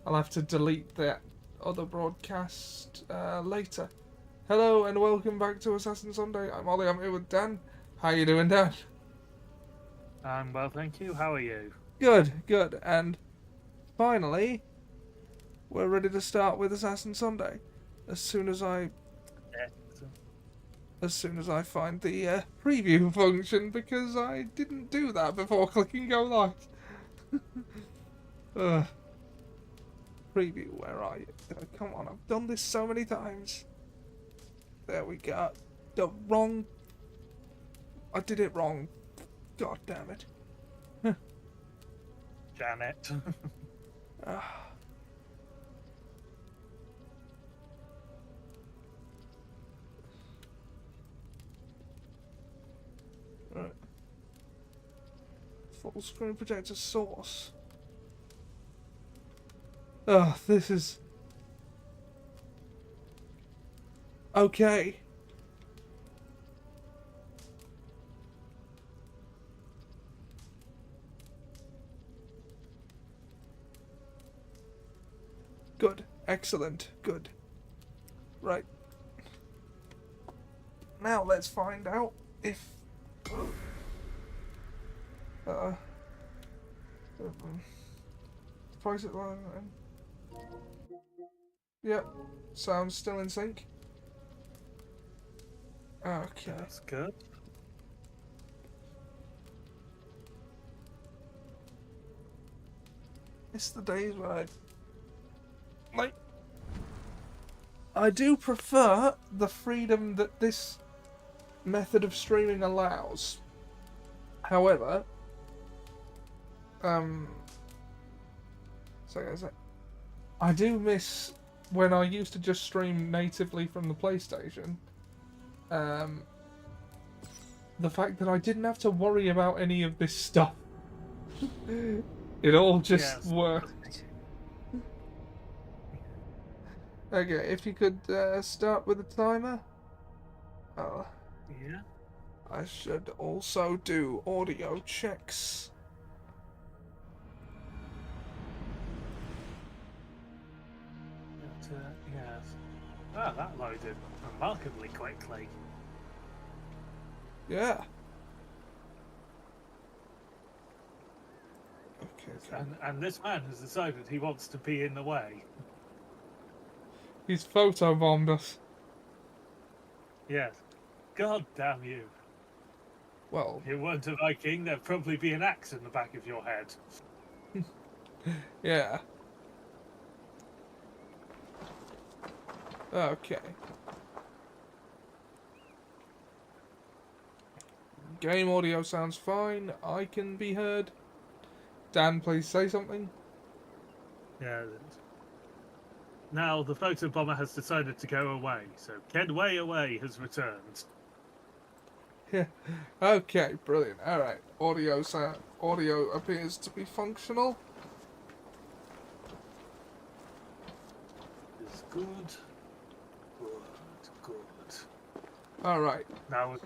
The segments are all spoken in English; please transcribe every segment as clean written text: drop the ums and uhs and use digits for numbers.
I'll have to delete that other broadcast later. Hello and welcome back to Assassin Sunday. I'm Ollie, I'm here with Dan. How you doing, Dan? I'm well, thank you. How are you? Good, good. And finally, we're ready to start with Assassin Sunday. As soon as I find the preview function, because I didn't do that before clicking go live. Preview, where are you? Come on, I've done this so many times. There we go. I did it wrong. God damn it. Janet. Right. Full screen projector source. This is... Okay. Good. Excellent. Good. Right. Now let's find out if... price it line. Yep. Sounds still in sync. Okay. That's good. It's the days when I do prefer the freedom that this method of streaming allows. However, I do miss when I used to just stream natively from the PlayStation. The fact that I didn't have to worry about any of this stuff. It all just worked. Okay, if you could start with a timer. Oh. Yeah. I should also do audio checks. Yes. Ah, that loaded remarkably quickly. Yeah. Okay. And this man has decided he wants to be in the way. He's photobombed us. Yes. God damn you. Well. If you weren't a Viking, there'd probably be an axe in the back of your head. Yeah. Okay. Game audio sounds fine. I can be heard. Dan, please say something. Yeah. Now the photobomber has decided to go away, so Kedway Away has returned. Yeah. Okay, brilliant. Alright. Audio appears to be functional. It's good. Good. Alright. Now we've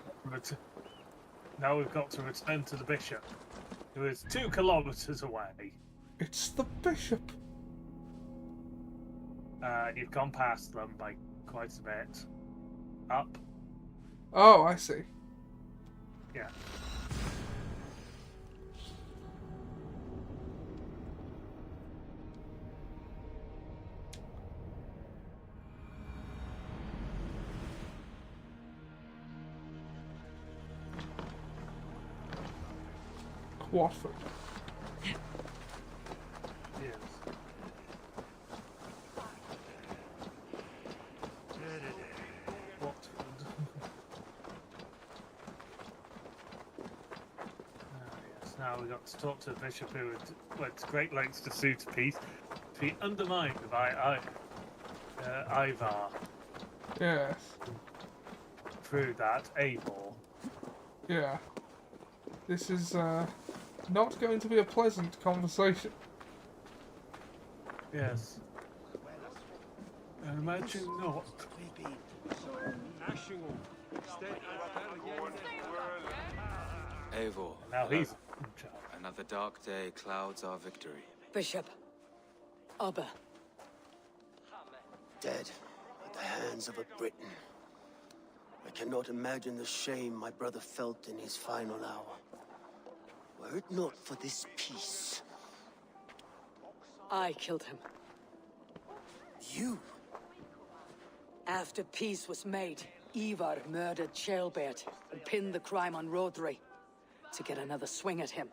got to return to the bishop, who is 2 kilometers away. It's the bishop. You've gone past them by quite a bit. Up. Oh, I see. Yeah. Watford. Yes. Watford. Yes. Now we've got to talk to the bishop, who went to great lengths to suit a peace to be undermined by Ivar. Yes. Through that able. Yeah. This is not going to be a pleasant conversation. Yes. Imagine not. Eivor. Now he's in charge. Another dark day clouds our victory. Bishop. Abba. dead at the hands of a Briton. I cannot imagine the shame my brother felt in his final hour. Were it not for this peace... I killed him. You? After peace was made, Ivar murdered Ceolbert and pinned the crime on Rodri to get another swing at him.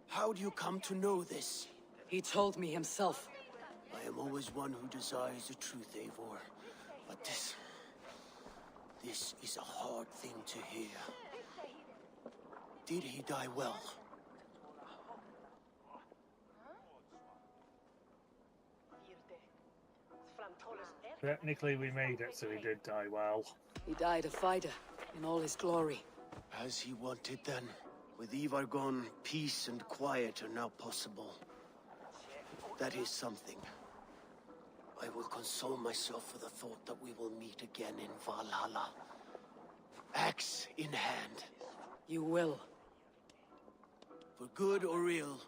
How do you come to know this? He told me himself. I am always one who desires the truth, Eivor. But this is a hard thing to hear. Did he die well? Technically, we made it, so he did die well. He died a fighter in all his glory. As he wanted then. With Ivar gone, peace and quiet are now possible. That is something. I will console myself for the thought that we will meet again in Valhalla. Axe in hand. You will. For good or ill,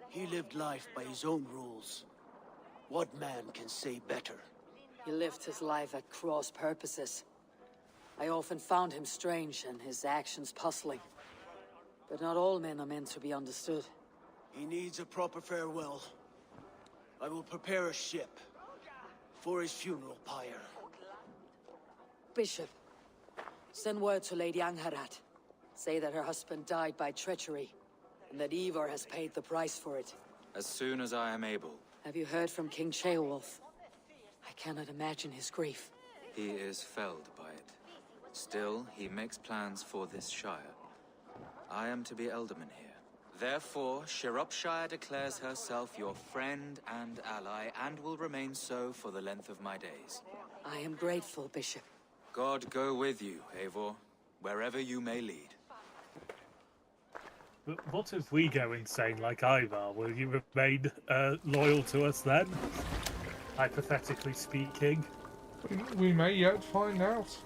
he lived life by his own rules. What man can say better? He lived his life at cross purposes. I often found him strange and his actions puzzling. But not all men are meant to be understood. He needs a proper farewell. I will prepare a ship for his funeral pyre. Bishop, send word to Lady Angharad. Say that her husband died by treachery, and that Ivar has paid the price for it. As soon as I am able. Have you heard from King Ceolwulf? I cannot imagine his grief. He is felled by it. Still, he makes plans for this shire. I am to be alderman here. Therefore, Shropshire declares herself your friend and ally, and will remain so for the length of my days. I am grateful, Bishop. God go with you, Eivor, wherever you may lead. But what if we go insane like Ivar? Will you remain loyal to us then? Hypothetically speaking. We may yet find out.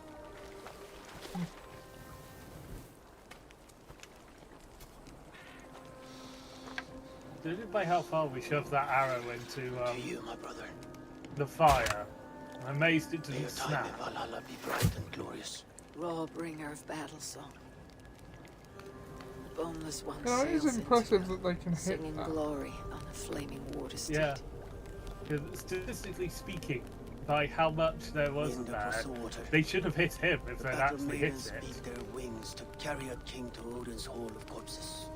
Judging by how far we shoved that arrow into To you, my brother. the fire, I'm amazed it May your didn't time snap. in Valhalla be bright and glorious. Raw bringer of battle song. The boneless one You know, it is sails impressive into that they can hit singing that. glory on a flaming water steed. Yeah. 'Cause statistically speaking, by how much there was Wind there, across the water. they should have hit him if The they'd battle actually hit maidens it. beat their wings to carry a king to Odin's Hall of Corpses.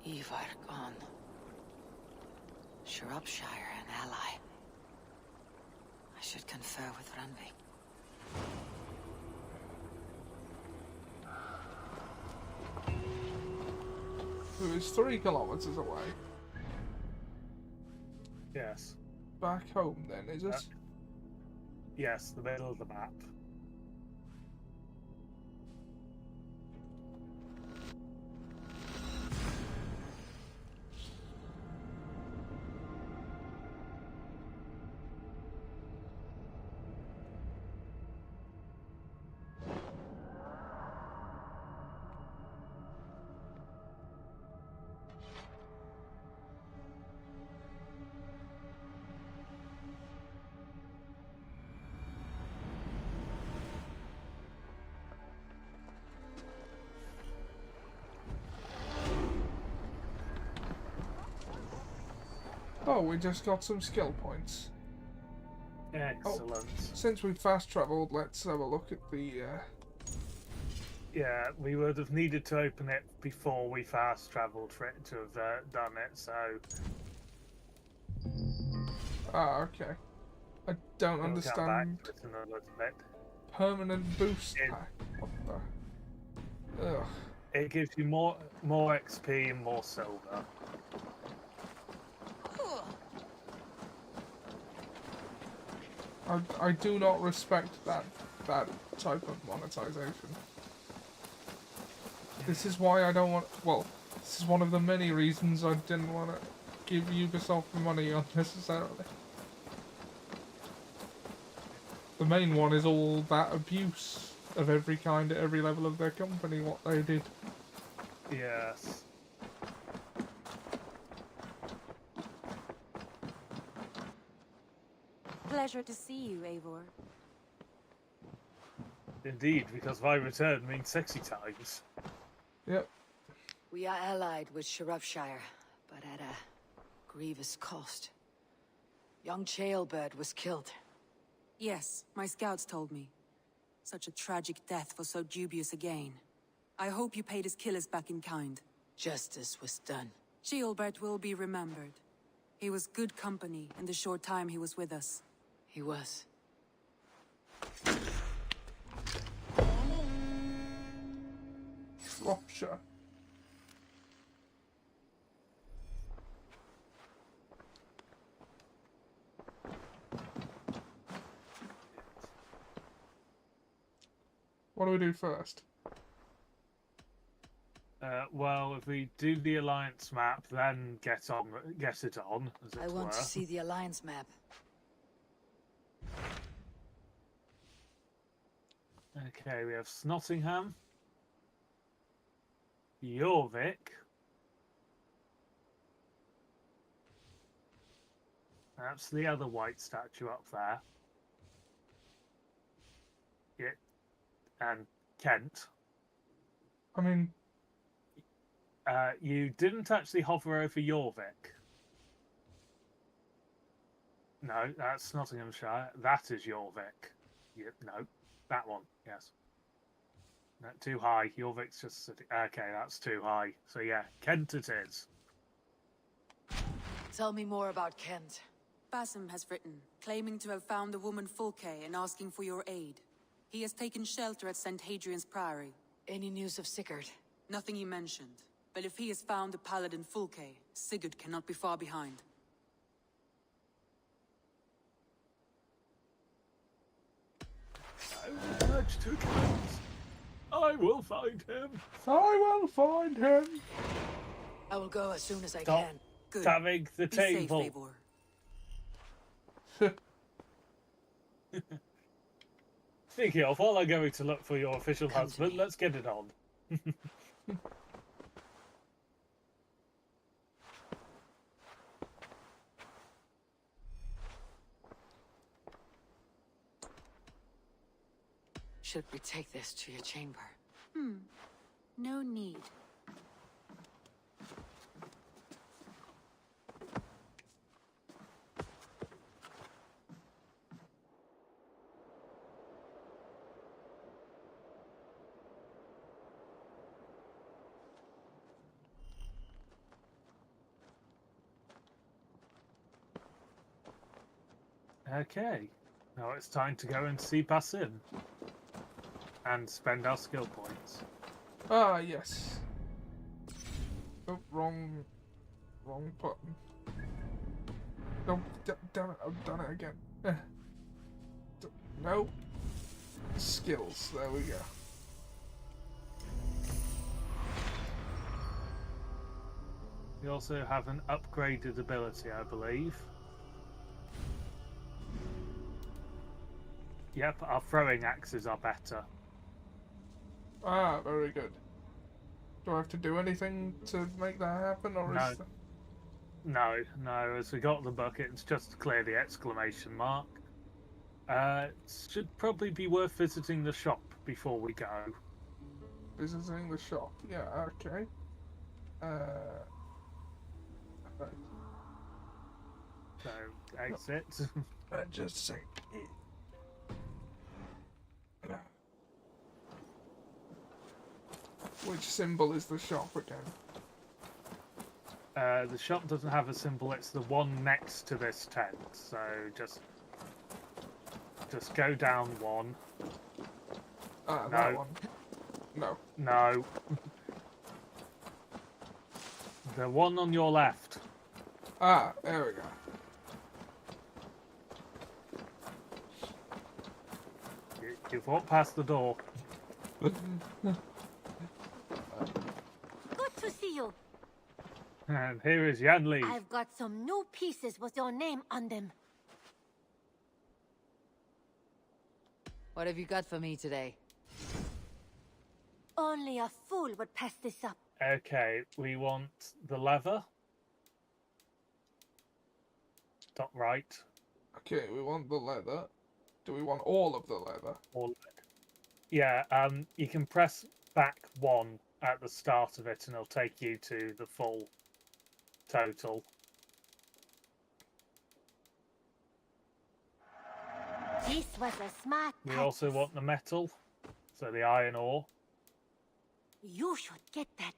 Ivar gone. Shropshire an ally. I should confer with Randvi. Who is 3 kilometers away. Yes. Back home then, is it? Yes, the middle of the map. Oh, we just got some skill points. Excellent. Since we've fast travelled, let's have a look at the... Yeah, we would have needed to open it before we fast travelled for it to have done it, so... Ah, okay. I don't we'll come understand. back to it in a little bit. Permanent boost pack. What the... Ugh. It gives you more XP and more silver. I do not respect that type of monetization. This is why I don't want... Well, this is one of the many reasons I didn't want to give Ubisoft money unnecessarily. The main one is all that abuse of every kind at every level of their company, what they did. Yes. pleasure to see you, Eivor. Indeed, because my return means sexy times. Yep. We are allied with Shropshire, but at a grievous cost. Young Chaelbert was killed. Yes, my scouts told me. Such a tragic death for so dubious a gain. I hope you paid his killers back in kind. Justice was done. Chaelbert will be remembered. He was good company in the short time he was with us. He was. Shropshire. What do we do first? Well, if we do the Alliance map, then get it on, as it I were. want to see the Alliance map. Okay, we have Snottingham, Jorvik, that's the other white statue up there. Yeah, and Kent. I mean, You didn't actually hover over Jorvik. No, that's Nottinghamshire. That is Jorvik. No, that one. Yes. No, too high. Jorvik's just sitting. Okay, that's too high. So yeah, Kent it is. Tell me more about Kent. Basim has written, claiming to have found the woman Fulke and asking for your aid. He has taken shelter at St. Hadrian's Priory. Any news of Sigurd? Nothing he mentioned. But if he has found the paladin Fulke, Sigurd cannot be far behind. I will merge two clans. I will find him. I will find him. I will go as soon as I Stop. can. Good. Stabbing the Be safe, table. Eivor. Speaking of, while I'm going to look for your official Come to husband, me. let's get it on. Should we take this to your chamber? No need. Okay, now it's time to go and see Basim. And spend our skill points. Ah, yes. Oh, wrong button. No, damn it, I've done it again. No. Skills, there we go. We also have an upgraded ability, I believe. Yep, our throwing axes are better. Ah, very good. Do I have to do anything to make that happen, or No. is that... No, as we got the bucket, it's just to clear the exclamation mark. It should probably be worth visiting the shop before we go. Visiting the shop? Yeah, okay. Right. So, exit. Just a sec. Which symbol is the shop again? The shop doesn't have a symbol, it's the one next to this tent. So, just go down one. Ah, No. that one. No. No. The one on your left. Ah, there we go. You've walked past the door. Good to see you. And here is Yan Li. I've got some new pieces with your name on them. What have you got for me today? Only a fool would pass this up. Okay, we want the leather. Top right. Okay, we want the leather. Do we want all of the leather? Or, yeah, you can press back 1 at the start of it and it'll take you to the full total. This was a smart We also practice. want the metal, so the iron ore, You should get that.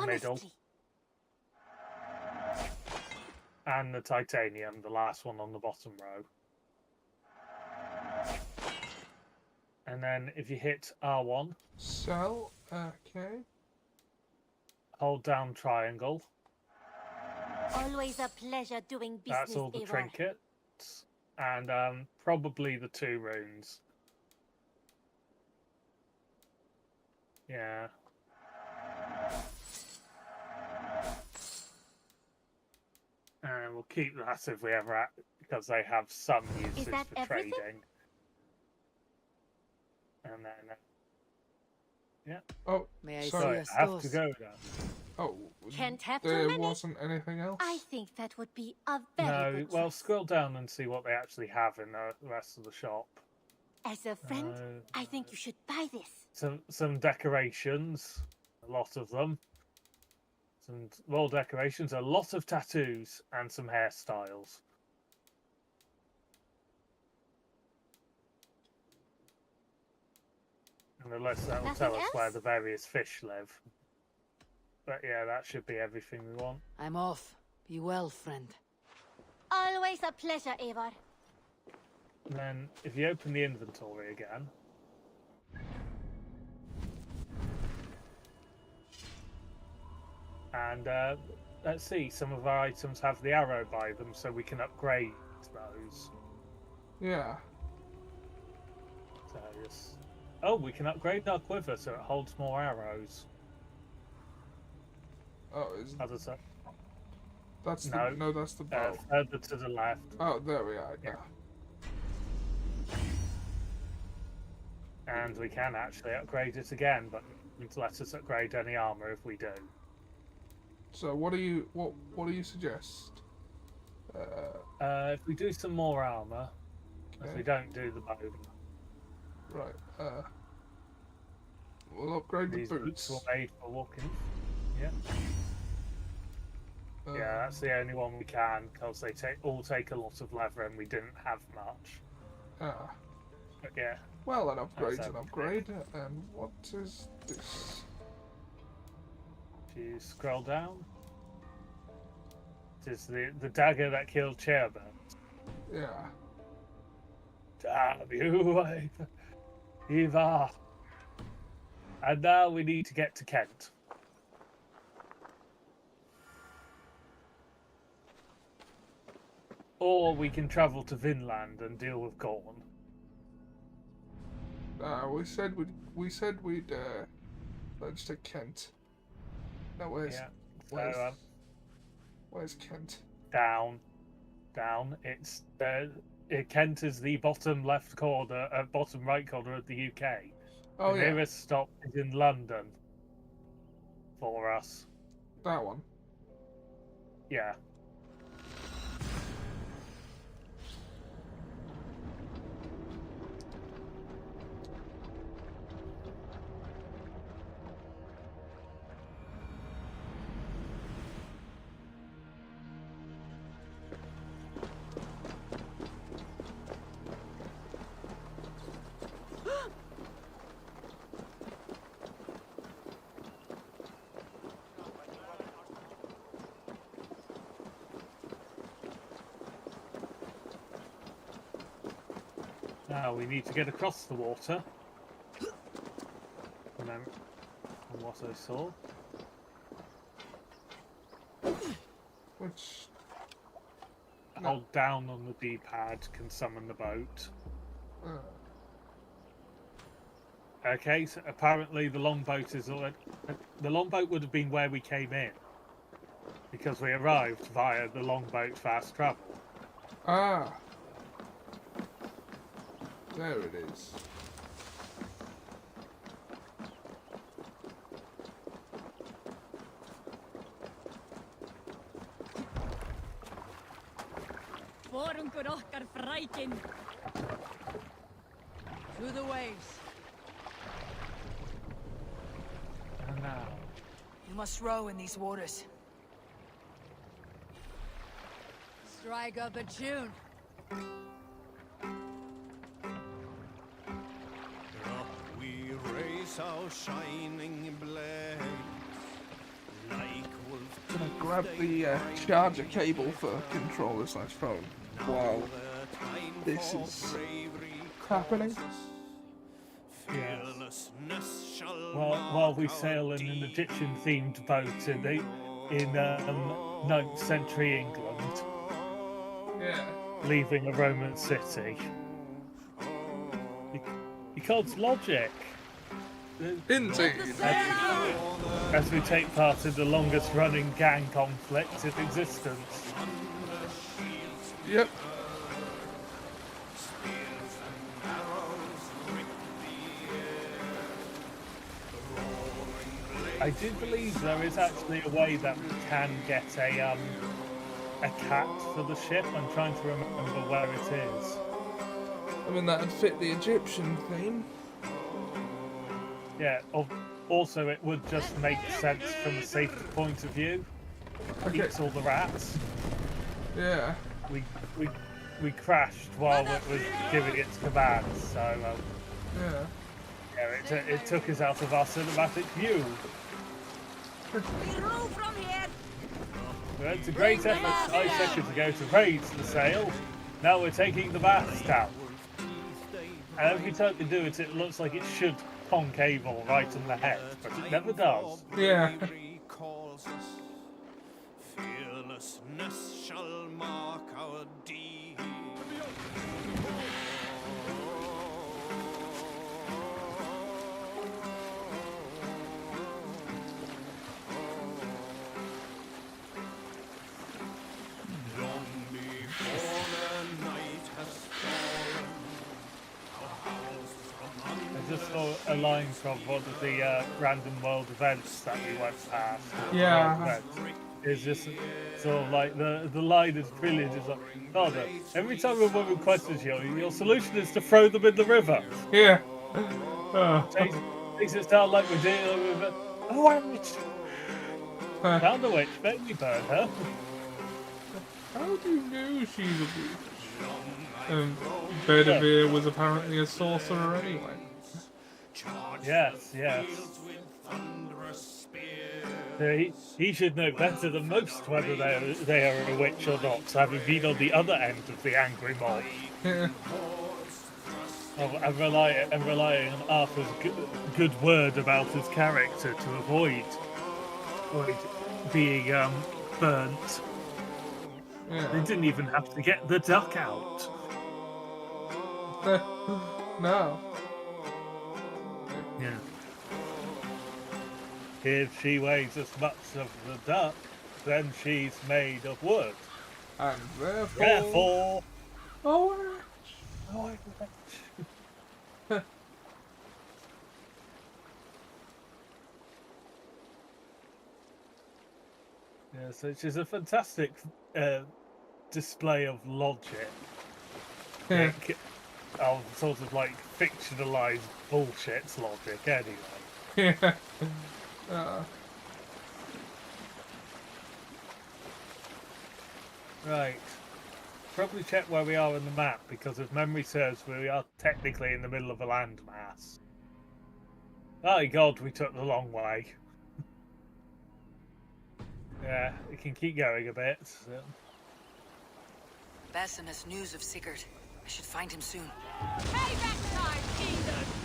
middle, Honestly. and the titanium, the last one on the bottom row. And then if you hit R1, Sell. Okay. hold down triangle. Always a pleasure doing business, That's all the Eivor. trinkets. And probably the 2 runes. Yeah. And we'll keep that if we ever because they have some usage that for everything? trading. And then Oh, May I see sorry, sorry, your I have to stores? go now. oh. Can't have too There many? wasn't anything else? I think that would be a very No, good well, choice. scroll down and see what they actually have in the rest of the shop. As a friend, No, I think you should buy this. some decorations, a lot of them. Some wall decorations, a lot of tattoos, and some hairstyles. And the list that will Nothing tell us where else? the various fish live. But yeah, that should be everything we want. I'm off. Be well, friend. Always a pleasure, Eivor. And then if you open the inventory again, and let's see, some of our items have the arrow by them, so we can upgrade those. Yeah. So just... Oh, we can upgrade our quiver so it holds more arrows. Oh, is How does that? that's No. the no? That's the bow. Further to the left. Oh, there we are. Yeah. And we can actually upgrade it again, but it let us upgrade any armor if we do. So what do you suggest? If we do some more armor, if Okay. we don't do the bow, Right. We'll upgrade these the boots boots. were made for walking. Yeah, Um, yeah, that's the only one we can because they all take a lot of leather and we didn't have much. Ah. But yeah, Well, an upgrade's That's an upgrade. And what is this? if you scroll down, it is the dagger that killed Chairman. Yeah. Damn you, Eva. And now we need to get to Kent. Or we can travel to Vinland and deal with Gorn. We said we'd let's take Kent. No, where's Yeah. where's, So where's Kent? down. It's Kent is the bottom left corner, bottom right corner of the UK. Oh the yeah, nearest stop is in London for us. that one. Yeah. Now we need to get across the water. And then, from what I saw, Which hold down on the D-pad can summon the boat. uh, Okay, so apparently the longboat is already... The longboat would have been where we came in. Because we arrived via the longboat fast travel. ah, there it is. Through the waves. And now. You must row in these waters. Strike up a tune. Up we raise our shining blade, like wolf. Gonna grab the charger cable for controller/phone while this is happening. Yes. While we sail in an Egyptian-themed boat in 9th century England, Yeah. leaving a Roman city. Because logic. Indeed. As we take part in the longest-running gang conflict in existence. Yep. I do believe there is actually a way that we can get a cat for the ship. I'm trying to remember where it is. I mean, that'd fit the Egyptian theme. Yeah. Also, it would just make sense from a safety point of view. Okay. Eats all the rats. Yeah. We crashed while it was giving its commands, so Yeah. yeah, it took us out of our cinematic view. It's a great effort 5 seconds ago to raise the sail. Now we're taking the mast out. And every time we do it, it looks like it should conk Abel right in the head, but it never does. Yeah. Fearlessness shall mark our deed. Long before the night has fallen, our house from I just saw a line from one of the random world events that we went past. Yeah. World events. It's just sort of like the line is brilliant. It's like, oh no, every time a woman questions you, your solution is to throw them in the river. Yeah. Takes us down like we're dealing with it. Oh, witch! Found the witch, bet we burn her. How do you know she's a witch? Bedivere was apparently a sorcerer anyway. Yes. He should know better than most whether they are a witch or not, having been on the other end of the angry mob. Yeah. And relying on Arthur's good word about his character to avoid being burnt. Yeah. They didn't even have to get the duck out. No. Yeah. If she weighs as much of the duck, then she's made of wood. And Therefore, oh, yes, which is a fantastic display of logic. yeah. Of sort of like fictionalized bullshit logic, anyway. Yeah. Right. Probably check where we are on the map, because if memory serves, we are technically in the middle of a landmass. Oh god, we took the long way. Yeah, we can keep going a bit. So. Basim has news of Sigurd. I should find him soon.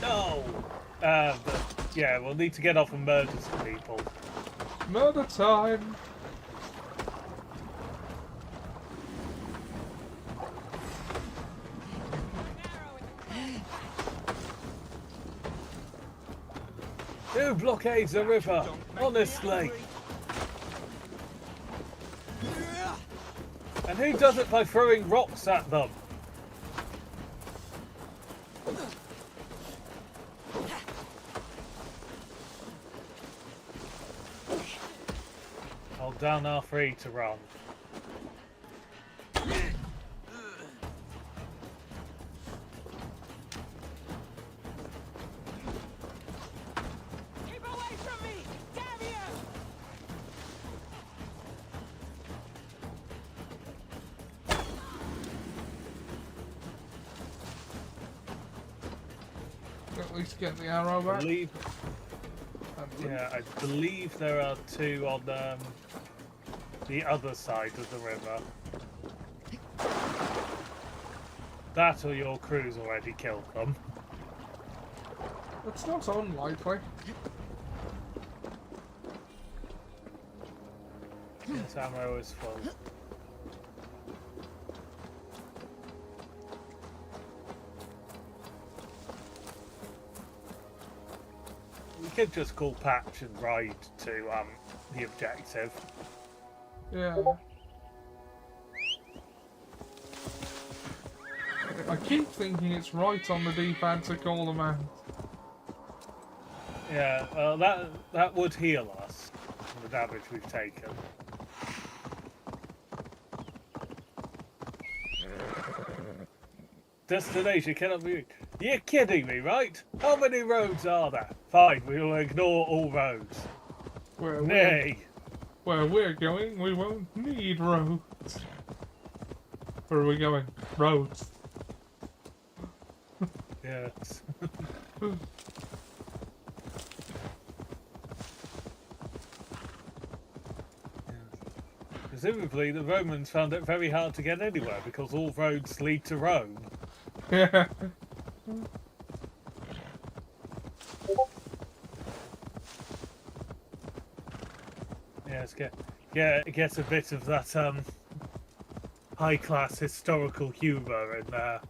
No! But, yeah, we'll need to get off and murder some people. Murder time. Who blockades the river? Honestly. And who does it by throwing rocks at them? Hold down R3 to run. least get the arrow back. I believe there are 2 on the other side of the river. That or your crew's already killed them. It's not unlikely. This ammo is full. We could just call patch and ride to the objective. Yeah. I keep thinking it's right on the D-pad to call them out. Yeah, well, that would heal us from the damage we've taken. Destination cannot be. You're kidding me, right? How many roads are there? Fine, we will ignore all roads. Where we're going, we won't need roads. Where are we going? Roads. Yes. Presumably, the Romans found it very hard to get anywhere because all roads lead to Rome. Yeah. Yes, get a bit of that high class historical humour in there.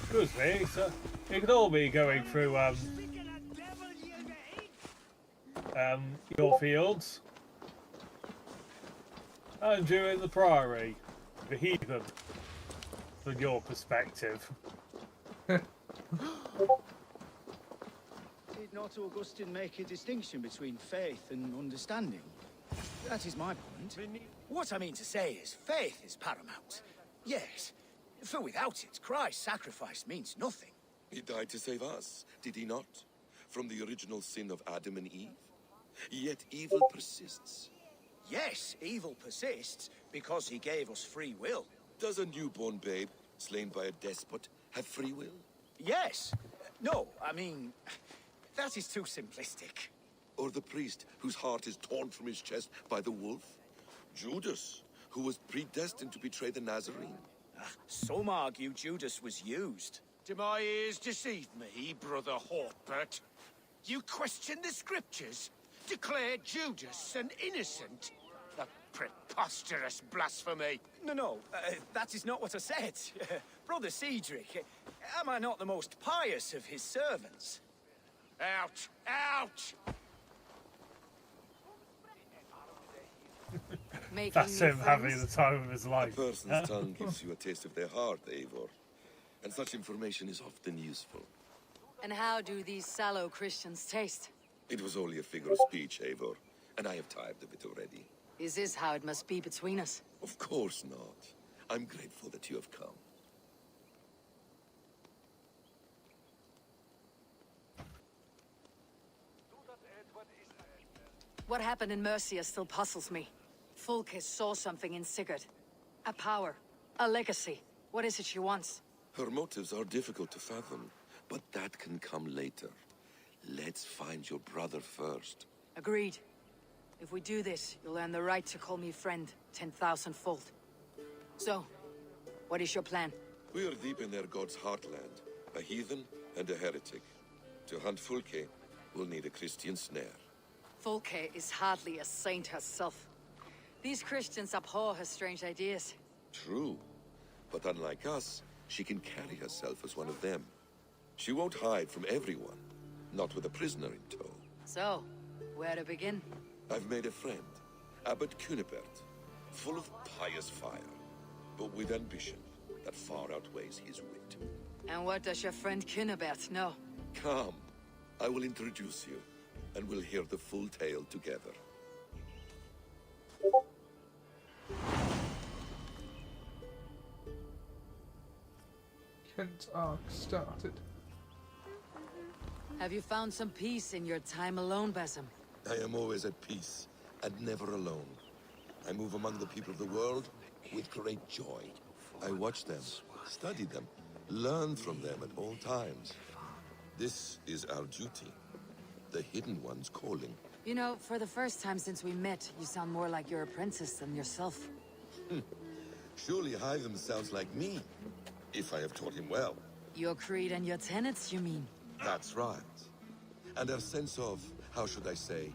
Excuse me, so ignore me going through your fields. I'm doing the priory, the heathen, from your perspective. Did not Augustine make a distinction between faith and understanding? That is my point. What I mean to say is, faith is paramount. Yes, for without it, Christ's sacrifice means nothing. He died to save us, did he not? From the original sin of Adam and Eve? Yet evil persists. Yes, evil persists because he gave us free will. Does a newborn babe, slain by a despot, have free will? Yes. No, I mean, that is too simplistic. Or the priest whose heart is torn from his chest by the wolf? Judas, who was predestined to betray the Nazarene? Some argue Judas was used. Do my ears deceive me, Brother Hortbert? You question the scriptures? Declare Judas an innocent? A preposterous blasphemy! No, that is not what I said. Brother Cedric, am I not the most pious of his servants? Out! Out! That's him having the time of his A life. person's tongue gives you a taste of their heart, Eivor. And such information is often useful. And how do these sallow Christians taste? It was only a figure of speech, Eivor. And I have tired of it already. Is this how it must be between us? Of course not. I'm grateful that you have come. What happened in Mercia still puzzles me. Fulke saw something in Sigurd. A power. A legacy. What is it she wants? Her motives are difficult to fathom, but that can come later. Let's find your brother first. Agreed. If we do this, you'll earn the right to call me friend 10,000-fold. So, what is your plan? We are deep in their god's heartland, a heathen and a heretic. To hunt Fulke, we'll need a Christian snare. Fulke is hardly a saint herself. These Christians abhor her strange ideas. True, but unlike us, she can carry herself as one of them. She won't hide from everyone, not with a prisoner in tow. So, where to begin? I've made a friend, Abbot Cunibert, full of pious fire, but with ambition that far outweighs his wit. And what does your friend Cunibert know? Come, I will introduce you, and we'll hear the full tale together. Kent arc started. Have you found some peace in your time alone, Basim? I am always at peace, and never alone. I move among the people of the world with great joy. I watch them, study them, learn from them at all times. This is our duty. The Hidden One's calling. You know, for the first time since we met, you sound more like your apprentice than yourself. Surely Hytham sounds like me, if I have taught him well. Your creed and your tenets, you mean? That's right. And our sense of, how should I say,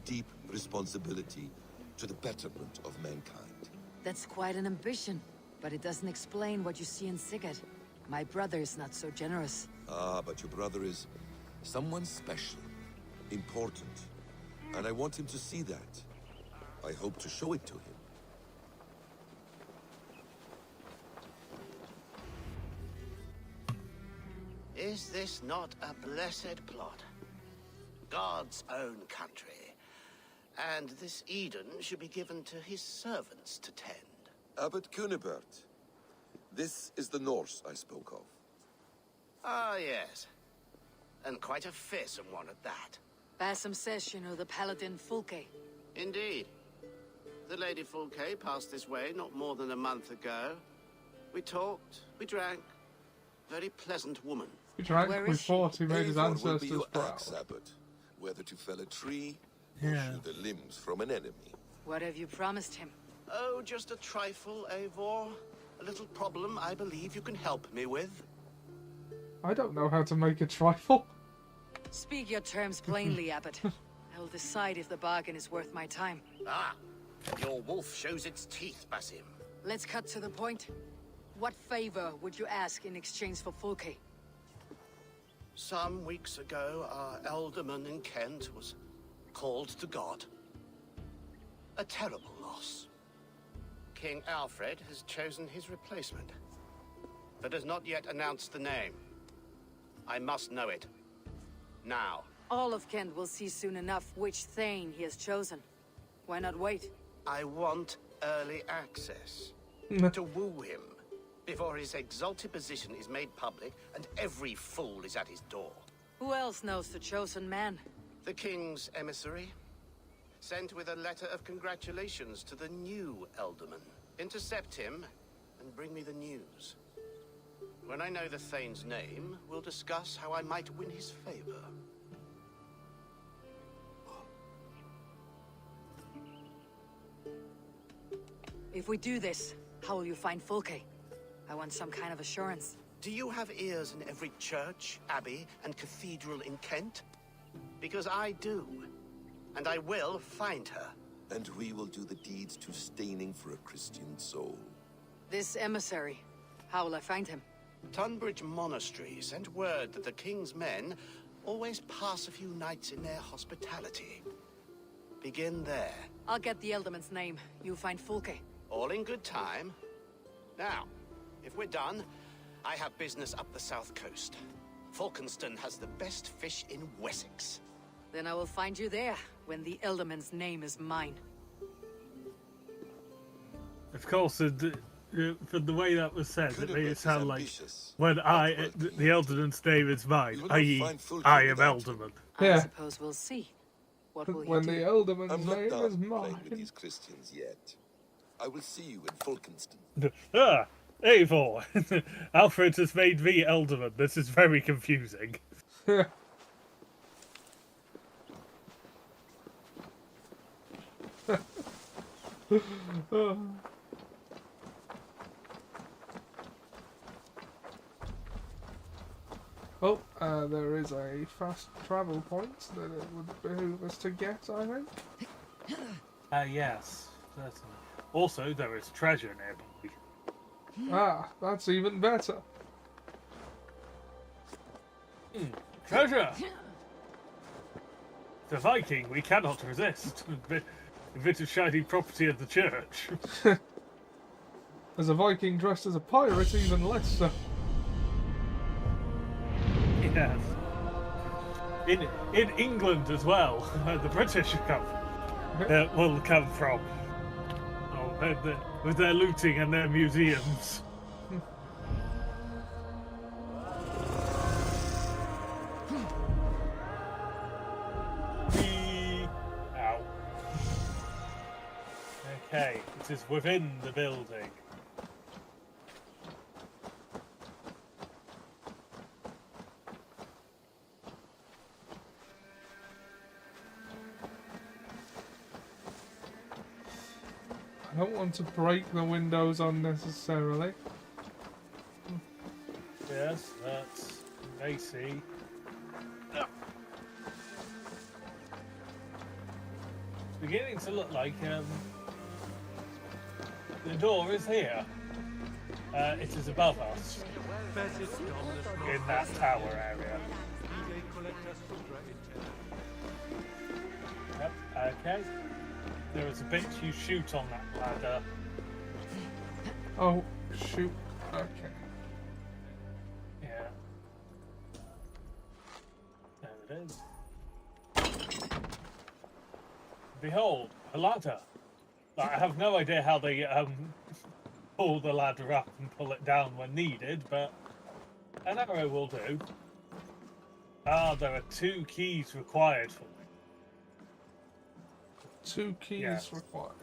deep responsibility to the betterment of mankind. That's quite an ambition, but it doesn't explain what you see in Sigurd. My brother is not so generous. Ah, but your brother is someone special, important, and I want him to see that. I hope to show it to him. Is this not a blessed plot? God's own country. And this Eden should be given to his servants to tend. Abbot Cunibert. This is the Norse I spoke of. Ah, yes. And quite a fearsome one at that. Bassam says you know the paladin Fulke. Indeed. The Lady Fulke passed this way not more than a month ago. We talked, we drank. Very pleasant woman. We drank, Where we is she? fought, he made his Eivor will be ancestors your proud. axe, Abbot. Whether to fell a tree Yeah. or shoot the limbs from an enemy. What have you promised him? Oh, just a trifle, Eivor. A little problem I believe you can help me with. I don't know how to make a trifle. Speak your terms plainly, Abbot. I will decide if the bargain is worth my time. Ah, your wolf shows its teeth, Basim. Let's cut to the point. What favor would you ask in exchange for Fulke? Some weeks ago, our alderman in Kent was called to God. A terrible loss. King Alfred has chosen his replacement, but has not yet announced the name. I must know it. Now. All of Kent will see soon enough which Thane he has chosen. Why not wait? I want early access. To woo him, before his exalted position is made public and every fool is at his door. Who else knows the chosen man? The king's emissary, sent with a letter of congratulations to the new alderman. Intercept him and bring me the news. When I know the Thane's name, we'll discuss how I might win his favor. If we do this, how will you find Fulke? I want some kind of assurance. Do you have ears in every church, abbey, and cathedral in Kent? Because I do. And I will find her. And we will do the deeds to staining for a Christian soul. This emissary, how will I find him? Tunbridge Monastery sent word that the king's men always pass a few nights in their hospitality. Begin there. I'll get the Elderman's name. You find Fulke. All in good time. Now, if we're done, I have business up the south coast. Falkenston has the best fish in Wessex. Then I will find you there, when the Elderman's name is mine. Of course, for the way that was said, it made it sound like ambitious. when the Elderman's name is mine, You will not i.e. find Fulke I am without him. Alderman. I Yeah. suppose we'll see. What will you When do? the Elderman's I'm not name is done playing with mine. these Christians yet. I will see you in Falkenston. Ah, Eivor, Alfred has made me Elderman. This is very confusing. Oh, there is a fast travel point that it would behoove us to get, I think. Yes, certainly. Also, there is treasure nearby. Ah, that's even better. Treasure! The Viking, we cannot resist. A bit of shiny property of the church. As a Viking dressed as a pirate, even less so. Yes. In England as well, the British will come from. With their looting and their museums. it is within the building. I don't want to break the windows unnecessarily. Yes, that's Macy. It's beginning to look like the door is here. It is above us in that tower area. Yep, okay. There is a bit you shoot on that ladder. Oh, shoot. Okay. Yeah. There it is. Behold, a ladder. I have no idea how they pull the ladder up and pull it down when needed, but an arrow will do. Ah, there are 2 keys required for it. 2 keys required.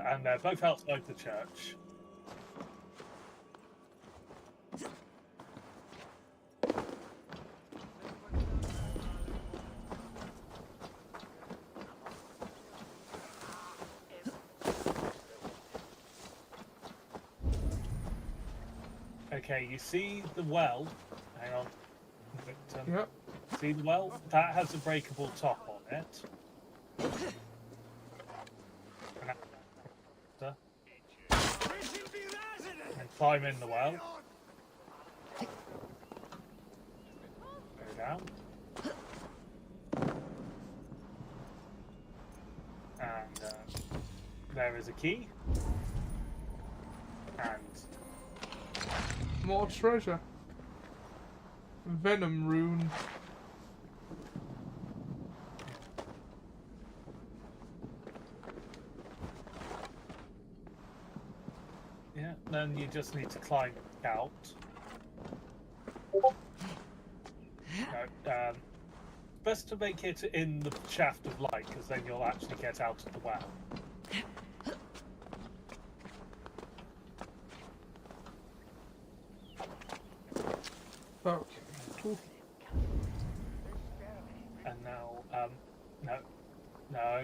And they're both outside the church. Okay, you see the well. Hang on. Yep. See the well? That has a breakable top on it. And climb in the well. Go down. And there is a key. And more treasure. Venom rune. yeah, then you just need to climb out. No, best to make it in the shaft of light, because then you'll actually get out of the well. Okay. Cool. And now, no,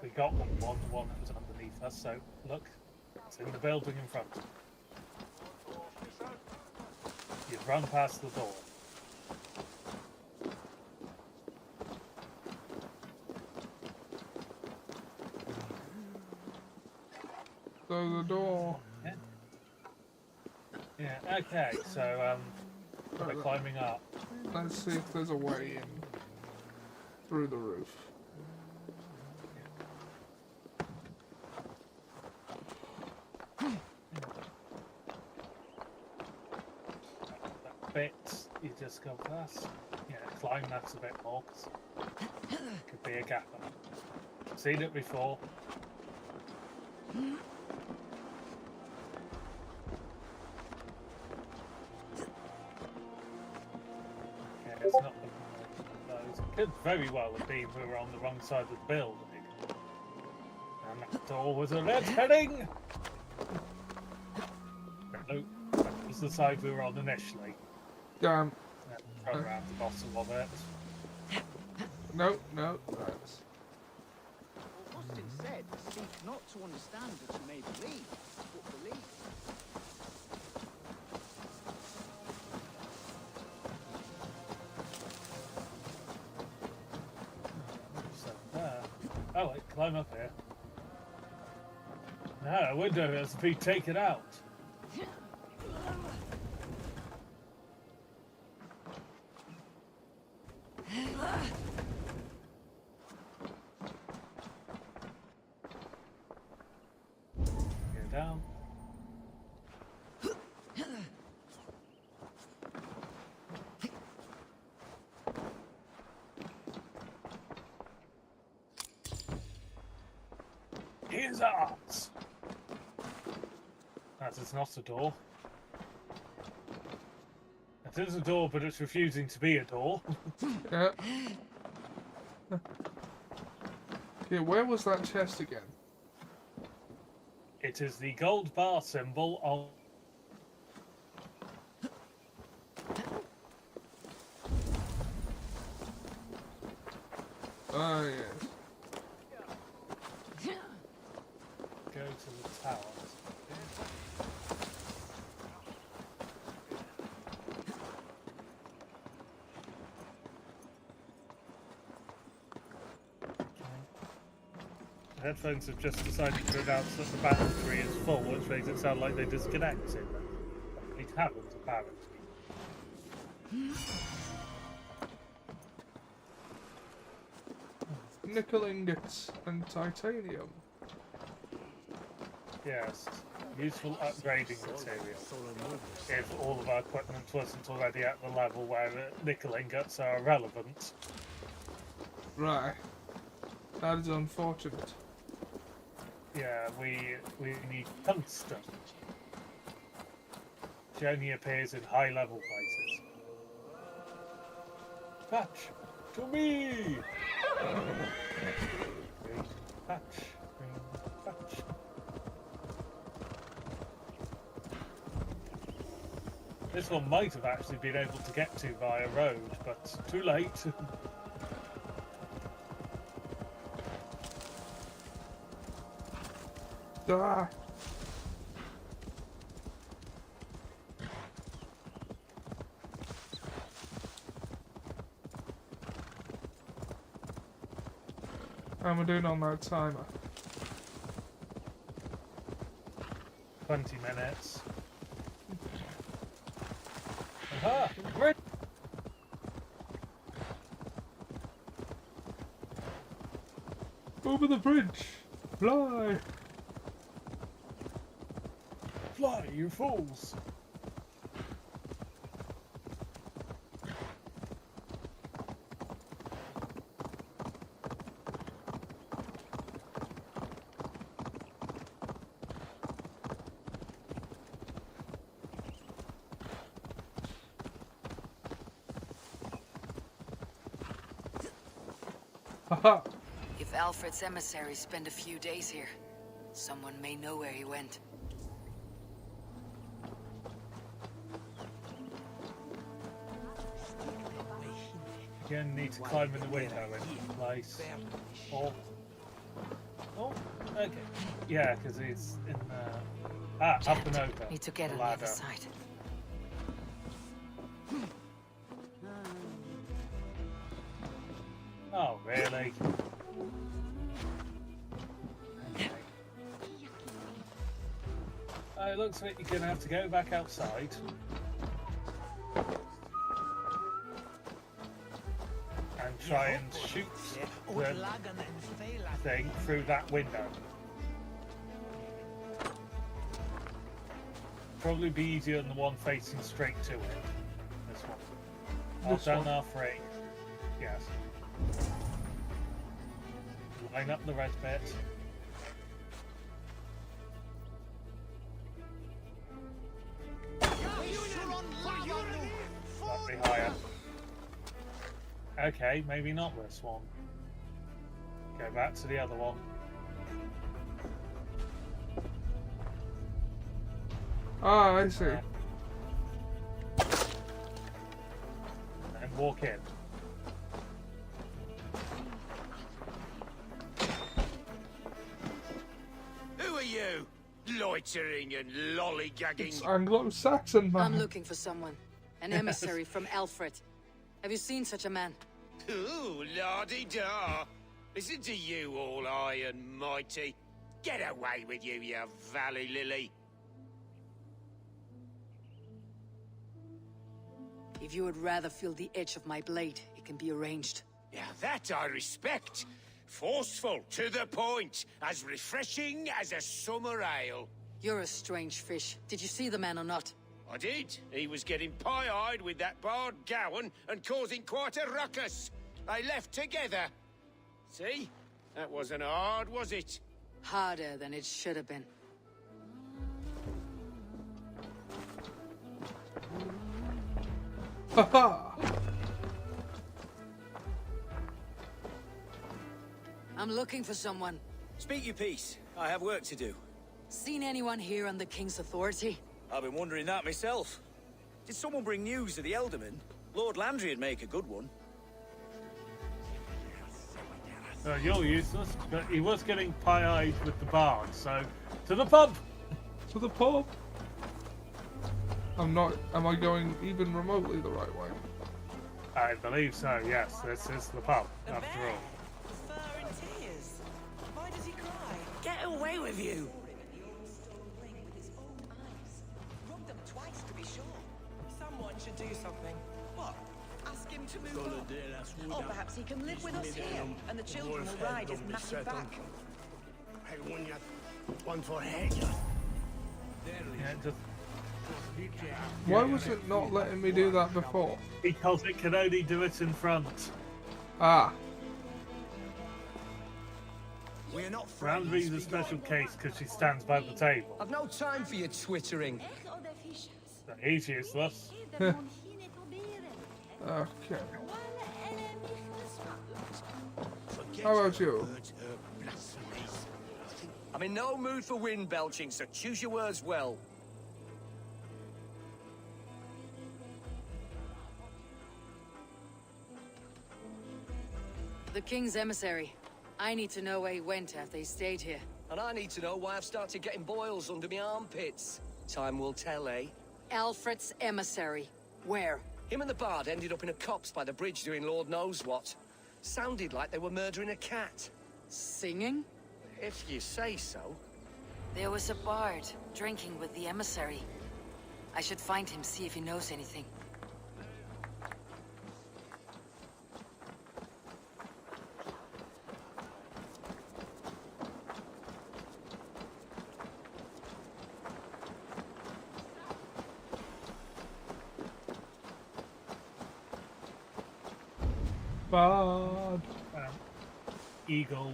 we got the one that was underneath us. So look, it's in the building in front. You've run past the door. So the door. Yeah. Yeah. Okay. So we're climbing up. Let's see if there's a way in through the roof. That bit you just go past. Yeah, climb that a bit more. 'Cause could be a gap. Seen it before. It's not those. It could very well have been we were on the wrong side of the building. And that door was a red herring! No, that was the side we were on initially. Damn. Run around the bottom of it. No, that's... Augustine said, seek not to understand that you may believe, but believe. Oh, wait, climb up here. No, a window has to be taken out. Go down. Here's ours. That is not a door. It is a door, but it's refusing to be a door. Yeah. Okay, where was that chest again? It is the gold bar symbol on. Ah, yes. Go to the tower. The headphones have just decided to announce that the battery is full, which makes it sound like they disconnected. It haven't, apparently. Nickel ingots and titanium. Yes, useful upgrading material. If all of our equipment wasn't already at the level where nickel ingots are irrelevant. Right. That is unfortunate. Yeah, we need tungsten. Which only appears in high level places. Fetch! To me! Fetch! Fetch! This one might have actually been able to get to via road, but too late. Ah. How am I doing on that timer? 20 minutes. Aha! Great! Over the bridge! Fly! Fly, you fools! Haha! If Alfred's emissaries spend a few days here, someone may know where he went. Again, need to climb in the window in place. Oh, okay. Yeah, because he's in the... up and over. Need to get the on the ladder. other side. Oh, really? Okay. It looks like you're going to have to go back outside. And try and shoot the thing through that window. Probably be easier than the one facing straight to it. This one. This one? R3. Yes. Line up the red bit. Slightly higher. Okay, maybe not this one. Go back to the other one. Ah, I see. And walk in. Who are you? Loitering and lollygagging. It's Anglo-Saxon, man. I'm looking for someone. An emissary from Alfred. Have you seen such a man? Ooh, la-di-da. Listen to you, all high and mighty. Get away with you, you valley lily. If you would rather feel the edge of my blade, it can be arranged. Yeah, that I respect. Forceful, to the point, as refreshing as a summer ale. You're a strange fish. Did you see the man or not? I did. He was getting pie-eyed with that Bard Gowan and causing quite a ruckus. They left together. See? That wasn't hard, was it? Harder than it should have been. Haha! I'm looking for someone. Speak your piece. I have work to do. Seen anyone here on the King's authority? I've been wondering that myself. Did someone bring news of the Elderman? Lord Landry'd make a good one. You're useless, but he was getting pie-eyed with the bard, so to the pub! To the pub? Am I going even remotely the right way? I believe so, yes. This is the pub, after all. Fur and tears. Why does he cry? Get away with you! Rub them twice to be sure. Someone should do something. What? Ask him to move on. Or perhaps he can live with us here, and the children will ride his massive back. One for head. Yeah, just Why was it not letting me do that before? because it can only do it in front. Ah. We're not Randby's a special case because she stands by the table. I've no time for your twittering. So he's useless. Okay. How about you? I'm in no mood for wind belching, so choose your words well. The King's emissary. I need to know where he went after he stayed here. And I need to know why I've started getting boils under my armpits. Time will tell, eh? Alfred's emissary. Where? Him and the bard ended up in a copse by the bridge doing Lord knows what. Sounded like they were murdering a cat. Singing? If you say so. There was a bard drinking with the emissary. I should find him, see if he knows anything. Bard. Eagle.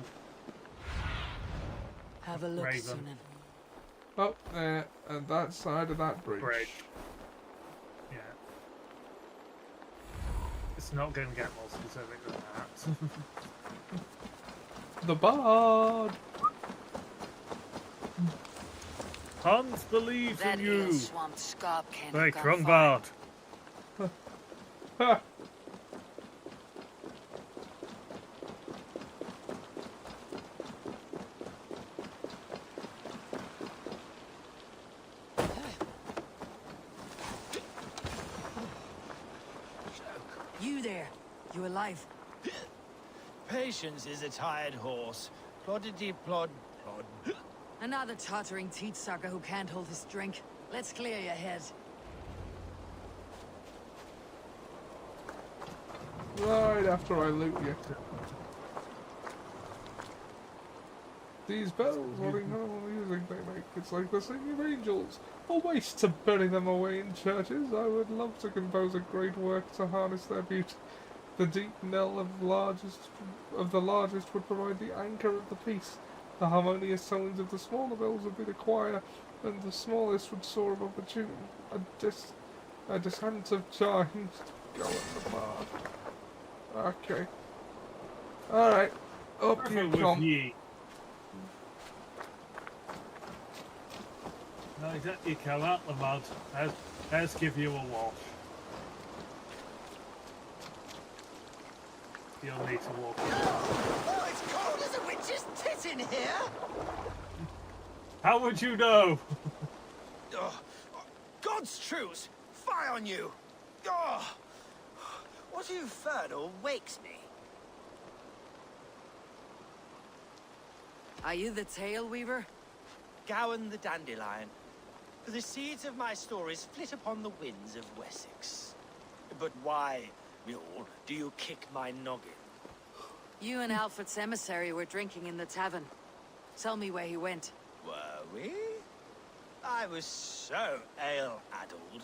Have a look, Raven. Sunan. Up there, and that side of that bridge. Yeah. It's not going to get more specific than that. The Bard. Hans believes That in you. ill-swamped scarp can't Hey, have gone Krung far. Bard. Ha! You there. You alive? Patience is a tired horse. Ploddity plod plod. Another tottering teat sucker who can't hold his drink. Let's clear your head. Right after I loot you. These bells, what incredible music they make. It's like the singing of angels. A waste to bury them away in churches. I would love to compose a great work to harness their beauty. The deep knell of the largest would provide the anchor of the piece. The harmonious tones of the smaller bells would be the choir, and the smallest would soar above the tune. A descent of chimes to go at the bar. Okay. Alright. Up you With come. ye. Now that you come out the mud, let's give you a wash. You'll need to walk. Oh, it's cold as a witch's tit in here! How would you know? Oh, God's truth! Fie on you! Oh, what infernal wakes me? Are you the Tail Weaver? Gowan the Dandelion. The seeds of my stories flit upon the winds of Wessex. But why, mule, do you kick my noggin? You and Alfred's emissary were drinking in the tavern. Tell me where he went. Were we? I was so ale-addled.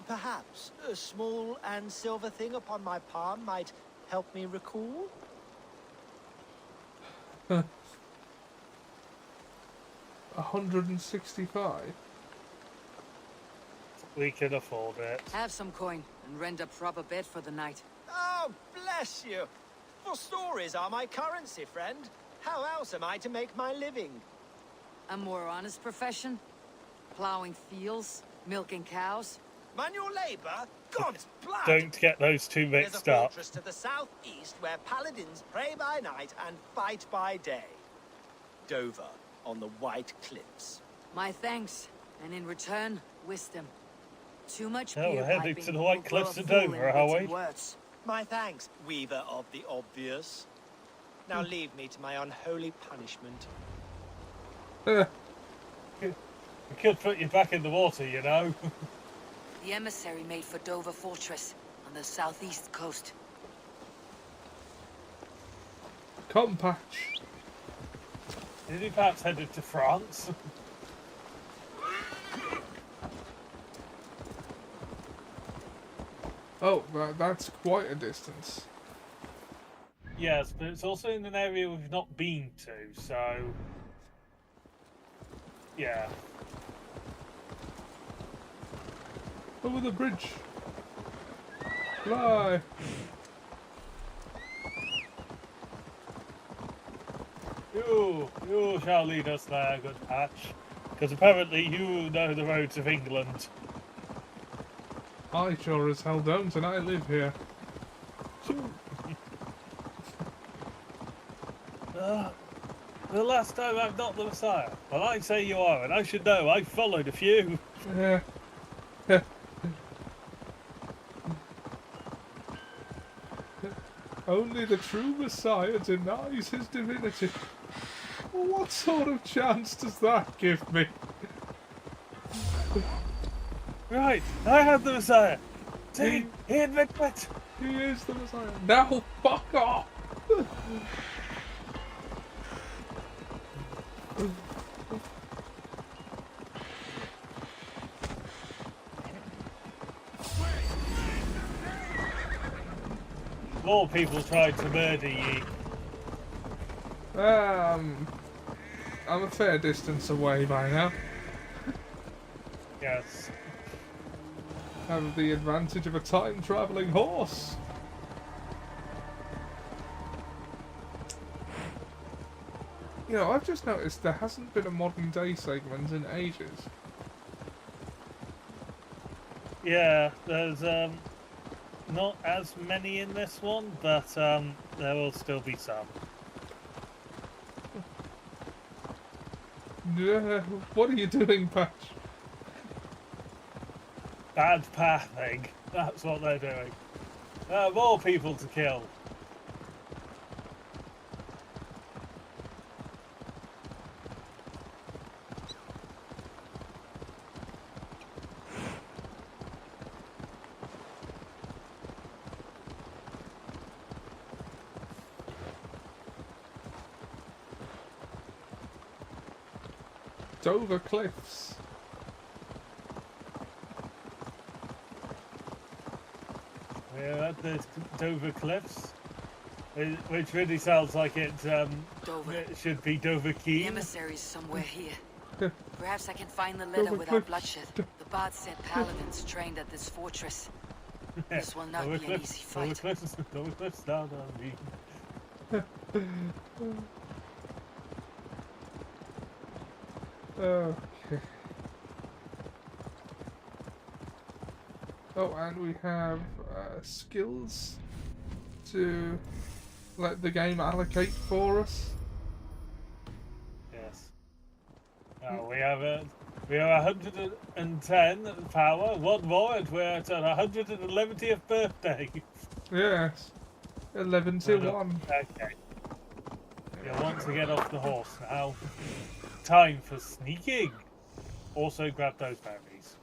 Perhaps a small and silver thing upon my palm might help me recall? 165. We can afford it. Have some coin and rent a proper bed for the night. Oh, bless you! For stories are my currency, friend. How else am I to make my living? A more honest profession? Plowing fields? Milking cows? Manual labor? God's blood! Don't get those two There's a mixed up. fortress to the southeast where paladins pray by night and fight by day. Dover, on the White Cliffs. My thanks, and in return, wisdom. Too much Oh, beer we're heading piping to the will White grow Cliffs a of fool Dover, in are wits we? and words. My thanks, weaver of the obvious. Now leave me to my unholy punishment. We could put you back in the water, you know. The emissary made for Dover Fortress, on the southeast coast. Cotton patch. Is he perhaps headed to France? Oh, that's quite a distance. Yes, but it's also in an area we've not been to, so... Yeah. Over the bridge. Fly. You shall lead us there, good Patch. Because apparently you know the roads of England. I sure as hell don't, and I live here. The last time I'm not the Messiah. Well, I say you are, and I should know. I've followed a few. Yeah. Only the true Messiah denies his divinity. What sort of chance does that give me? Right, I have the Messiah. See, he admits it. He is the Messiah. Now fuck off! More people tried to murder ye. I'm a fair distance away by now. Yes. Have the advantage of a time-travelling horse. You know, I've just noticed there hasn't been a modern-day segment in ages. Yeah, there's not as many in this one, but there will still be some. Yeah, what are you doing, Patch? Bad pathing. That's what they're doing. There are more people to kill. Dover Cliffs. Yeah, at the Dover Cliffs, which really sounds like it should be Dover The Key. emissary's somewhere here. Perhaps I can find the letter without bloodshed. The bard said paladins trained at this fortress. This will not be an easy fight. Dover Cliffs down on me. Okay. Oh, and we have skills to let the game allocate for us. Yes. Now we have 110 power, one more, and we're at our 111th birthday. Yes. 11 to 1. Okay. You want to get off the horse now. Time for sneaking. Also grab those berries.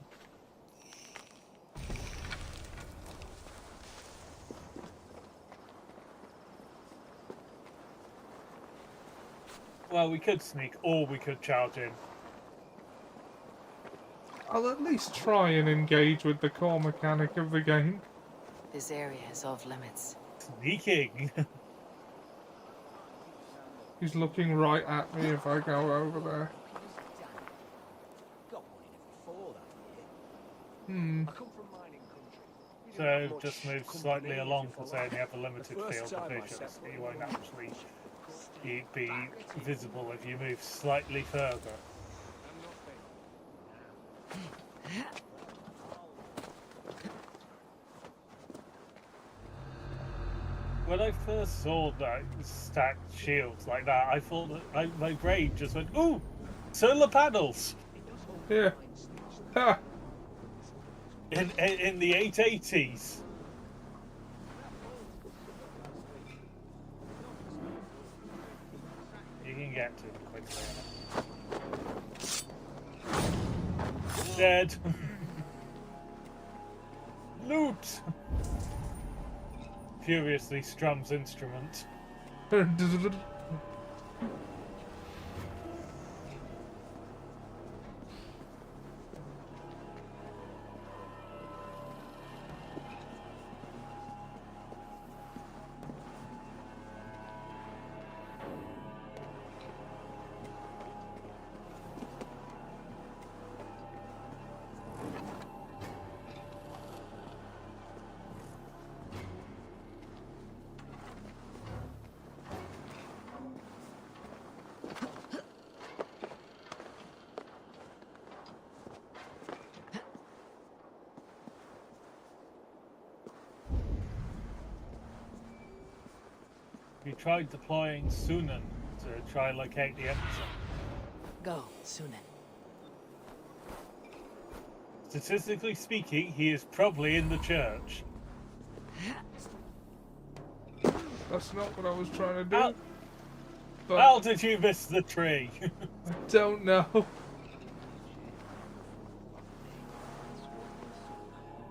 Well, we could sneak, or we could charge in. I'll at least try and engage with the core mechanic of the game. This area is off limits. Sneaking. He's looking right at me if I go over there. So just move slightly along because they only have a limited field of vision. So you won't actually be visible if you move slightly further. When I first saw that stacked shields like that, I thought that my brain just went, "Ooh, solar panels!" Yeah. Ha! In the 880s. You can get to them quickly enough. Dead. Loot. Furiously strums instrument. We tried deploying Sunan to try locate the emissary. Go, Sunan. Statistically speaking, he is probably in the church. That's not what I was trying to do. How did you miss the tree? I don't know.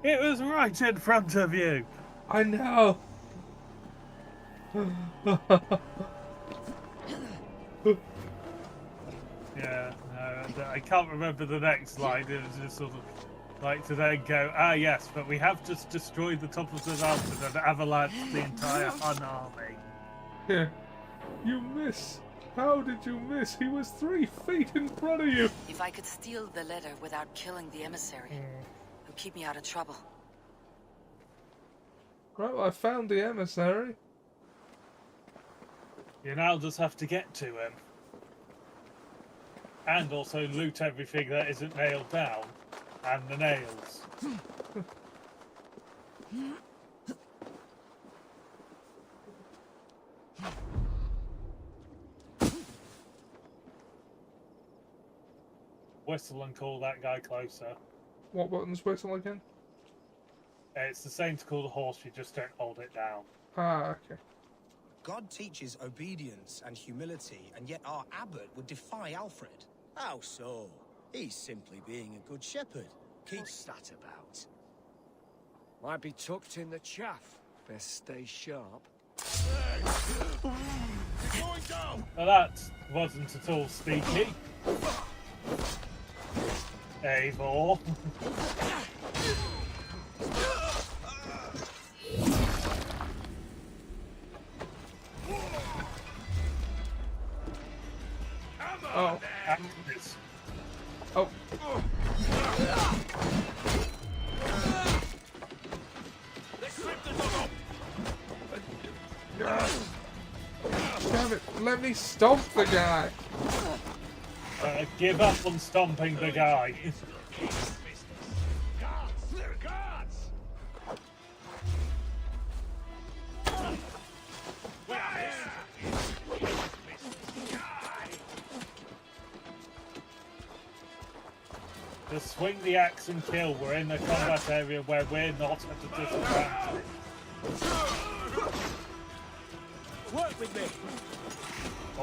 It was right in front of you. I know. Yeah, no, I can't remember the next line. It was just sort of like to then go, ah yes, but we have just destroyed the top of the mountain and avalanched the entire Hun army. Yeah. You miss. How did you miss? He was 3 feet in front of you. If I could steal the letter without killing the emissary, it would keep me out of trouble. Right, well, I found the emissary. You now just have to get to him. And also loot everything that isn't nailed down. And the nails. Whistle and call that guy closer. What buttons whistle again? It's the same to call the horse, you just don't hold it down. Ah, okay. God teaches obedience and humility, and yet our abbot would defy Alfred. How so? He's simply being a good shepherd. What's that about? Might be tucked in the chaff. Best stay sharp. Going down! Well, that wasn't at all sneaky. Eivor. Oh. Oh. Damn it, let me stomp the guy. Give up on stomping the guy. Just swing the axe and kill. We're in a combat area where we're not at a disadvantage. Work with me.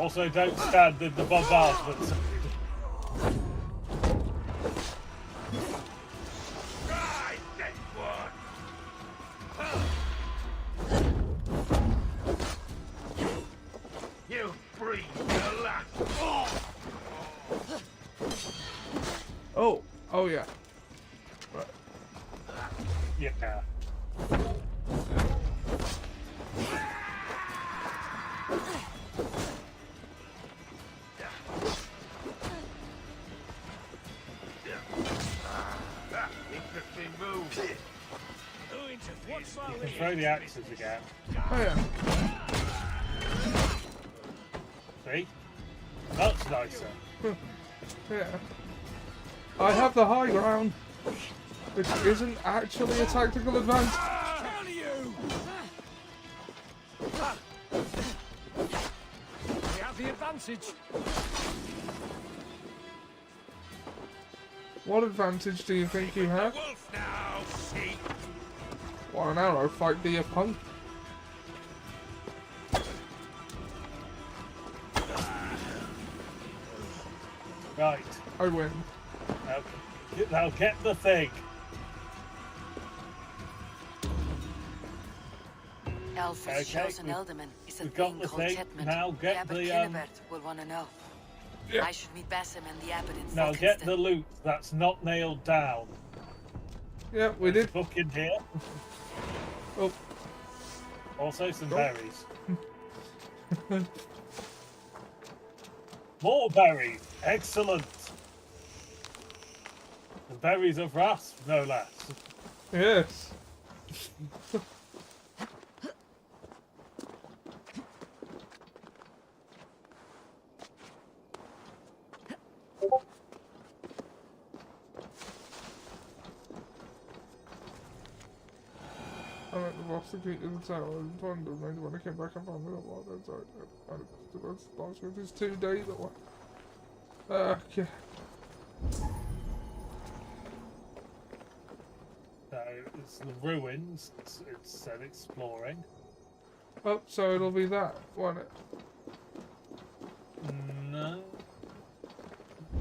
Also, don't stand in the bombardment side. You breathe your last. Oh, oh yeah. Right. Yeah. Interesting move. Doing You can throw the axes again. Oh yeah. See? Much nicer. Yeah. I have the high ground, which isn't actually a tactical advantage. We have the advantage. What advantage do you think you have? What, an arrow fight, do you punk? Right. I win. Now get the thing. Elf's chosen Elderman is a we've got thing the called thing. Chetman. Now get the Abbot the, Kinnebert will want to know. Yeah. I should meet Basim and the Abbot in Now get Falkenston. the loot that's not nailed down. Yeah, we did. Book in here. Oh. Also some berries. More berries. Excellent. The berries of Rasp, no less. Yes. I went to lost the key to the tower and found them. When I came back, I found them. Last week is 2 days away. Okay. So it's the ruins. It's said exploring. Oh, so it'll be that, won't it? No.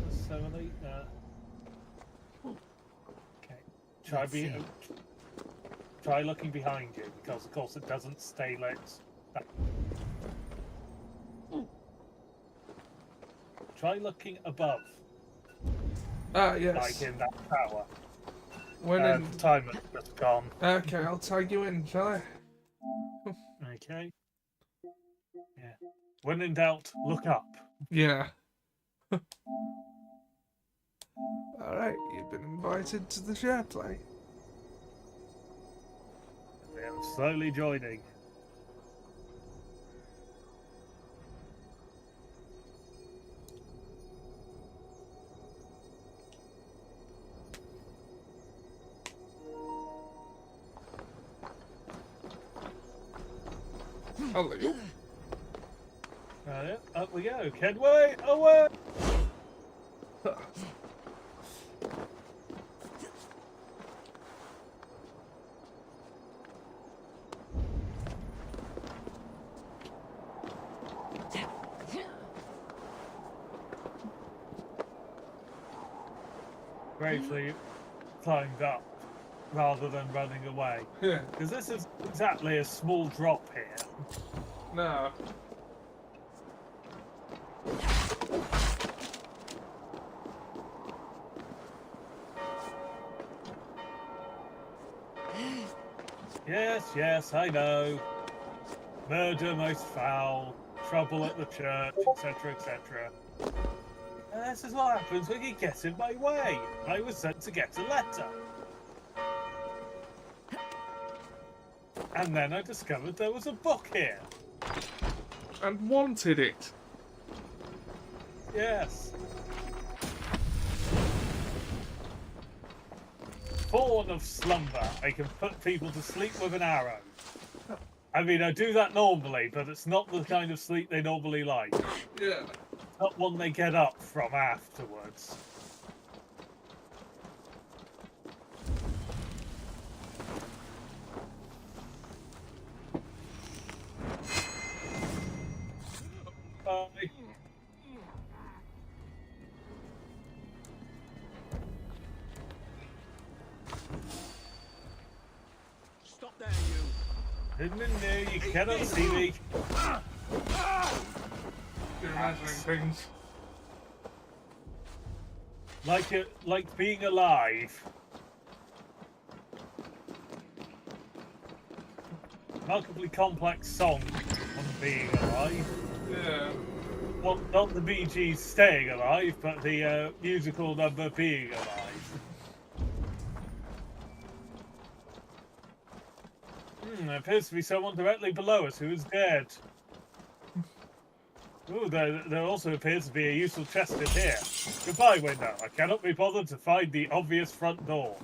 Necessarily. Okay. Try looking behind you, because of course it doesn't stay lit. Try looking above. Ah, yes. Like in that tower. When in... The time has just gone. Okay, I'll tag you in, shall I? Okay. Yeah. When in doubt, look up. Yeah. Alright, you've been invited to the share play. I am slowly joining. I'll let you. Right, up we go. Kedway, away! Bravely climbed up rather than running away. Yeah. Because this is exactly a small drop here. No. Yes, yes, I know. Murder most foul, trouble at the church, etc., etc. This is what happens when you get in my way. I was sent to get a letter. And then I discovered there was a book here. And wanted it. Yes. Fawn of slumber. I can put people to sleep with an arrow. I mean, I do that normally, but it's not the kind of sleep they normally like. Yeah. Not one they get up from afterwards. Bye. Stop there, you. Hidden in there, you cannot see me. You're imagining things. Like being alive. Remarkably complex song on being alive. Yeah. Well, not the Bee Gees staying alive, but the musical number being alive. There appears to be someone directly below us who is dead. Ooh, there also appears to be a useful chest in here. Goodbye, window. I cannot be bothered to find the obvious front door.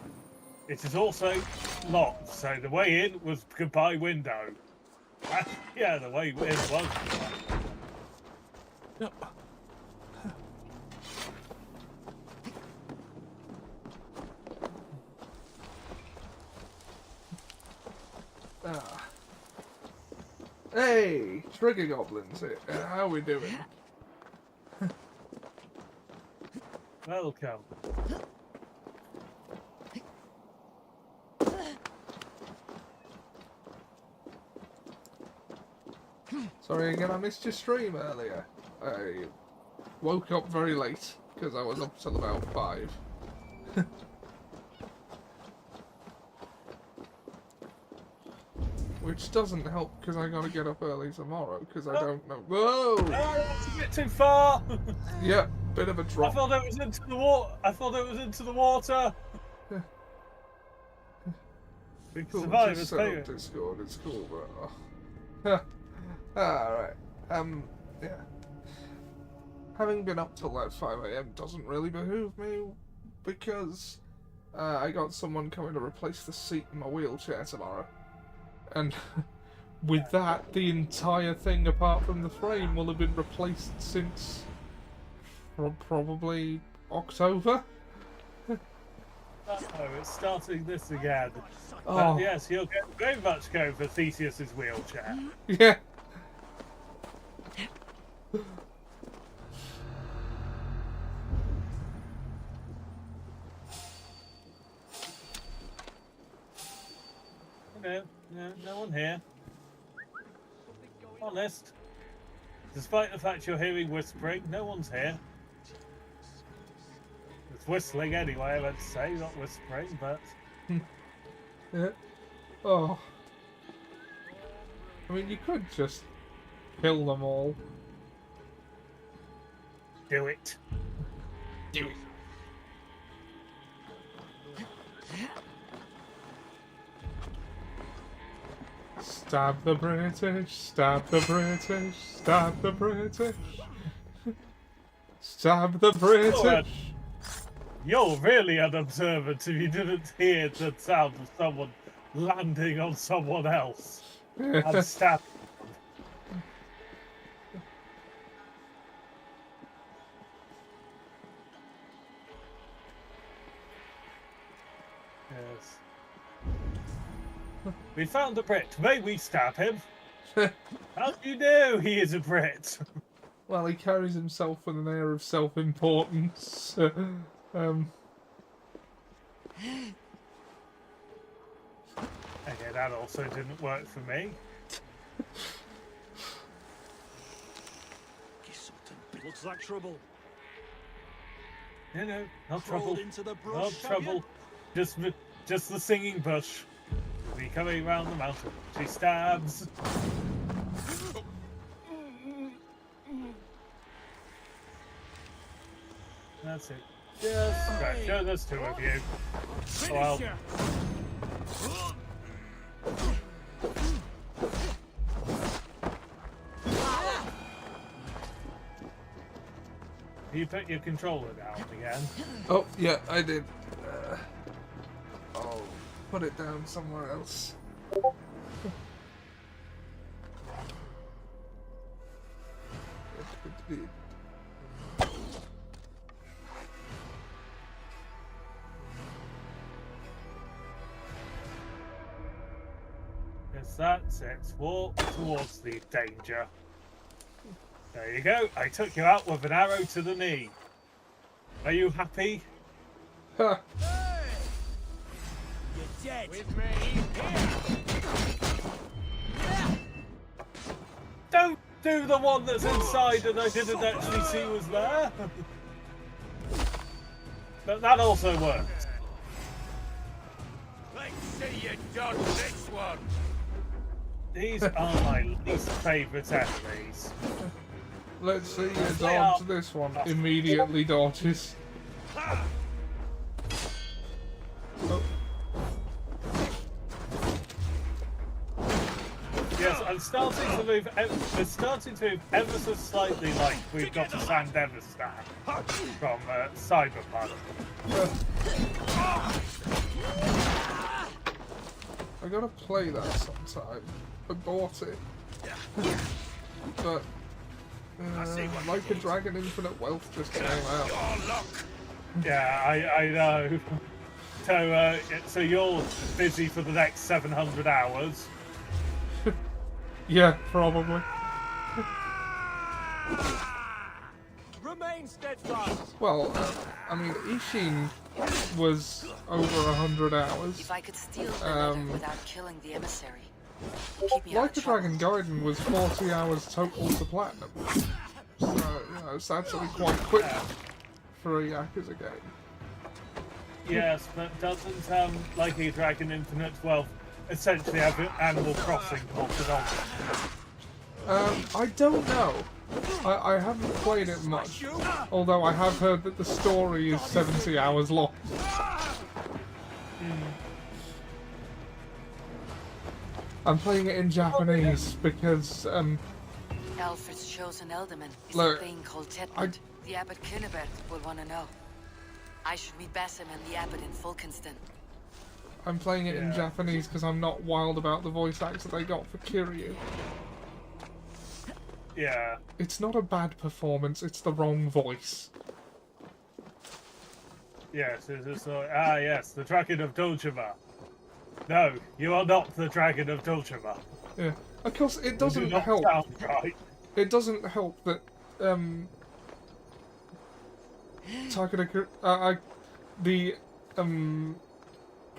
It is also locked, so the way in was goodbye window. Yeah, the way in was. Yep. Ah. Hey, trigger goblins. How are we doing? Welcome. Sorry again, I missed your stream earlier. I woke up very late because I was up till about 5. Which doesn't help because I gotta get up early tomorrow because I don't know. Whoa! Oh, that's a bit too far. Yeah, bit of a drop. I thought it was into the water. I thought it was into the water. We can Cool, survive just as set up players. Discord, it's cool, but alright. Yeah. Having been up till like 5 AM doesn't really behoove me because I got someone coming to replace the seat in my wheelchair tomorrow. And with that, the entire thing apart from the frame will have been replaced since probably October. Oh, it's starting this again. Oh. Yes, you'll get very much go for Theseus's wheelchair. Yeah. No one here. Honest. Despite the fact you're hearing whispering, no one's here. It's whistling anyway, I meant to say, not whispering, but... Yeah. Oh. I mean, you could just kill them all. Do it. Do it. Stab the British, stab the British, stab the British. Stab the British. You're really unobservant if you didn't hear the sound of someone landing on someone else and stabbing them. Yes. We found a Brit. May we stab him? How do you know he is a Brit? Well, he carries himself with an air of self-importance. Okay, that also didn't work for me. Looks like trouble. No, not Crawled trouble. into the brush, Not have trouble. Just the singing bush. We're coming around the mountain. She stabs. That's it. Just right, sure, there's 2 of you. Well, you put your controller down again. Oh, yeah, I did. I'll put it down somewhere else. Yes, that's it. Walk towards the danger. There you go. I took you out with an arrow to the knee. Are you happy? Huh. You're dead. With me here. Don't do the one that's inside and I didn't actually see was there. But that also works. Let's see you dodge this one. These are my least favourite enemies. Let's see you They dodge are- this one. Immediately dodges. Oh. I'm starting to move. We're starting to move ever so slightly like we've got to San Devistan from Cyberpunk. I gotta play that sometime. I bought it. But Like a Dragon Infinite Wealth just came out. Yeah, I know. So you're busy for the next 700 hours. Yeah, probably. Remain steadfast. Well, I mean, Ishin was over 100 hours. If I could steal the letter without killing the emissary, keep me out Like of the trouble. Dragon Gaiden was 40 hours total to platinum. So, you know, it's actually quite quick for a Yakuza game. Yes, but doesn't Like a Dragon Infinite Wealth essentially have Animal Crossing bolted on? I don't know. I haven't played it much, although I have heard that the story is 70 hours long. I'm playing it in Japanese because, Alfred's chosen Elderman is look, a thing called Tetmund. The Abbot Kinnebert will want to know. I should meet Basim and the Abbot in Fulkenston. I'm playing it in Japanese because I'm not wild about the voice actor they got for Kiryu. Yeah. It's not a bad performance, it's the wrong voice. Yes, it's like, yes, the Dragon of Dojima. No, you are not the Dragon of Dojima. Yeah. Of course, it doesn't You do not help. sound right. It doesn't help that,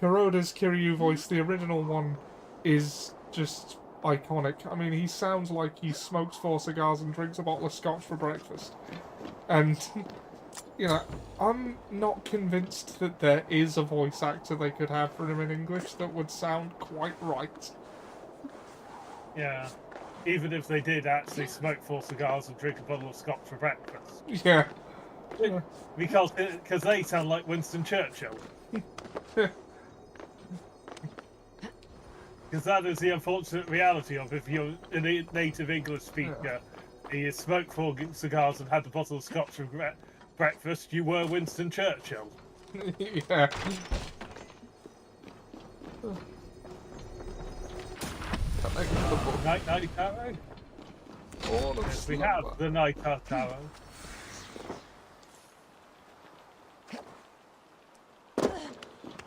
Kuroda's Kiryu voice, the original one, is just iconic. I mean, he sounds like he smokes 4 cigars and drinks a bottle of scotch for breakfast. And, you know, I'm not convinced that there is a voice actor they could have for him in English that would sound quite right. Yeah. Even if they did actually smoke 4 cigars and drink a bottle of scotch for breakfast. Yeah. Because they sound like Winston Churchill. Because that is the unfortunate reality of if you're a native English speaker, and you smoked 4 cigars and had a bottle of scotch for breakfast, you were Winston Churchill. Yeah. Night Arrow? Oh, yes, we have the Night Arrow.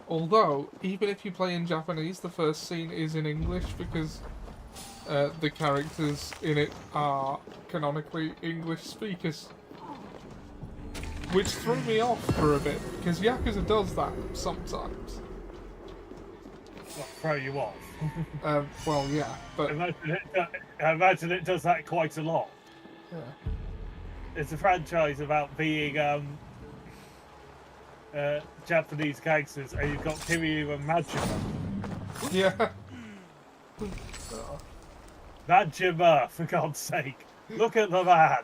Although, even if you play in Japanese, the first scene is in English because the characters in it are canonically English speakers. Which threw me off for a bit, because Yakuza does that sometimes. What, throw you off? Well, yeah, but... I imagine it does that quite a lot. Yeah. It's a franchise about being Japanese gangsters, and you've got Kiryu and Majima. Yeah. Majima, for God's sake. Look at the man.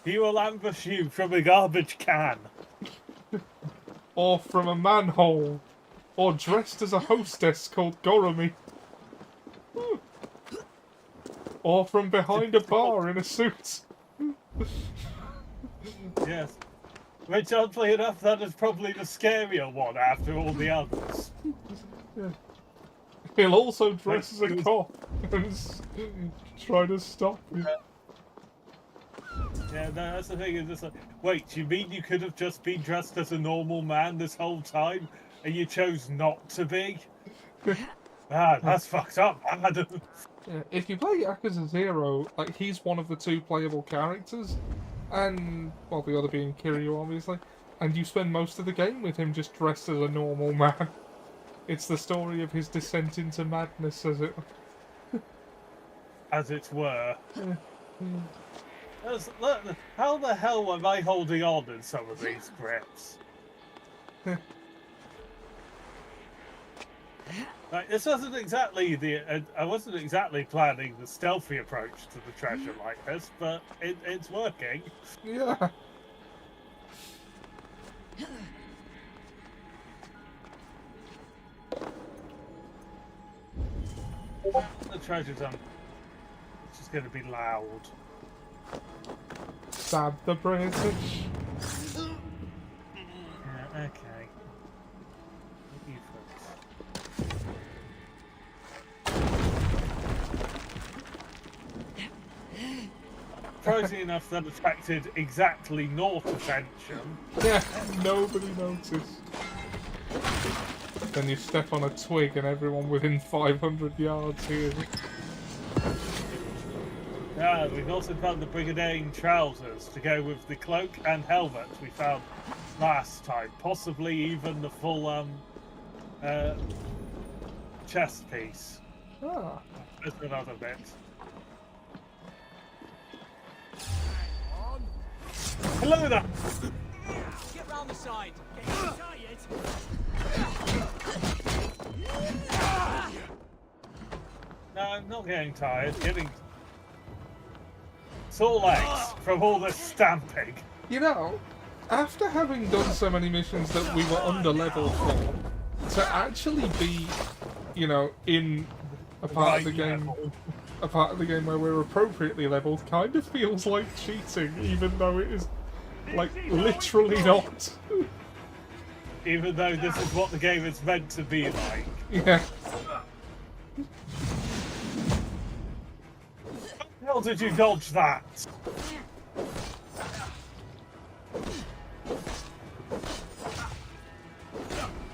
He will ambush you from a garbage can. Or from a manhole. Or dressed as a hostess called Goromi. Or from behind a bar in a suit. Yes. Which, oddly enough, that is probably the scarier one after all the others. Yeah. He'll also dress as a cop and try to stop you. Yeah, no, that's the thing, is just like, wait, you mean you could have just been dressed as a normal man this whole time, and you chose not to be? That's fucked up, Adam. Yeah, if you play Yakuza 0, like, he's one of the 2 playable characters, and, well, the other being Kiryu, obviously, and you spend most of the game with him just dressed as a normal man. It's the story of his descent into madness, As it were. Look, how the hell am I holding on in some of these grips? Like, this wasn't exactly I wasn't exactly planning the stealthy approach to the treasure like this, but it's working. Yeah. The treasure dump. It's just going to be loud. Stab the British. Yeah, okay. You folks. Surprisingly enough, that attracted exactly naught attention. Yeah, nobody noticed. Then you step on a twig and everyone within 500 yards hears it. Yeah, we've also found the Brigadier trousers to go with the cloak and helmet we found last time. Possibly even the full chest piece. Ah. There's another bit. Hello there! Get round the side. Get tired. No, I'm not getting tired. Getting sore legs from all this stamping. You know, after having done so many missions that we were under level for, to actually be, you know, in a part of the game, a part of the game where we're appropriately leveled, kind of feels like cheating, even though it is, like, literally not. Even though this is what the game is meant to be like. Yeah. How the hell did you dodge that?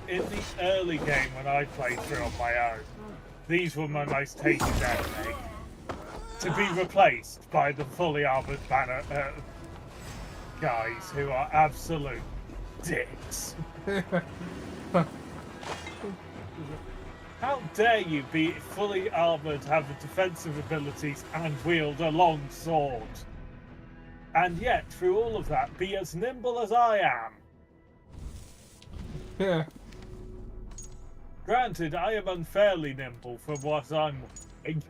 In the early game when I played through on my own, these were my most hated enemy. To be replaced by the fully armoured banner guys who are absolute dicks. How dare you be fully armoured, have the defensive abilities, and wield a long sword? And yet, through all of that, be as nimble as I am. Yeah. Granted, I am unfairly nimble from what I'm wearing.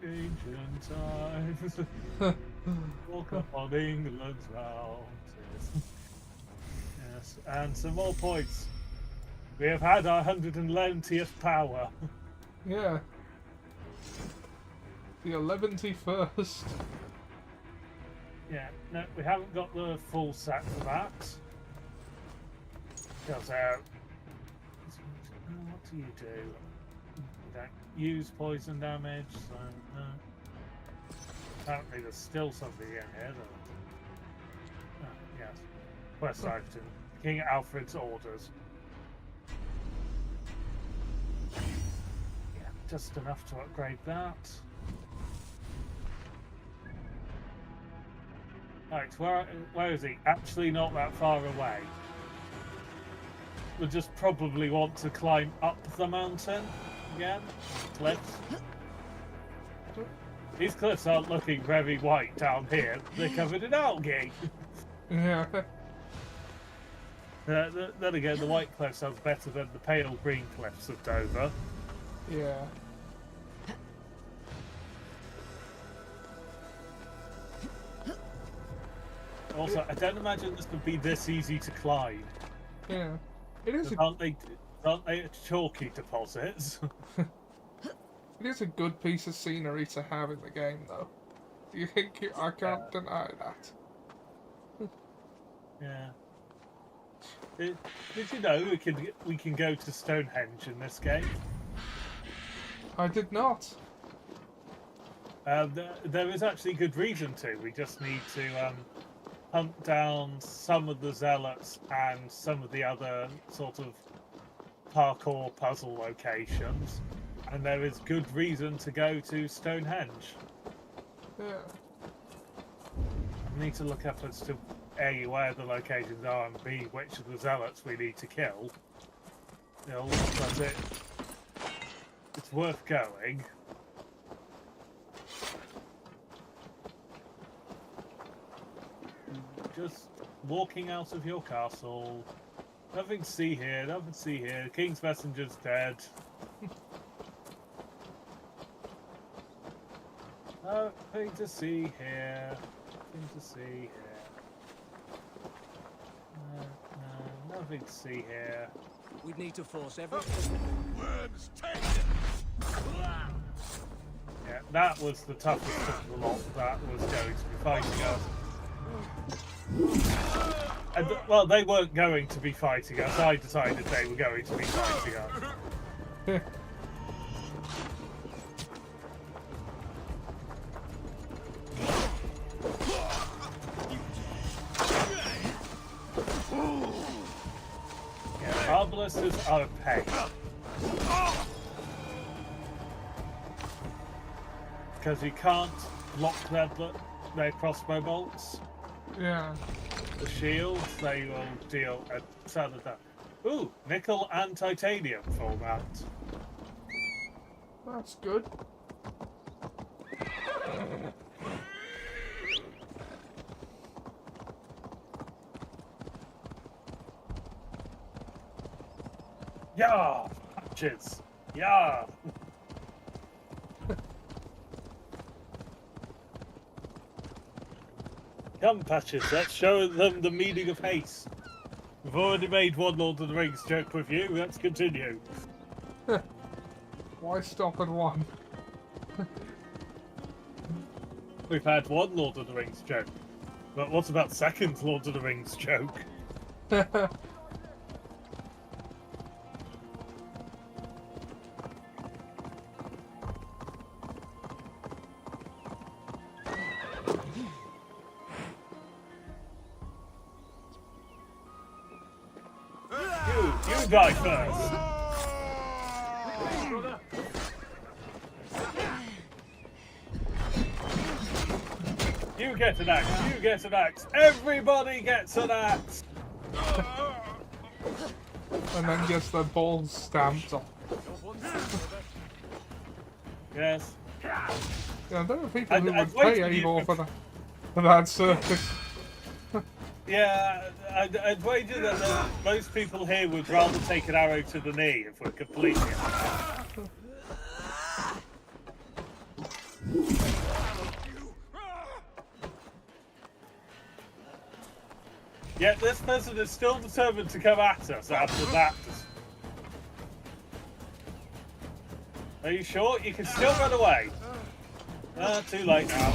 In ancient times, walk upon England's mountains. Yes, and some more points. We have had our 111th power. Yeah. The 11th. Yeah, no, we haven't got the full set for that. Because, what do you do? You don't use poison damage, so no. Apparently there's still something in here. Oh, yes. Quest item. King Alfred's orders. Yeah, just enough to upgrade that. Right, where is he? Actually not that far away. We'll just probably want to climb up the mountain again. Cliffs. These cliffs aren't looking very white down here. They're covered in algae. Yeah. Then again, the white cliff sounds better than the pale green cliffs of Dover. Yeah. Also, I don't imagine this would be this easy to climb. Yeah. It is. Aren't they chalky deposits? It is a good piece of scenery to have in the game, though. Do you think I can't deny that? Yeah. Did you know we can go to Stonehenge in this game? I did not. There is actually good reason to. We just need to hunt down some of the zealots and some of the other sort of parkour puzzle locations, and there is good reason to go to Stonehenge. Yeah. I need to look up as to A, where the locations are, and B, which of the zealots we need to kill. You know, but it's worth going. Just walking out of your castle. Nothing to see here, nothing to see here. King's messenger's dead. Nothing to see here. Nothing to see here. No, nothing to see here. We'd need to force everything. Worms take! Yeah, that was the toughest of the lot. That was going to be fighting us. And, well, they weren't going to be fighting us. I decided they were going to be fighting us. Yeah, our blisters are a pain. Because you can't block their crossbow bolts. Yeah. The shields, they will deal a ton of damage. Ooh, nickel and titanium for that. That's good. Yeah, patches. Yeah. Come, Patches, let's show them the meaning of haste. We've already made one Lord of the Rings joke with you, let's continue. Why stop at one? We've had one Lord of the Rings joke. But what about second Lord of the Rings joke? You die first! You get an axe, you get an axe, everybody gets an axe! And then gets their balls stamped on. Yes. Yeah, there are people who I'd would wait pay for you Eivor for that circus. Yeah, I'd wager that most people here would rather take an arrow to the knee if we're completely honest. Yet this person is still determined to come at us after that. Are you sure? You can still run away. Too late now.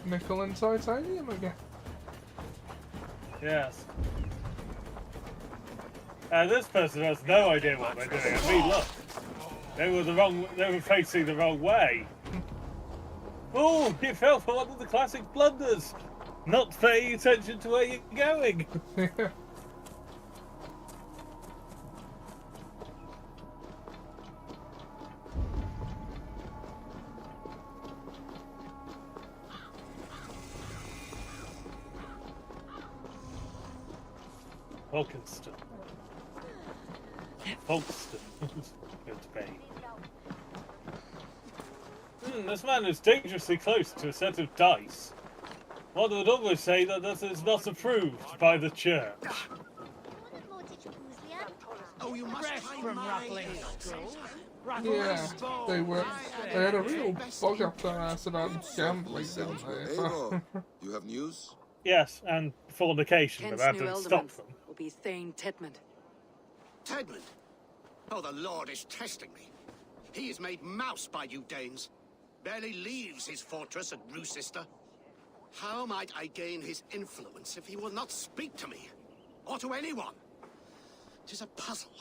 Nickel and titanium again. Yes. This person has no idea what they're doing. I mean, look, they were facing the wrong way. Oh, you fell for one of the classic blunders. Not paying attention to where you're going. Folkestone. Folkestone. Good to be. This man is dangerously close to a set of dice. One would almost say that this is not approved by the church. Oh, you must from rattling Yeah, they had a real bug up their ass about gambling, didn't they? Eivor, you have news? Yes, and fornication, but Kent's that new didn't stop ealdorman them. will be Thane Tedmund. Tedmund? Oh, the Lord is testing me. He is made mouse by you Danes. Barely leaves his fortress at Roosister. How might I gain his influence if he will not speak to me? Or to anyone? 'Tis a puzzle.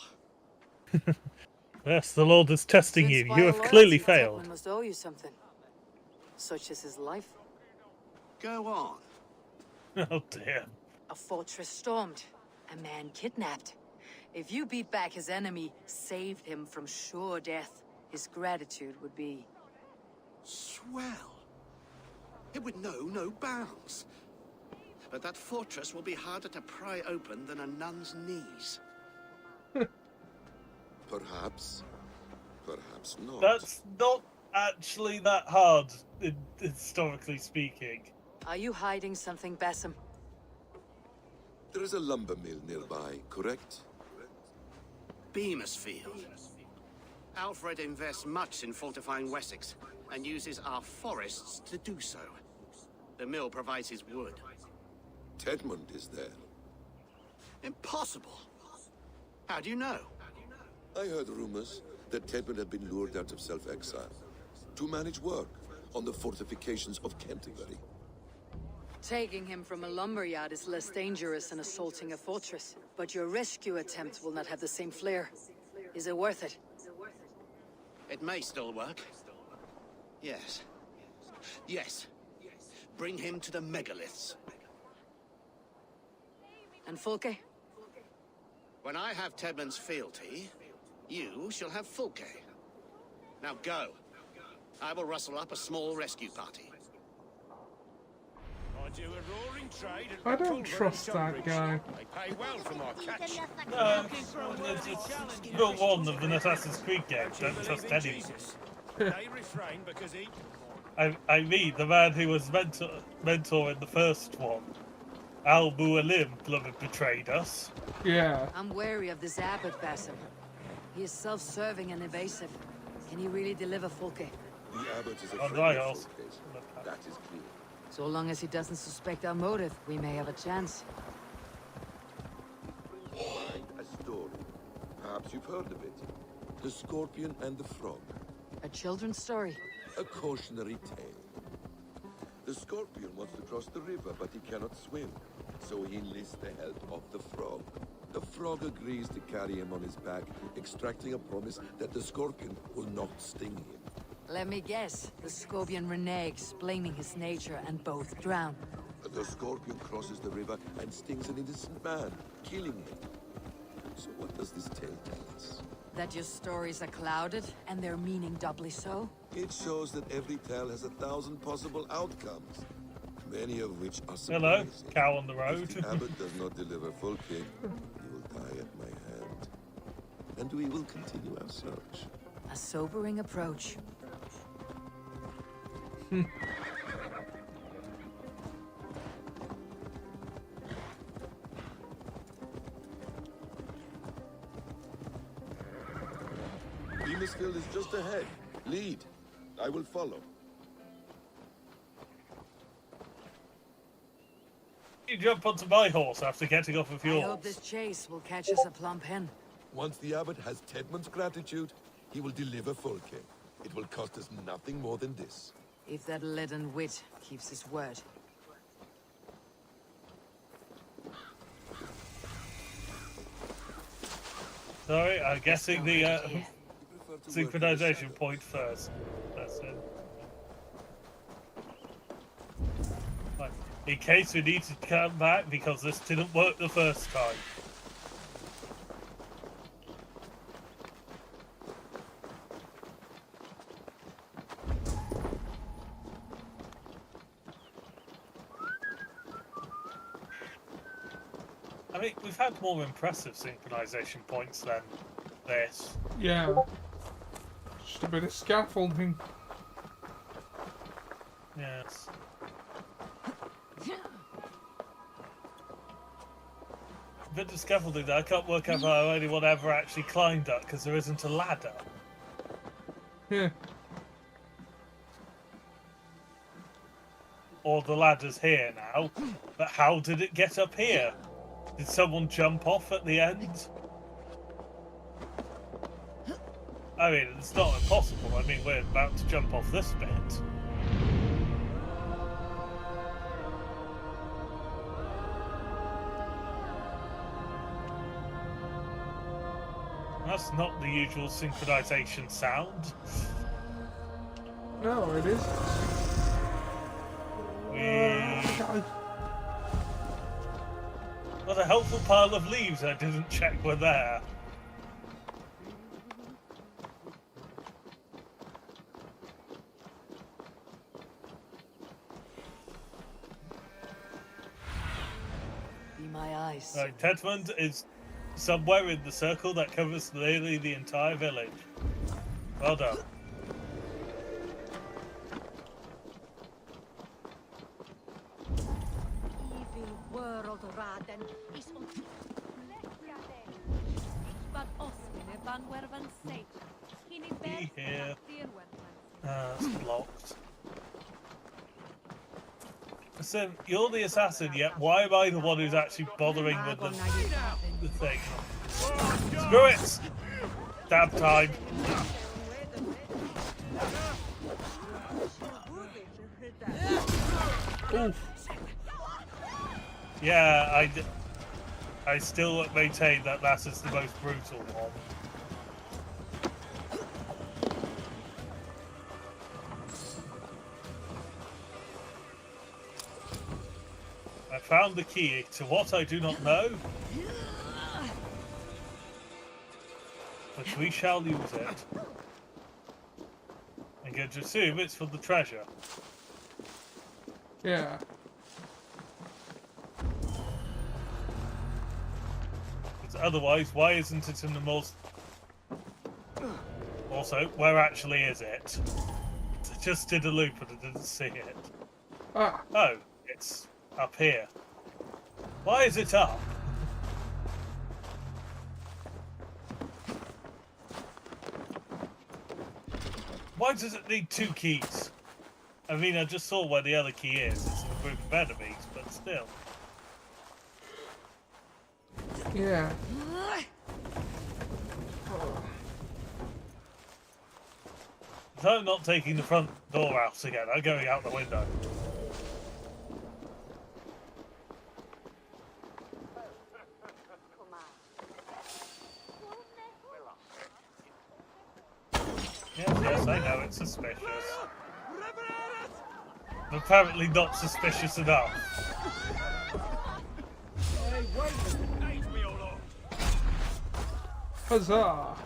Yes, the Lord is testing you. Since You by have loyalty, clearly failed. Tedmund must owe you something. Such as his life. Go on. Oh dear. A fortress stormed. A man kidnapped. If you beat back his enemy, saved him from sure death, his gratitude would be... Swell. It would know no bounds. But that fortress will be harder to pry open than a nun's knees. Perhaps. Perhaps not. That's not actually that hard, historically speaking. Are you hiding something, Bassam? There is a lumber mill nearby, correct? Beamisfield. Alfred invests much in fortifying Wessex, and uses our forests to do so. The mill provides his wood. Tedmund is there. Impossible! How do you know? I heard rumors that Tedmund had been lured out of self-exile to manage work on the fortifications of Canterbury. Taking him from a lumberyard is less dangerous than assaulting a fortress. But your rescue attempt will not have the same flair. Is it worth it? It may still work. Yes. Yes. Bring him to the megaliths. And Fulke? When I have Tedmund's fealty, you shall have Fulke. Now go. I will rustle up a small rescue party. I do a roaring trade at I don't Culver trust and that Tunbridge. guy. They pay well for my catch. No, it's rule one of the Assassin's Creed games. Don't trust anyone. They refrain because he... I mean, the man who was mentor in the first one, Al Mualim, betrayed us. Yeah. I'm wary of this abbot, Basim. He is self-serving and evasive. Can he really deliver Fulke? The abbot is a Oh, friend right, of I'll- Fulke's. That is clear. So long as he doesn't suspect our motive, we may have a chance. Find a story. Perhaps you've heard of it. The Scorpion and the Frog. A children's story? A cautionary tale. The Scorpion wants to cross the river, but he cannot swim. So he enlists the help of the Frog. The Frog agrees to carry him on his back, extracting a promise that the Scorpion will not sting him. Let me guess. The Scorpion reneges, blaming his nature, and both drown. The Scorpion crosses the river and stings an innocent man, killing him. So what does this tale tell us? That your stories are clouded, and their meaning doubly so? It shows that every tale has 1,000 possible outcomes, many of which are surprising. Hello, cow on the road. If the abbot does not deliver Fulke, he will die at my hand. And we will continue our search. A sobering approach. Beamisfield is just ahead. Lead. I will follow. You jump onto my horse after getting off of I yours. hope this chase will catch us a plump hen. Once the abbot has Tedmund's gratitude, he will deliver Fulke. It will cost us nothing more than this. If that leaden wit keeps his word. Sorry, I'm guessing the synchronization point first. That's it. Right. In case we need to come back because this didn't work the first time. I mean, we've had more impressive synchronization points than this. Yeah. Just a bit of scaffolding. Yes. A bit of scaffolding there. I can't work out how anyone ever actually climbed up because there isn't a ladder. Yeah. Or the ladder's here now. But how did it get up here? Did someone jump off at the end? I mean, it's not impossible. I mean, we're about to jump off this bit. That's not the usual synchronization sound. No, it isn't. What a helpful pile of leaves I didn't check were there. Be my eyes. Right, Tedmund is somewhere in the circle that covers nearly the entire village. Well done. Evil world, Raden, is but Osmine van Werven Satan. Key here. It's blocked. Listen, you're the assassin, yet why am I the one who's actually bothering with the thing? Screw it! Dab time. Oof. Yeah, I still maintain that that is the most brutal one. I found the key to what I do not know, but we shall use it. I'm going to assume it's for the treasure. Yeah. Because otherwise, why isn't it in the most... Also, where actually is it? I just did a loop and I didn't see it. Ah. Oh, it's up here. Why is it up? Why does it need 2 keys? I mean, I just saw where the other key is. It's in a group of enemies, but still. Yeah. So I'm not taking the front door out again. I'm going out the window. Yes, I know it's suspicious. But apparently not suspicious enough. Huzzah!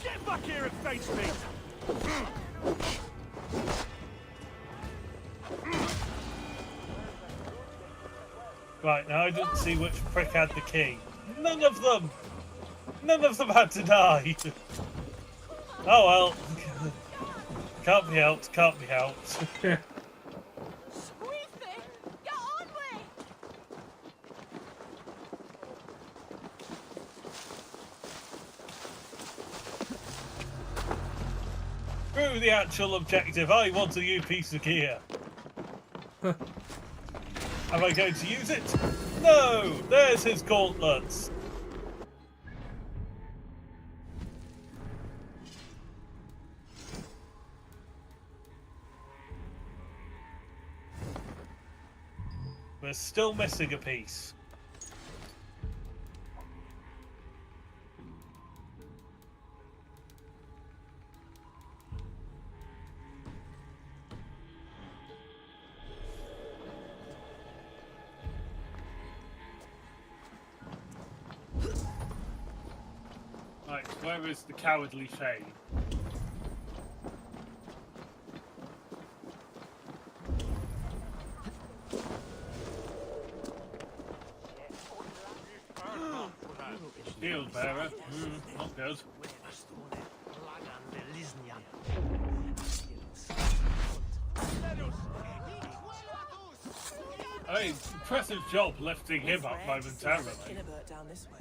Get back here and face me! Right, now I didn't see which prick had the key. None of them! None of them had to die! Oh well. Can't be helped, can't be helped. Screw the actual objective, I want a new piece of gear. Am I going to use it? No! There's his gauntlets! We're still missing a piece. Right, where is the cowardly shade? Shield bearer. Not good. I mean, impressive job lifting him up momentarily. Down this way.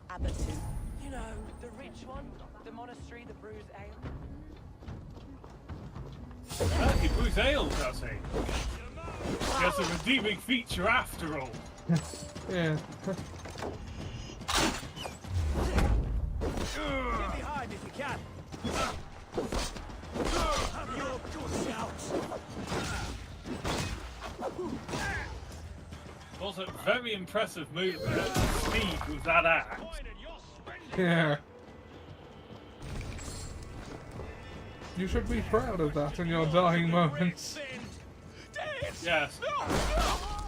Abbot too. You know, the rich one, the monastery that brews ale. Ah, he brews ale, does he? He has a redeeming feature after all. Yeah. Get behind if you can. You're good shouts. Also, very impressive movement and speed with that axe. Yeah. You should be proud of that in your dying moments. Yes.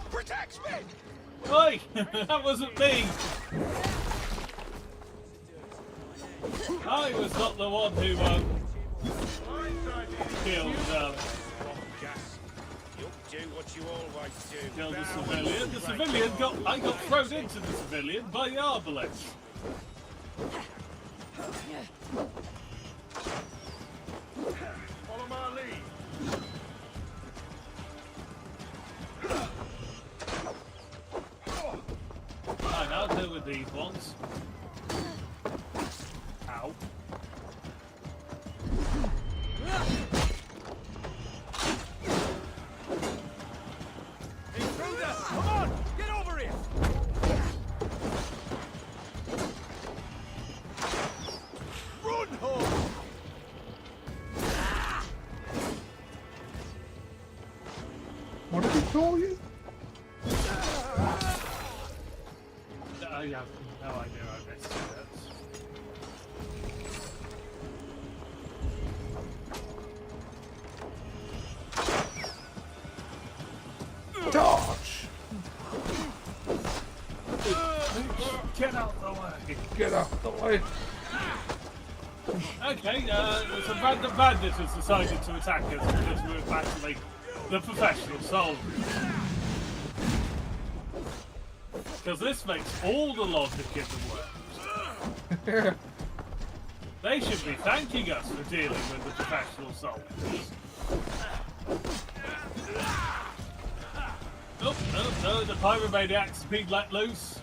Protect me! Oi! That wasn't me! I was not the one who killed You'll do what you always do. killed the civilian. The civilian I got thrown into the civilian by the arbalest. with these ones. Ow. Intruder! Come on! Get over here! Run home! What did he call you? I have no idea how this works. Dodge! Get out the way! Get out the way! Okay, some random bandits has decided to attack us because we're battling the professional soldiers. Because this makes all the logic in the world. They should be thanking us for dealing with the professional soldiers. Oh, no, the pyromaniac's been let loose.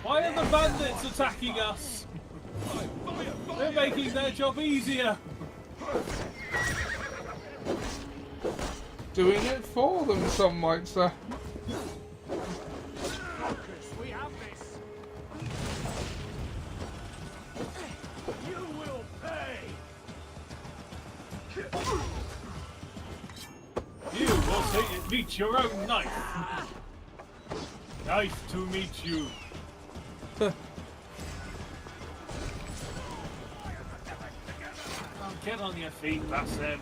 Why are the bandits attacking us? They're making their job easier. Doing it for them, some might say. We have this. You will pay. You will meet your own knife. Knife to meet you. Get on your feet, that's him.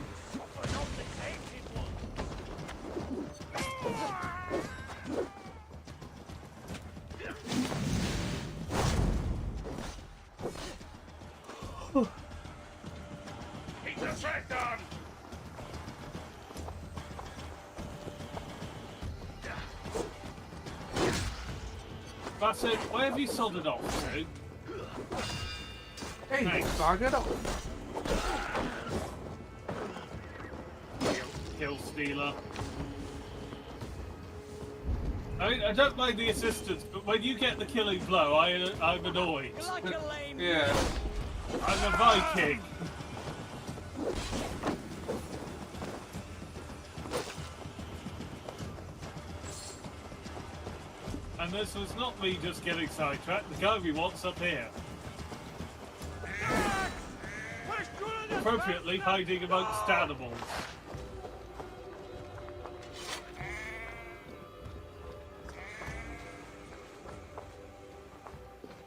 Keep the threat on. That's it. Where have you sodded off to? Hey, Thanks. bag it up. Kill stealer. I don't mind the assistance, but when you get the killing blow, I'm annoyed. Like a lame Yeah. I'm a Viking. And this was not me just getting sidetracked. The guy we want's up here. Appropriately hiding amongst animals.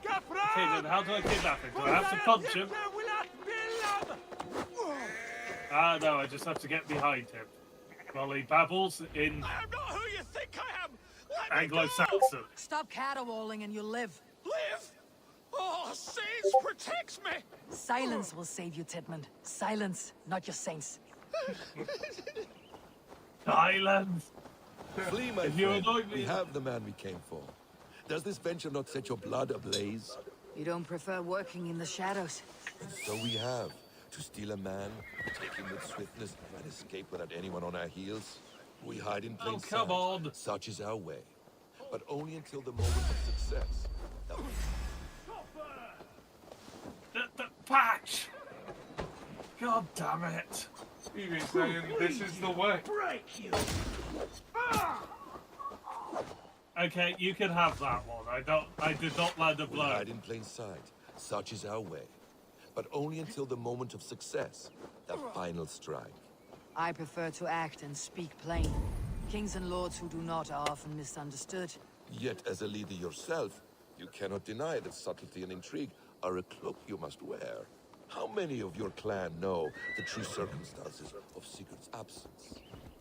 Okay, then how do I kidnap him? Do I have to punch him? Ah, no, I just have to get behind him. While he babbles in I am not who you think I am. Anglo-Saxon. Stop caterwauling and you'll live. Live. Oh, Saints protects me. Silence will save you, Tidmund. Silence, not your saints. Silence. Flee, my If you friend. annoy me- We have the man we came for. Does this venture not set your blood ablaze? You don't prefer working in the shadows? And so we have. To steal a man, take him with swiftness, and escape without anyone on our heels. We hide in plain Oh, come sight. on. Such is our way. But only until the moment of success. The patch! God damn it. You've been saying this is the way. Break you. Okay, you can have that one. I did not land a We blow. hide in plain sight. Such is our way. But only until the moment of success. The final strike. I prefer to act and speak plain. Kings and lords who do not are often misunderstood. Yet, as a leader yourself, you cannot deny that subtlety and intrigue are a cloak you must wear. How many of your clan know the true circumstances of Sigurd's absence?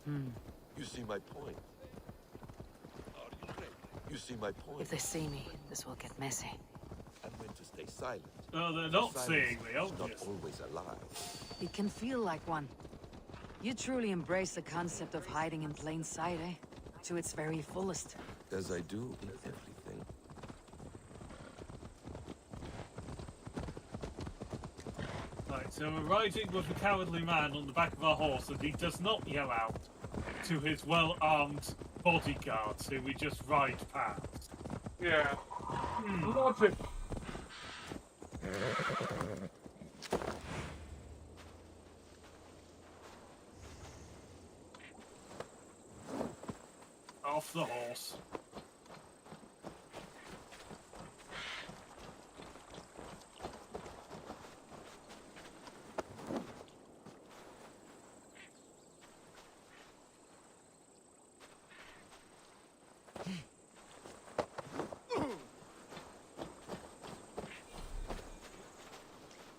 You see my point. You see my point. If they see me, this will get messy. And when to stay silent. No, they're not Silence seeing me, is not obviously. always a lie. It can feel like one. You truly embrace the concept of hiding in plain sight, eh? To its very fullest. As I do in everything. Right, So we're riding with a cowardly man on the back of our horse, and he does not yell out to his well-armed bodyguards who we just ride past. Yeah. Logic. Off the horse.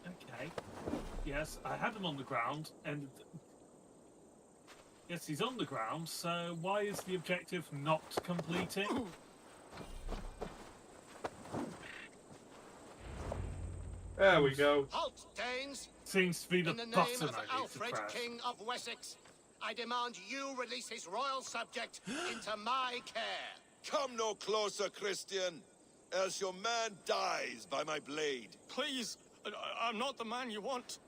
Okay. Yes, I had him on the ground, and yes, he's on the ground, so why is the objective not completing? There we go. Halt, Danes! Seems to be the In the name button of I need to Alfred, press. King of Wessex, I demand you release his royal subject into my care. Come no closer, Christian, else your man dies by my blade. Please, I'm not the man you want.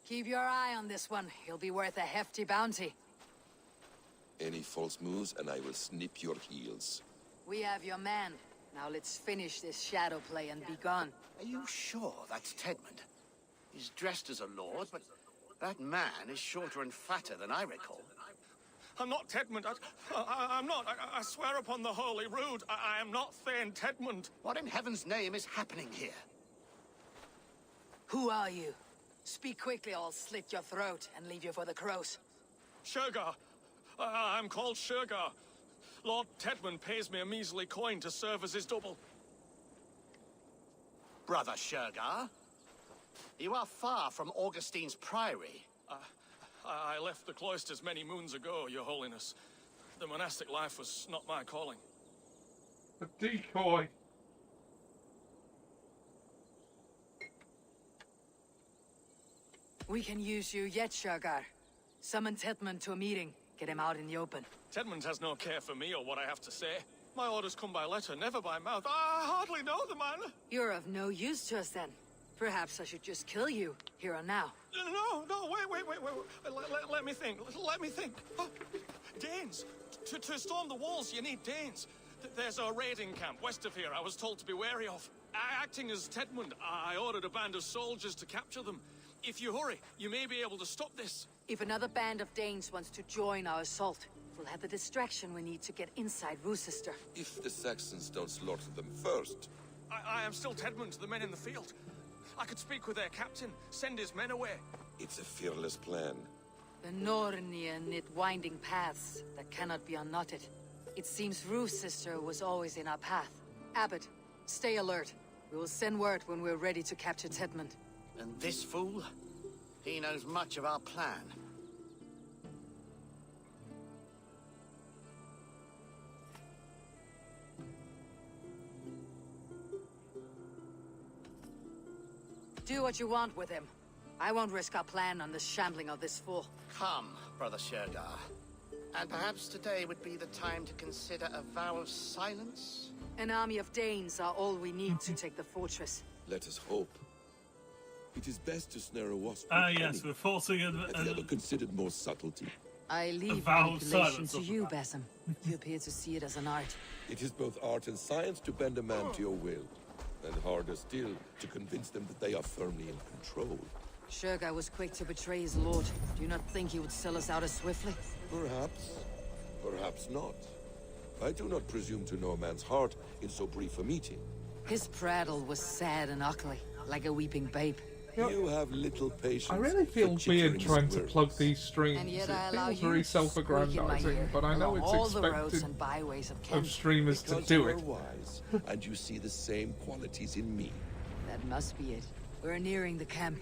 Keep your eye on this one. He'll be worth a hefty bounty. Any false moves, and I will snip your heels. We have your man. Now let's finish this shadow play and be gone. Are you sure that's Tedmund? He's dressed as a lord, but that man is shorter and fatter than I recall. I'm not Tedmund. I'm not. I swear upon the Holy Rood, I am not Thane Tedmund. What in heaven's name is happening here? Who are you? Speak quickly, or I'll slit your throat and leave you for the crows. Shergar. I'm called Shergar. Lord Tedmund pays me a measly coin to serve as his double. Brother Shergar? You are far from Augustine's priory. I left the cloisters many moons ago, Your Holiness. The monastic life was not my calling. A decoy. We can use you yet, Shergar. Summon Tedmund to a meeting. Get him out in the open. Tedmund has no care for me or what I have to say. My orders come by letter, never by mouth. I hardly know the man. You're of no use to us then. Perhaps I should just kill you, here and now. No, wait. Let me think. Let me think. Danes. To storm the walls, you need Danes. There's a raiding camp west of here I was told to be wary of. Acting as Tedmund, I ordered a band of soldiers to capture them. If you hurry, you may be able to stop this. If another band of Danes wants to join our assault, we'll have the distraction we need to get inside Rochester. If the Saxons don't slaughter them first. I am still Tedmund to the men in the field. I could speak with their captain, send his men away. It's a fearless plan. The Nornia knit winding paths that cannot be unknotted. It seems Rochester was always in our path. Abbot, stay alert. We will send word when we're ready to capture Tedmund. And this fool? He knows much of our plan. Do what you want with him. I won't risk our plan on the shambling of this fool. Come, Brother Shergar. And perhaps today would be the time to consider a vow of silence? An army of Danes are all we need to take the fortress. Let us hope. It is best to snare a wasp. Yes, we're forcing Have you ever considered more subtlety? I leave vow of manipulation silence to of you, the Basim. You appear to see it as an art. It is both art and science to bend a man to your will. And harder still, to convince them that they are firmly in control. Shergar was quick to betray his lord. Do you not think he would sell us out as swiftly? Perhaps. Perhaps not. I do not presume to know a man's heart in so brief a meeting. His prattle was sad and ugly, like a weeping babe. You have little patience. I really feel weird trying to plug these And streams. yet It I allow feels you very to squeak in my self-aggrandizing, ear but I know along it's all the roads expected and byways of Kent. of streamers to Because do you it. are wise, and you see the same qualities in me. That must be it. We're nearing the camp.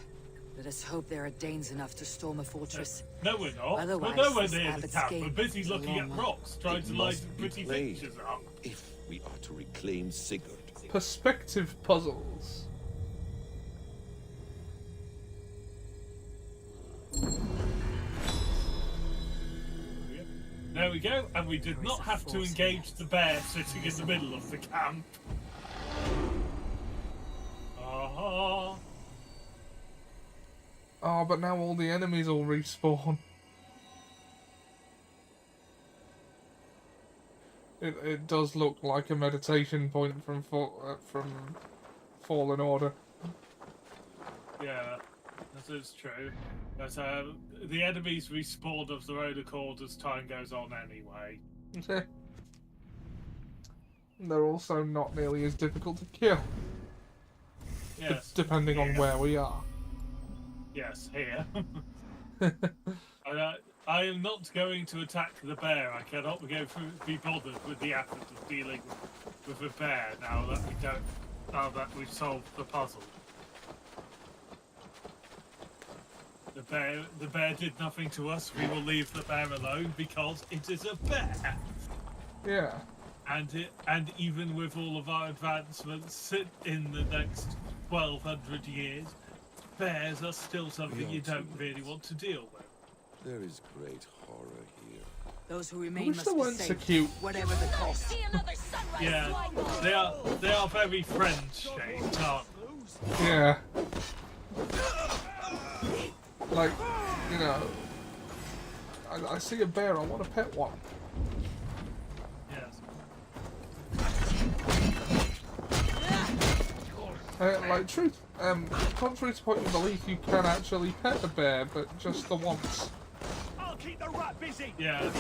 Let us hope there are Danes enough to storm a fortress. No, we're not. Otherwise, We're nowhere this near the Abbot's camp. gate We're busy is a looking long at one. rocks, trying It to light must be pretty played pictures up. if we are to reclaim Sigurd. Perspective puzzles. There we go, and we did not have to engage the bear sitting in the middle of the camp. Oh, Oh, but now all the enemies will respawn. It does look like a meditation point from Fallen Order. yeah, this is true. But the enemies respawn of their own accord as time goes on anyway. They're also not nearly as difficult to kill. Yes. Depending on where we are. Yes, here. I am not going to attack the bear. I cannot be bothered with the effort of dealing with a bear now that we've solved the puzzle. The bear did nothing to us. We will leave the bear alone because it is a bear. Yeah. And even with all of our advancements in the next 1,200 years, bears are still something you don't really want to deal with. There is great horror here. Those who remain they must be weren't so saved, cute. whatever the cost. Yeah, they are very friend-shaped, aren't they? Yeah. Like, you know, I see a bear, I want to pet one. Yes. Like, contrary to popular belief, you can actually pet a bear, but just the once. I'll keep the rat busy. Yeah.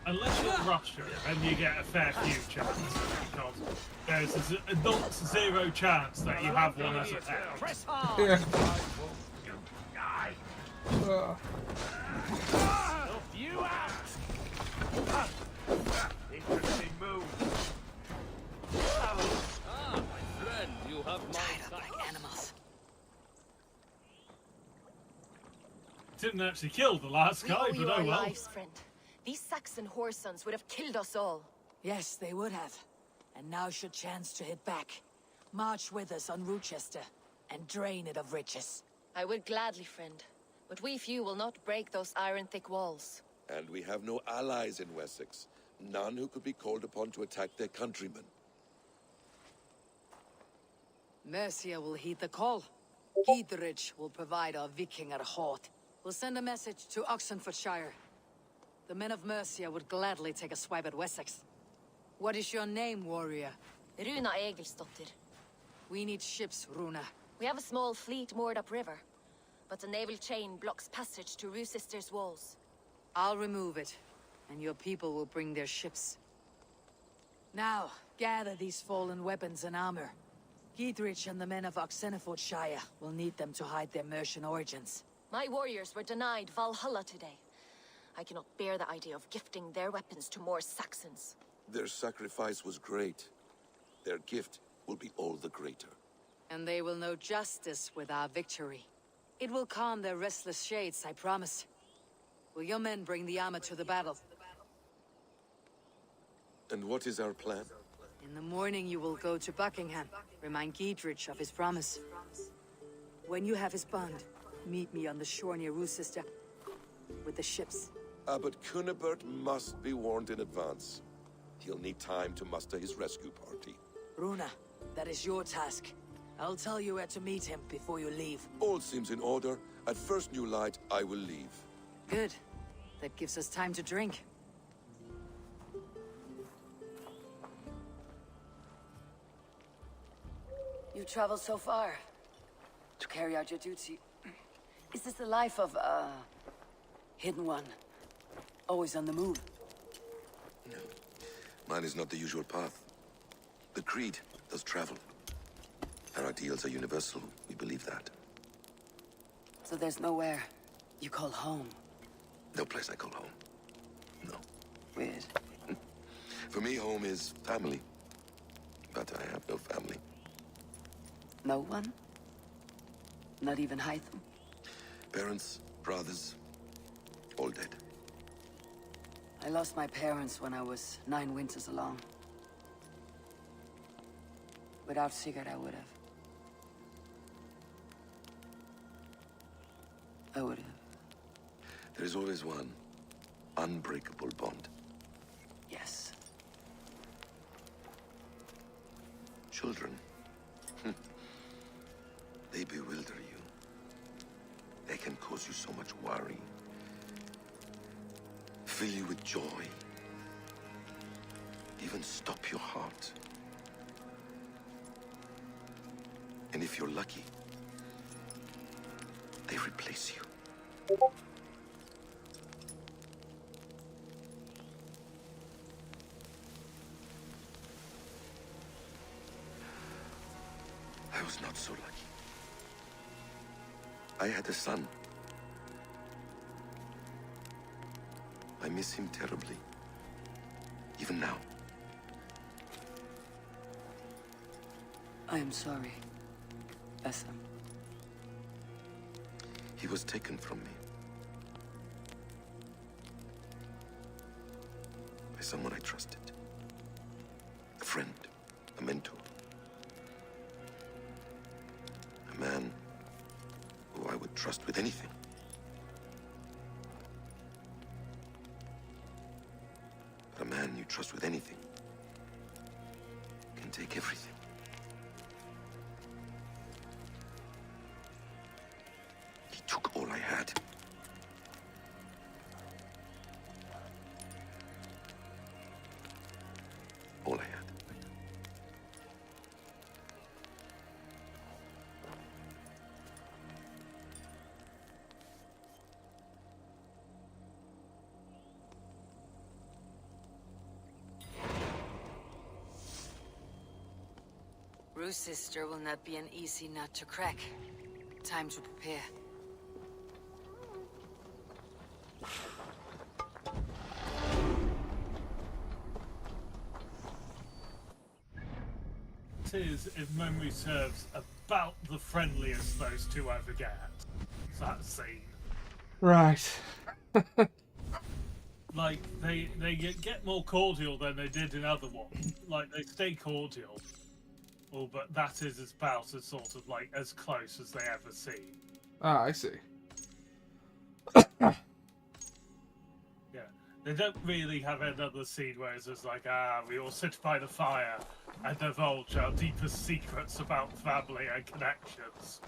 Unless you're Russia, and you get a fair few chances, because there's a not zero chance that you have one as a pet. Press hard. Yeah. If you ask. Interesting move. My friend, you have Tied up like animals. Didn't actually kill the last We guy, owe but you oh our well. lives, friend. These Saxon whore sons would have killed us all. Yes, they would have. And now's your chance to hit back. March with us on Rochester and drain it of riches. I would gladly, friend. But we few will not break those iron-thick walls. And we have no allies in Wessex. None who could be called upon to attack their countrymen. Mercia will heed the call. Gidrich will provide our Vikinger Hort. We'll send a message to Oxenfordshire. The men of Mercia would gladly take a swipe at Wessex. What is your name, warrior? Runa Egilsdottir. We need ships, Runa. We have a small fleet moored upriver, but the naval chain blocks passage to Rochester's walls. I'll remove it, and your people will bring their ships. Now, gather these fallen weapons and armor. Gidrich and the men of Oxenfordshire will need them to hide their Mercian origins. My warriors were denied Valhalla today. I cannot bear the idea of gifting their weapons to more Saxons. Their sacrifice was great. Their gift will be all the greater. And they will know justice with our victory. It will calm their restless shades, I promise. Will your men bring the armor to the battle? And what is our plan? In the morning you will go to Buckingham. Remind Gidrich of his promise. When you have his bond, meet me on the shore near Rochester with the ships. Abbot Cunibert must be warned in advance. He'll need time to muster his rescue party. Runa, that is your task. I'll tell you where to meet him before you leave. All seems in order. At first new light, I will leave. Good. That gives us time to drink. You've traveled so far to carry out your duty. Is this the life of a hidden one? Always on the move? No. Mine is not the usual path. The Creed does travel. Our ideals are universal. We believe that. So there's nowhere you call home? No place I call home. No. Weird. For me, home is family. But I have no family. No one? Not even Hytham? Parents, brothers, all dead. I lost my parents when I was 9 winters along. Without Sigurd, I would have. I would have. There is always one unbreakable bond. Yes. children. They bewilder you. They can cause you so much worry. Fill you with joy. Even stop your heart. And if you're lucky, they replace you. I was not so lucky. I had a son. I miss him terribly. Even now. I am sorry, Essam. He was taken from me. By someone I trusted. A friend, a mentor. A man who I would trust with anything. But a man you trust with anything can take everything. He took all I had. All I had. Rue's sister will not be an easy nut to crack. Time to prepare. It is, if memory serves, about the friendliest those two ever get. That scene. Right. Like, they get more cordial than they did in other ones. Like, they stay cordial. Well, but that is about as sort of like as close as they ever see. Ah, I see. Yeah. They don't really have another scene where it's just like, we all sit by the fire and divulge our deepest secrets about family and connections.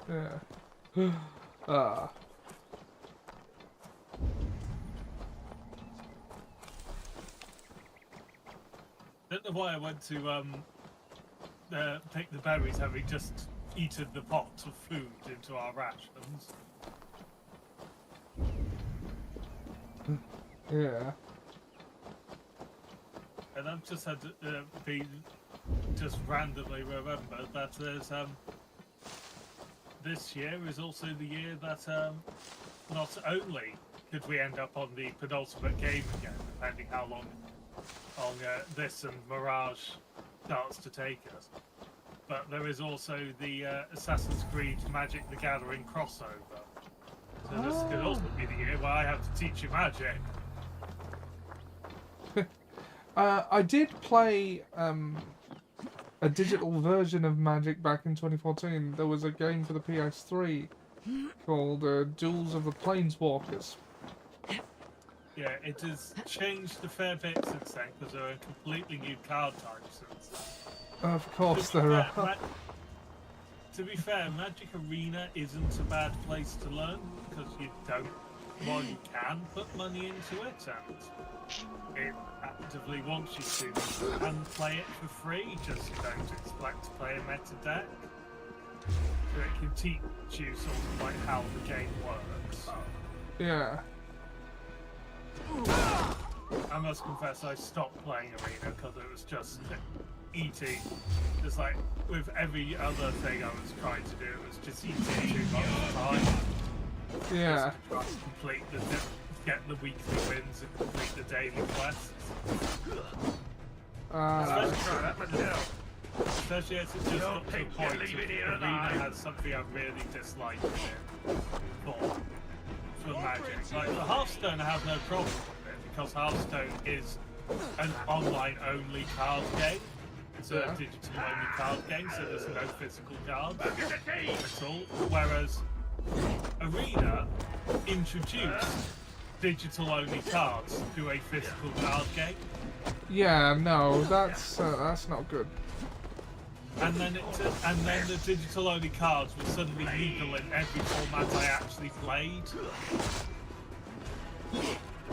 Yeah. Ah. I don't know why I went to pick the berries, having just eaten the pots of food into our rations. Yeah. And I've just had to just randomly remember that there's this year is also the year that not only could we end up on the penultimate game again, depending how long this and Mirage starts to take us, but there is also the Assassin's Creed Magic the Gathering crossover. So this could also be the year where I have to teach you magic. I did play a digital version of Magic back in 2014. There was a game for the PS3 called Duels of the Planeswalkers. Yeah, it has changed a fair bit since then, because there are completely new card types since then. Of course there are. To be fair, Magic Arena isn't a bad place to learn, because you don't, well, you can put money into it, and it actively wants you to. You can play it for free, just don't expect to play a meta deck. So it can teach you sort of like how the game works. Yeah. I must confess, I stopped playing Arena because it was just eating. Just like with every other thing I was trying to do, it was just eating too much time. Yeah. Just to try and complete get the weekly wins and complete the daily quests. Especially as it's just got to the point Arena has something I really dislike in it for Magic. Like the Hearthstone, I have no problem with it because Hearthstone is an online-only card game. It's a digital-only card game, so there's no physical cards at all. Whereas Arena introduced digital-only cards to a physical card game. Yeah, no, that's not good. And then the digital-only cards were suddenly legal in every format I actually played.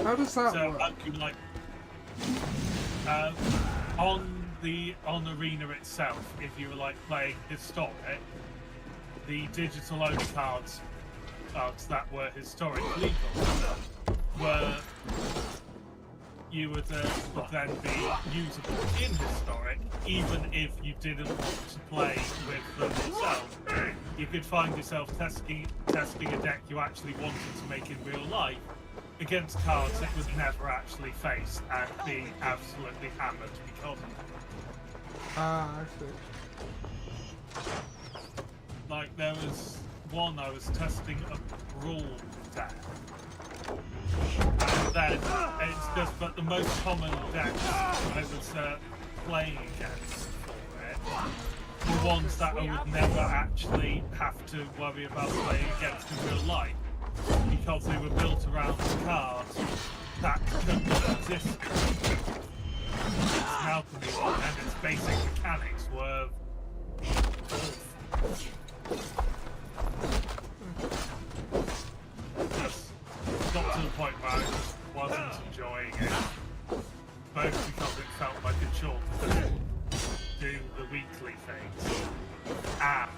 How does that work? Like, on Arena itself, if you were like playing historic, the digital-only cards that were historic legal would then be usable in historic, even if you didn't want to play with them yourself. You could find yourself testing a deck you actually wanted to make in real life against cards that would never actually face and be absolutely hammered because of it. Ah, I see. Like, there was one I was testing a brawl deck. And then it's just, but the most common decks I was playing against for it were ones that I would never actually have to worry about playing against in real life, because they were built around cards that couldn't exist. Its alchemy and its basic mechanics were just got to the point where I just wasn't enjoying it. Both because it felt like a chore to do the weekly things, and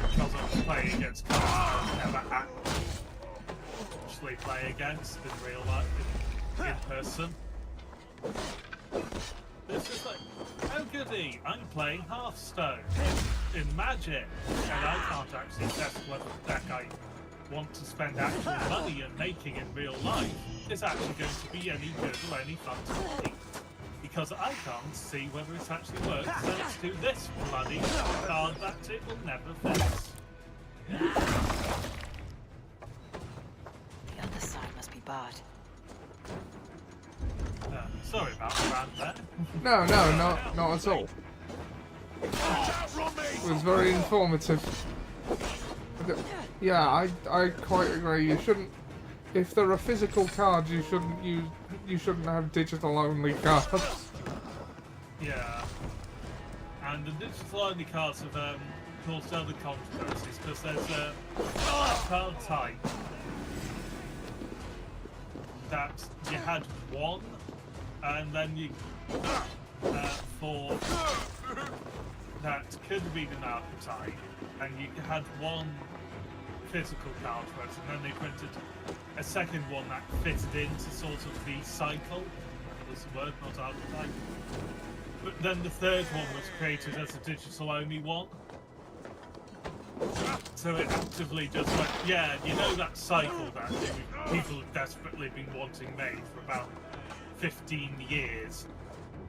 because I was playing against cards I would never actually play against in real life, in person. It's just like, oh goody, I'm playing Hearthstone in Magic, and I can't actually test whether the deck I want to spend actual money and making in real life is actually going to be any good or any fun to play. Because I can't see whether it actually works thanks to this bloody card that it will never fix. The other side must be barred. Sorry about the rant there. No, not at all. It was very informative. Yeah, I quite agree. You shouldn't. If there are physical cards, you shouldn't have digital only cards. Yeah. And the digital only cards have caused other controversies because there's a card type that you had one, and then you for that could have been an archetype, and you had one physical card for it, and then they printed a second one that fitted into sort of the cycle. Was the word, not archetype. But then the third one was created as a digital only one. So it actively just went, yeah, you know that cycle that people have desperately been wanting made for about 15 years.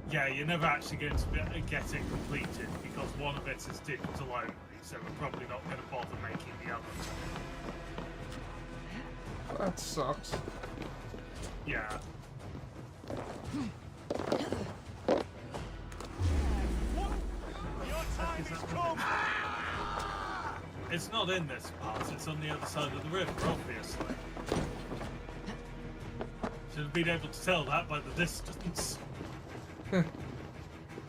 Yeah, you're never actually going to get it completed because one of it is digital only, so we're probably not going to bother making the others. That sucks. Yeah. It's not in this part, it's on the other side of the river, obviously. Should have been able to tell that by the distance.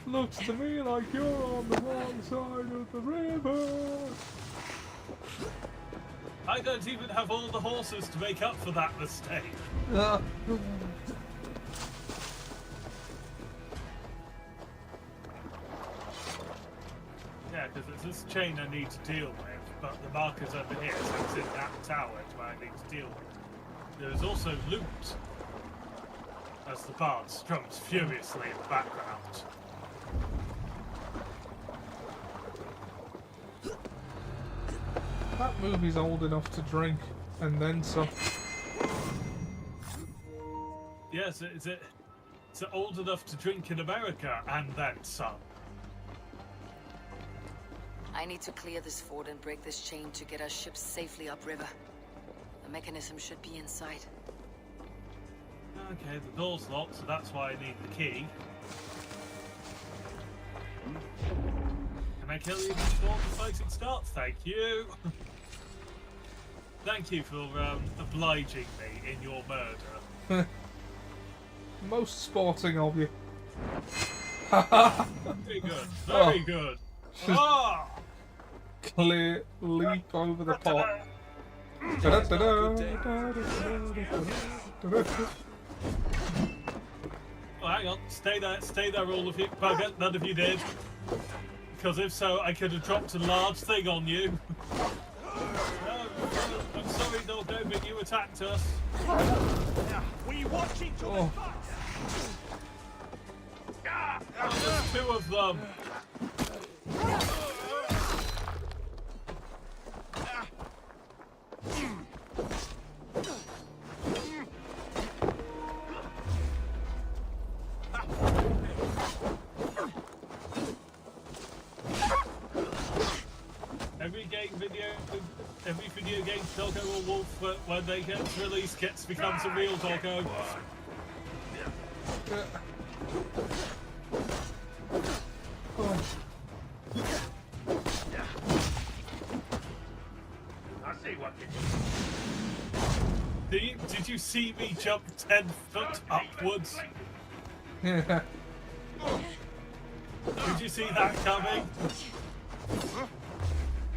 Looks to me like you're on the wrong side of the river. I don't even have all the horses to make up for that mistake. Yeah, because it's this chain I need to deal with, but the marker's over here, so it's in that tower where I need to deal with. There is also loot, as the bard strums furiously in the background. that movie's old enough to drink, and then some. Yes, it's old enough to drink in America, and then some. I need to clear this fort and break this chain to get our ships safely upriver. The mechanism should be inside. Okay, the door's locked, so that's why I need the key. Can I kill you before the fighting starts? Thank you! Thank you for obliging me in your murder. Most sporting of you. Very good. Very good. Ah! Clear leap over the pot. Oh, hang on. Stay there, all of you. Bugger, none of you did. Because if so, I could have dropped a large thing on you. No, I'm sorry, Dag-Nabbit, you attacked us. We watch each other. There's two of them. Every video game doggo or wolf when they get released becomes a real doggo. I see what Did you see me jump 10 foot upwards? Yeah. Did you see that coming?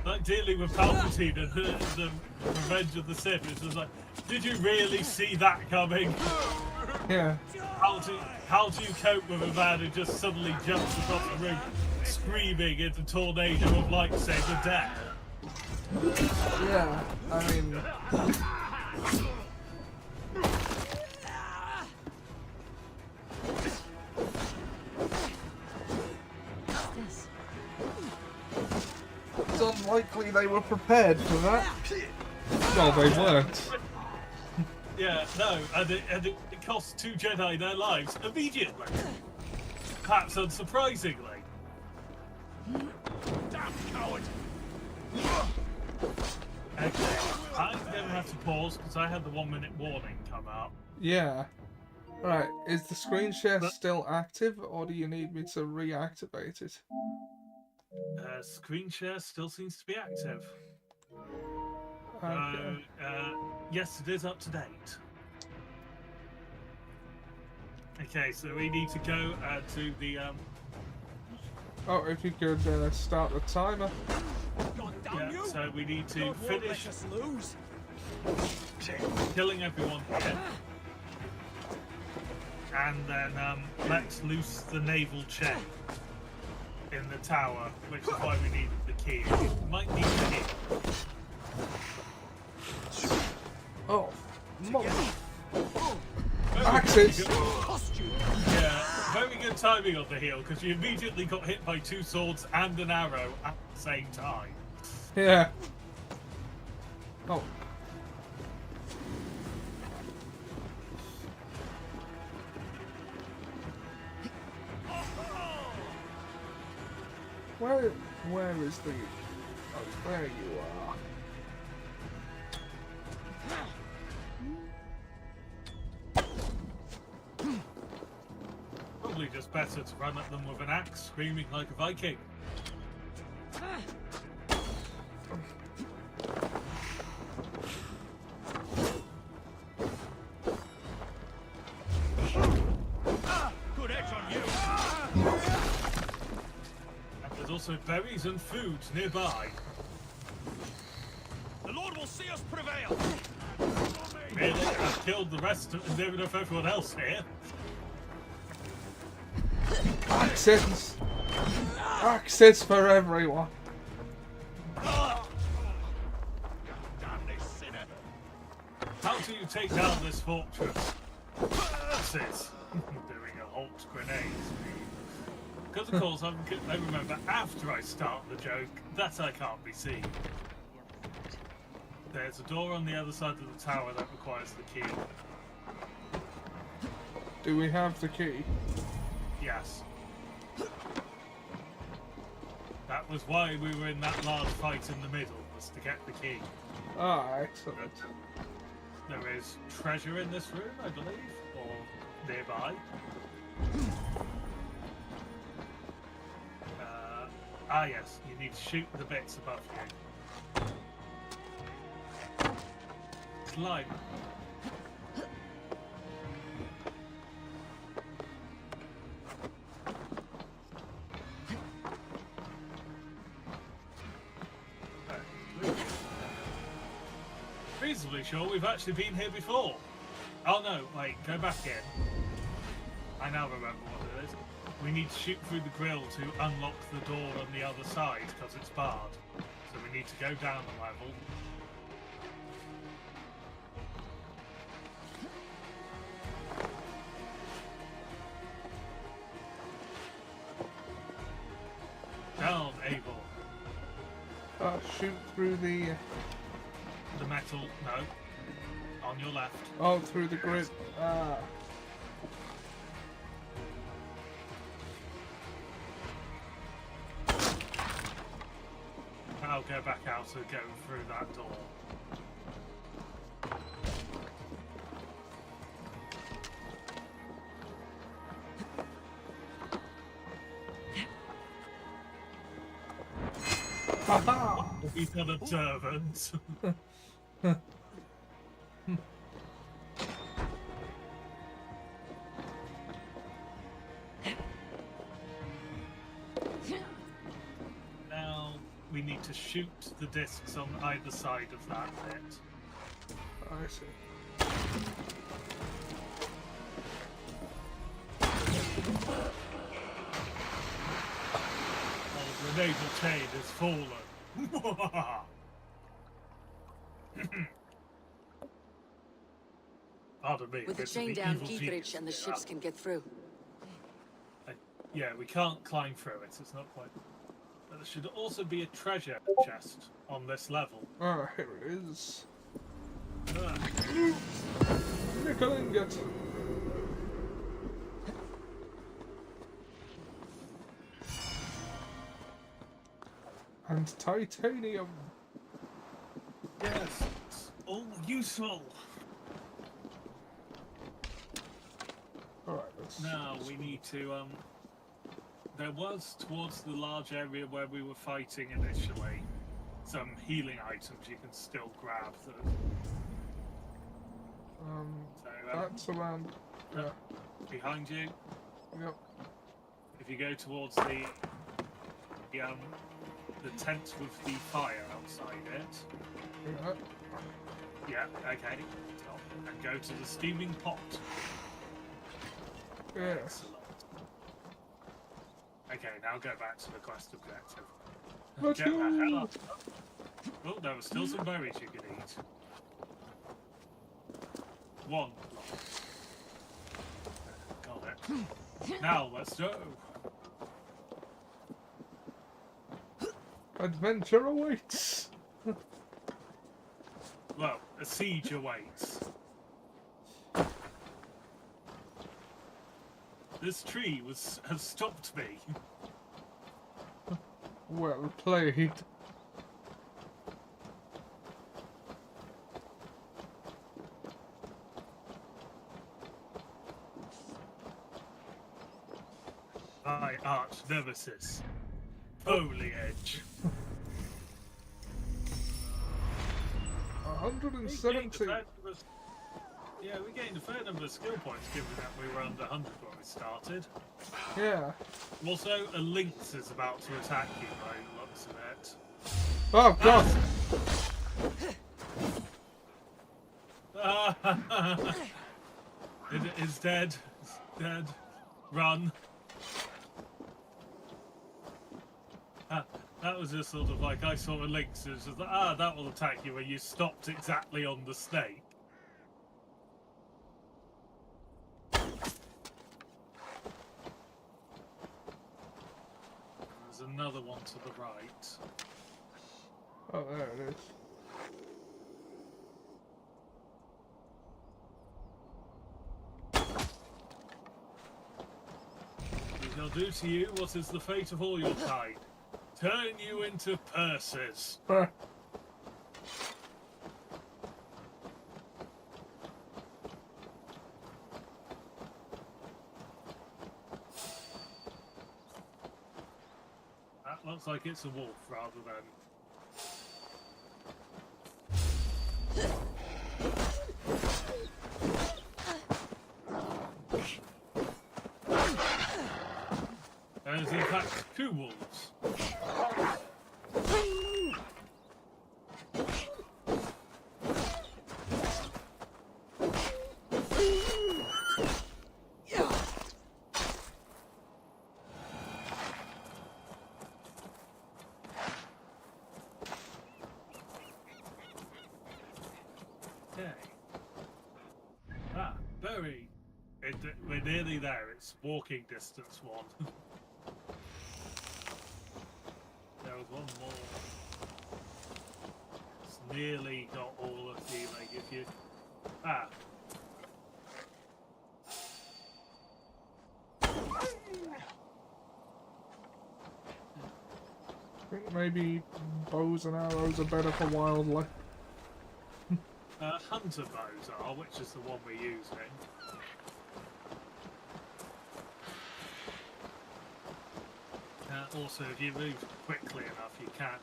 Like dealing with Palpatine and the Revenge of the Sith, it's just like, did you really see that coming? Yeah. How do you cope with a man who just suddenly jumps across the room, screaming into a tornado of lightsaber death? Yeah, I mean... It's unlikely they were prepared for that. Well, they weren't. Yeah, no, and it cost 2 Jedi their lives immediately. Perhaps unsurprisingly. Damn coward! Okay, I never have to pause because I had the 1-minute warning come out. Yeah. Right, is the screen share still active, or do you need me to reactivate it? Screen share still seems to be active. Okay. Yes, it is up to date. Okay, so we need to go to the... Oh, if you could start the timer. Yeah, so we need to finish killing everyone here. And then let's loose the naval chain in the tower, which is why we needed the key. We might need the key. Oh, Axis! Yeah, very good timing on the heel, because you immediately got hit by 2 swords and an arrow at the same time. Yeah. Oh. Where is the... Oh, there you are. Probably just better to run at them with an axe, screaming like a Viking. Good edge on you. And there's also berries and food nearby. The Lord will see us prevail. Really? I've killed the rest of everyone else here. Access! Access for everyone! How do you take down this fortress? Sis. Doing a Hulk grenade. Because of course I remember after I start the joke that I can't be seen. There's a door on the other side of the tower that requires the key. Do we have the key? Yes. That was why we were in that large fight in the middle, was to get the key. Ah, excellent. There is treasure in this room, I believe, or nearby. Yes, you need to shoot the bits above you. slime. Reasonably sure we've actually been here before. Oh no, wait, go back in. I now remember what it is. We need to shoot through the grill to unlock the door on the other side because it's barred. So we need to go down a level. Down, Abel. Shoot through the metal. No. On your left. Oh, through the grid. I'll go back out and go through that door. Haha! He's got a servant. Now we need to shoot the discs on either side of that bit. I see. Oh, the naval chain has fallen. Pardon me. With the this is chain the down, evil Kietrich genius and the here. ships can get through. Yeah, we can't climb through it. It's not quite. But there should also be a treasure chest on this level. Ah, here it is. Ah. Nickel ingot. And titanium. Yes, it's all useful. Alright, let's... Now we need to, there was, towards the large area where we were fighting initially, some healing items you can still grab. That's around... Yeah. Behind you. Yep. If you go towards the tent with the fire outside it. Yeah. Yeah, okay. And go to the steaming pot. Yes. Okay, now go back to the quest objective. Let's Get the hell go. up. Oh, there were still some berries you could eat. One. Got it. Now let's go. Adventure awaits. Well, a siege awaits. This tree has stopped me. Well played. My arch nemesis. Foliage. 170. Yeah, we gained a fair number of skill points given that we were under 100 when we started. Yeah. Also, a lynx is about to attack you by the looks of it. Oh god! It is dead. It's dead. Run. That was just sort of like, I saw a lynx, and it was just like, that will attack you, when you stopped exactly on the snake. There's another one to the right. Oh, there it is. We shall do to you what is the fate of all your kind. Turn you into purses. That looks like it's a wolf rather than... 2 wolves. Okay. Very. We're nearly there. It's walking distance 1. There was one more. It's nearly got all of the, like, if you... I think maybe bows and arrows are better for wildlife. Hunter bows are, which is the one we're using. Also, if you move quickly enough, you can.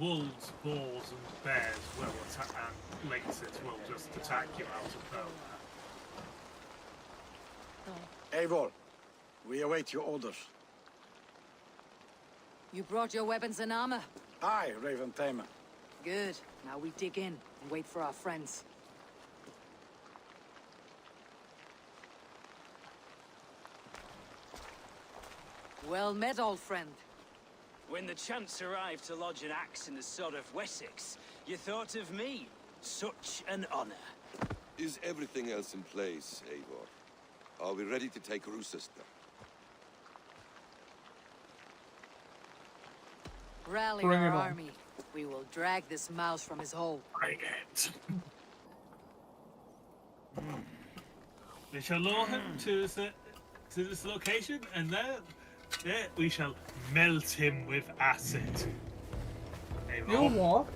Wolves, boars, and bears will attack, and lynxes will just attack you out of nowhere. Eivor, we await your orders. You brought your weapons and armor? Aye, Raven Tamer. Good. Now we dig in and wait for our friends. Well met, old friend. When the chance arrived to lodge an axe in the sod of Wessex, you thought of me. Such an honor. Is everything else in place, Eivor? Are we ready to take Rochester? Rally Bring our it on. army. We will drag this mouse from his hole. Bring it. We shall lure him to this location, and there we shall melt him with acid. You know what?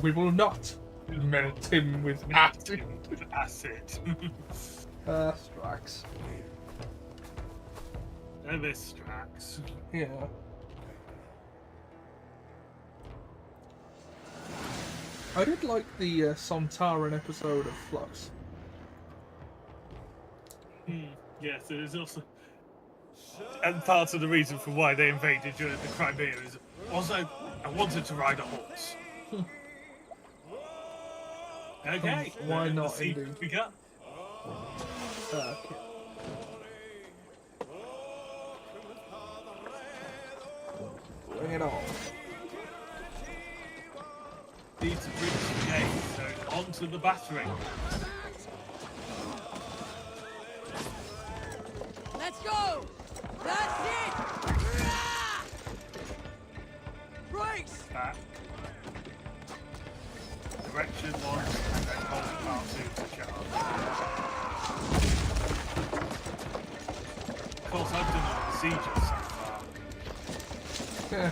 We will not melt him with acid. Strax. Strax. Yeah. I did like the Sontaran episode of Flux. Yes, it is also... And part of the reason for why they invaded during the Crimea is also I wanted to ride a horse. Okay. Why not, the scene indeed? begun. Okay. Bring it on. Need to bring some game, so onto the battering. Let's go! That's it! Brakes! Back. Direction 1, and then hold R2 to charge. Of course, I've done all the sieges so far. Yeah.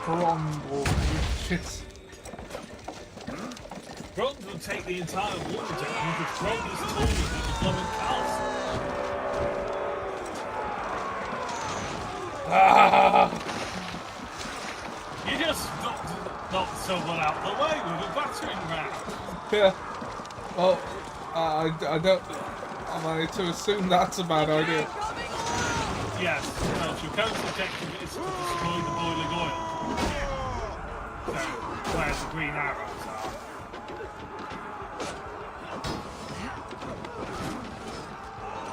Grumble, shit. Grond will take the entire wall down because Grond is taller than the blooming castle. You just knocked someone out the way with a battering ram. Yeah. Well, I don't... Am I to assume that's a bad idea? Yes, well, your current objective is to destroy the boiling oil. So, where the green arrows are.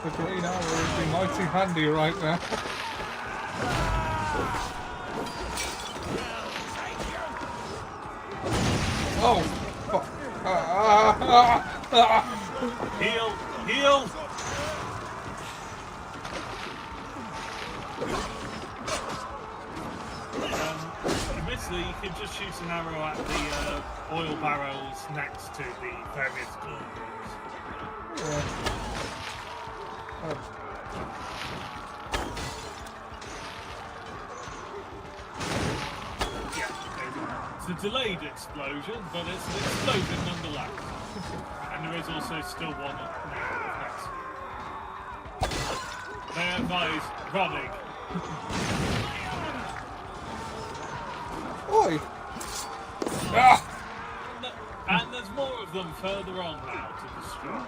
The green arrow would be mighty handy right now. Oh! Fuck. Heal! Heal! Admittedly, you can just shoot an arrow at the oil barrels next to the various gun rooms. Yeah. It's a delayed explosion, but it's an explosion nonetheless. And there is also still one next. They advise running. Oi! Ah! And there's more of them further on now to destroy.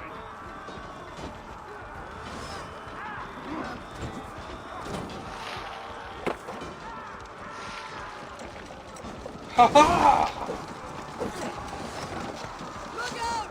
Ha ha! Look out!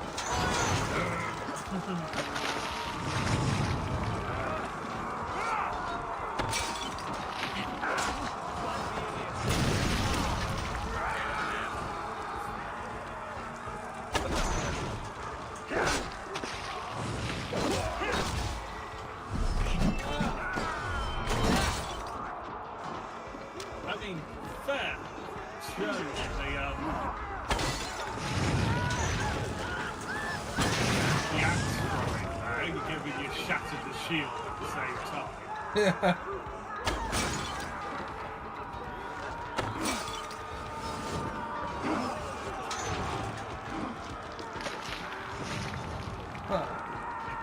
I mean, fair. Shows the axe throwing there, you're giving you shattered the shield at the same time. Yeah. Huh.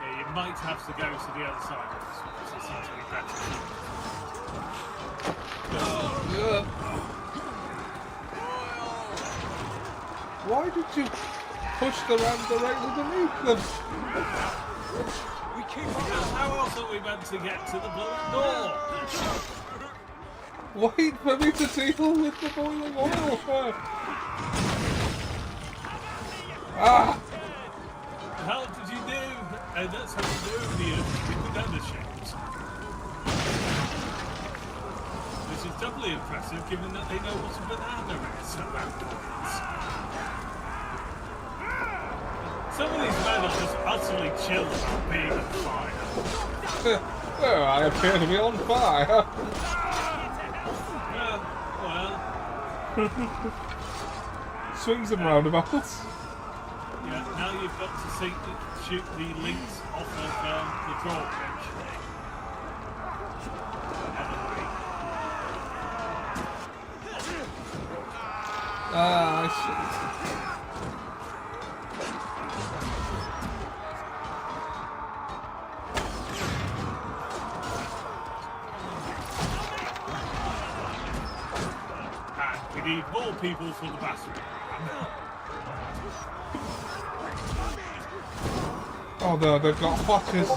Yeah, you might have to go to the other side of this one, because it seems to be better. Why did you push the ram directly underneath them? We keep on. How else are we meant to get to the blowing door? Wait for me to deal with the boiling oil first. Ah! How did you do? And that's how you do the ships. Which is doubly impressive given that they know what a banana is at that point. Some of these men are just utterly chill about being on fire. Oh, I appear to be on fire. Well. Swings and roundabouts. Yeah, now you've got to shoot the links off of the drawbridge. Ah, I see. And we need more people for the battering. Oh no, they've got flashes.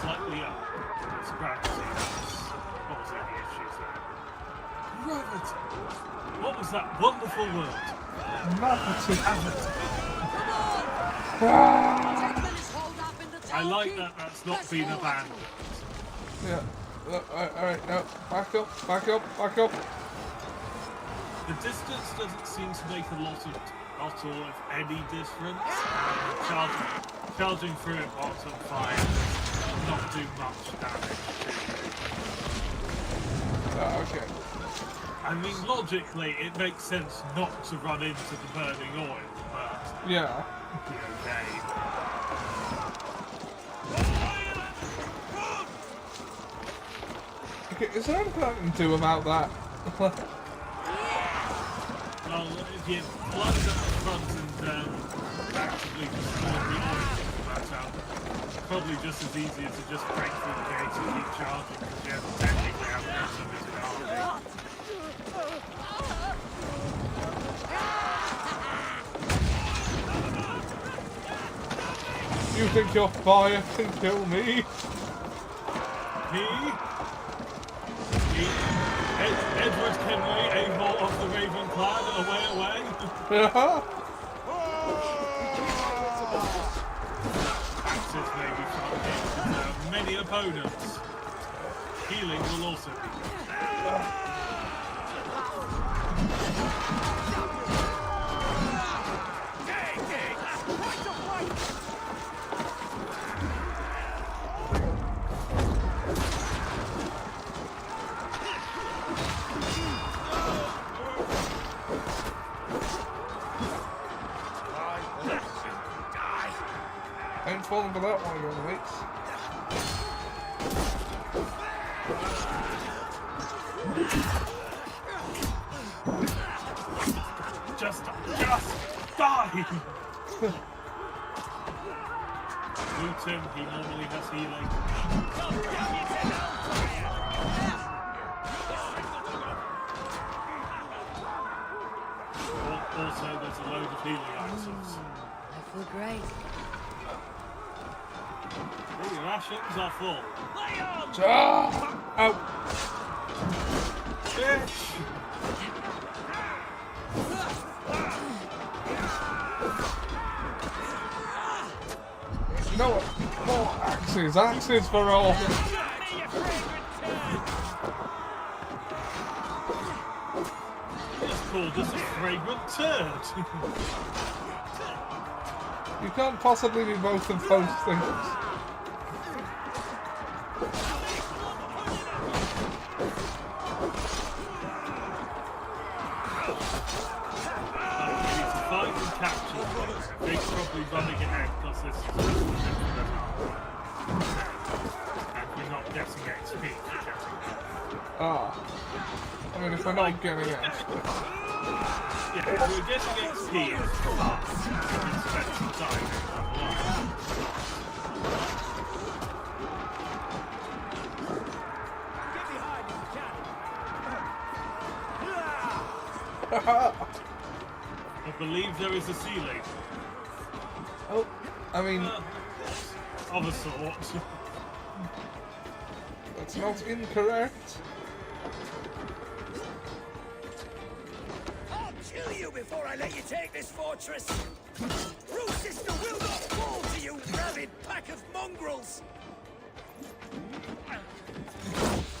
Slightly up. It's gravity. What was the issues there? Gravity. What was that wonderful word? I like that that's not been abandoned. Yeah. Alright, no. Back up, back up, back up. The distance doesn't seem to make a lot of any difference. Charging through it whilst on fire does not do much damage. Oh, okay. I mean, logically, it makes sense not to run into the burning oil, but... Yeah. Okay. Okay, is there anything I can do about that? Well, if you blow up the front and actively destroy the oil, but probably just as easy as to just break through the gates and keep charging, because you technically have most of it in army. You think your fire can kill me? Me? Edward Henry, Avon of the Ravenclad, away. Axis may be something. There are many opponents. Healing will also be good. I ain't falling for that one, young mates. Just die! Loot him, he normally has healing. Also, there's a load of healing items. I feel great. Your rations are full. Ow! Bitch! You know what? More axes. Axes for all. It's called just a fragrant turd. You can't possibly be both of those things. Find and capture them. They're probably running ahead because this is and we're not getting XP for getting there. Ah. I mean, if we're not getting it. Yeah, if we're getting XP, it's fast. We can spend some time I believe there is a ceiling. Oh, I mean... of a sort. That's not incorrect. I'll kill you before I let you take this fortress! Sister will not fall to you, rabid pack of mongrels!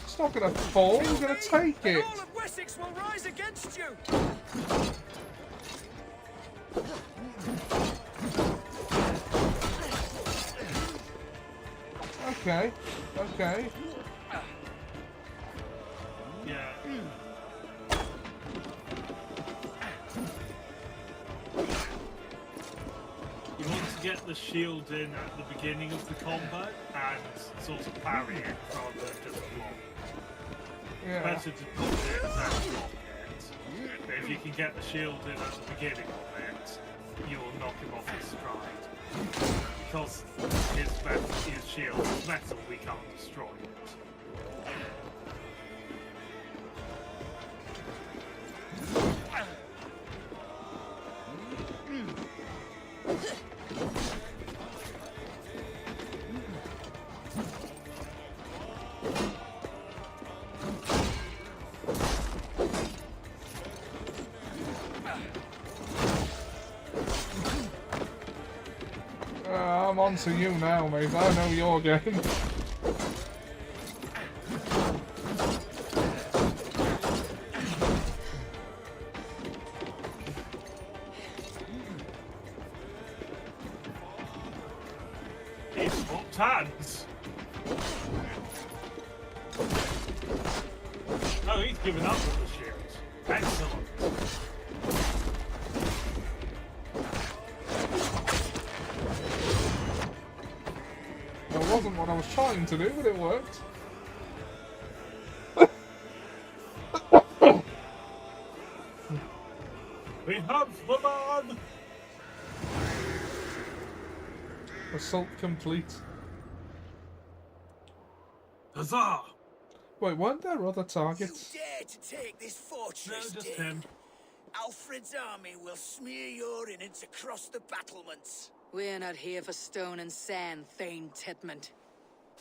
It's not gonna fall, we're gonna take it. All of Wessex will rise against you! Okay, okay. Yeah. You want to get the shield in at the beginning of the combat and sort of parry it rather than just block. Yeah. Better to put it than block it. But if you can get the shield in at the beginning of it, you'll knock him off his stride. Because his shield is metal, we can't destroy it. I'm on to you now, mate. I know your game. He swapped hands. Oh, he's given up on the shield. Excellent. That wasn't what I was trying to do, but it worked. We have the man! Assault complete. Huzzah! Wait, weren't there other targets? You dare to take this fortress, No, just Dane. him. Alfred's army will smear your innards across the battlements. We're not here for stone and sand, Thane Titmont.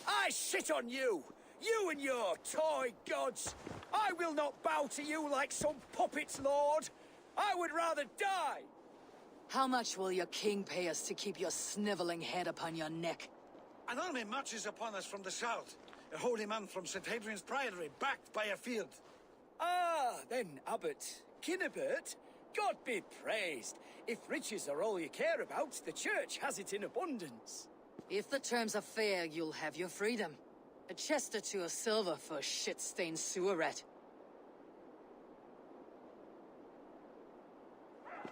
I shit on you! You and your toy gods! I will not bow to you like some puppet's lord! I would rather die! How much will your king pay us to keep your sniveling head upon your neck? An army marches upon us from the south. A holy man from St. Hadrian's Priory, backed by a field. Ah, then, Abbot. Kinnebert, God be praised. If riches are all you care about, the church has it in abundance. If the terms are fair, you'll have your freedom. A chest or two of silver for a shit-stained sewer rat.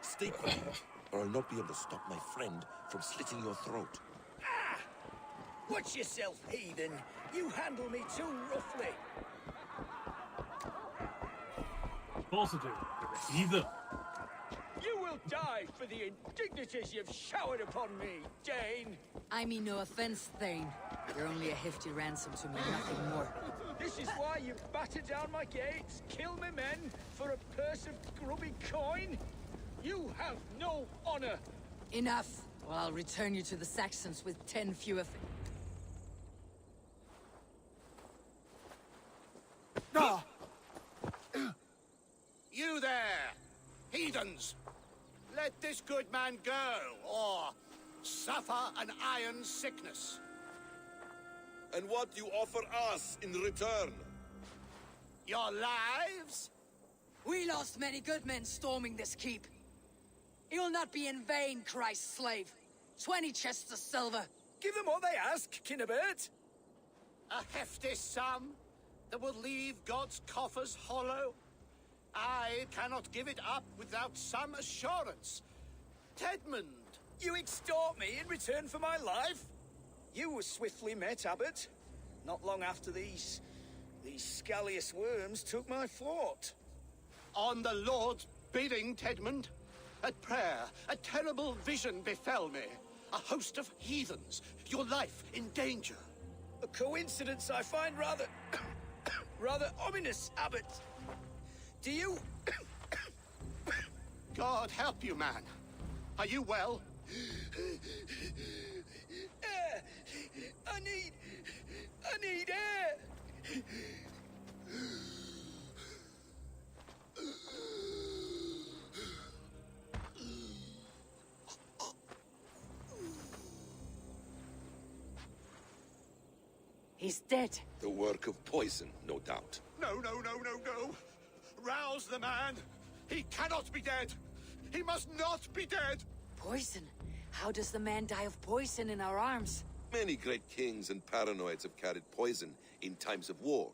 Stay quiet, or I'll not be able to stop my friend from slitting your throat. Ah! Watch yourself, heathen. You handle me too roughly. course I do. You're a heathen. You will die for the indignities you've showered upon me, Dane. I mean no offense, Thane. You're only a hefty ransom to me, nothing more. This is why you batter down my gates, kill my men for a purse of grubby coin? You have no honor. Enough, or I'll return you to the Saxons with 10 fewer. You there, heathens! Let this good man go, or suffer an iron sickness. And what do you offer us in return? Your lives? We lost many good men storming this keep. It will not be in vain, Christ's slave. 20 chests of silver. Give them what they ask, Kinnerbert. A hefty sum that will leave God's coffers hollow? I cannot give it up without some assurance. Tedmund! You extort me in return for my life? You were swiftly met, Abbot. Not long after these scallious worms took my fort. On the Lord's bidding, Tedmund. At prayer, a terrible vision befell me. A host of heathens, your life in danger. A coincidence I find rather... rather ominous, Abbot. Do you... God help you, man. Are you well? Air! I need air! He's dead. The work of poison, no doubt. No. Rouse the man. He cannot be dead. He must not be dead. Poison? How does the man die of poison in our arms? Many great kings and paranoids have carried poison in times of war,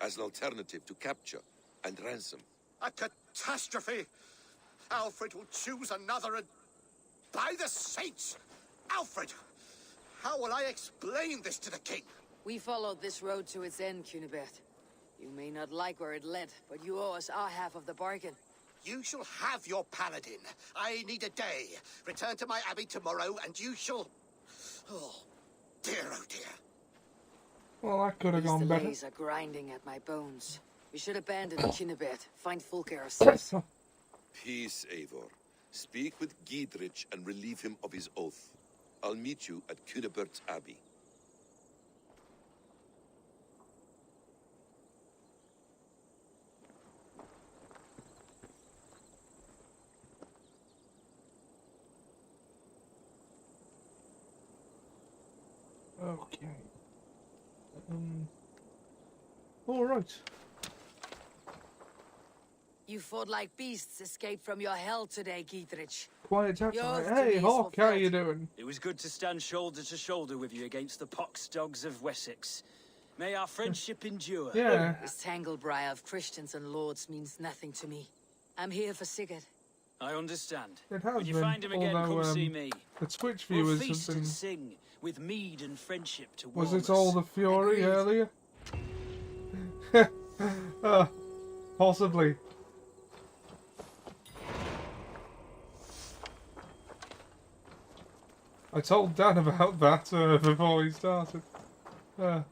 as an alternative to capture and ransom. A catastrophe. Alfred will choose another and... By the saints! Alfred! How will I explain this to the king? We followed this road to its end, Cunibert. You may not like where it led, but you owe us our half of the bargain. You shall have your paladin. I need a day. Return to my abbey tomorrow, and you shall... Oh dear. Well, that could have gone better. These delays are grinding at my bones. We should abandon Cunibert, find Fulke ourselves. Peace, Eivor. Speak with Giedrich and relieve him of his oath. I'll meet you at Cunibert's Abbey. Okay. All right. You fought like beasts escaped from your hell today, Giedrich. Quiet chat. Yours to Hey, me is Hawk, how fulfilled. you doing? It was good to stand shoulder to shoulder with you against the pox dogs of Wessex. May our friendship endure. Yeah. This tangle-briar of Christians and lords means nothing to me. I'm here for Sigurd. I understand. It has When you been, find him again, although, come see me. The Twitch We'll viewers feast have been... and sing with mead and friendship to Was warm it all us. the fury earlier? Possibly. I told Dan about that before he started. Right,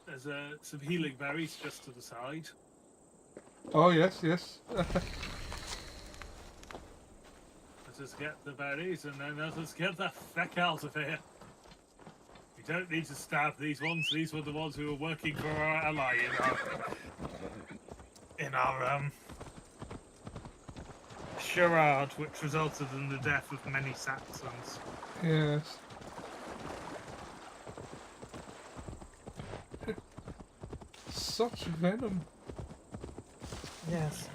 there's some healing berries just to the side. Oh, yes. Let us get the berries and then let us get the feck out of here. We don't need to stab these ones. These were the ones who were working for our ally in our charade, which resulted in the death of many Saxons. Yes. Such venom. Yes.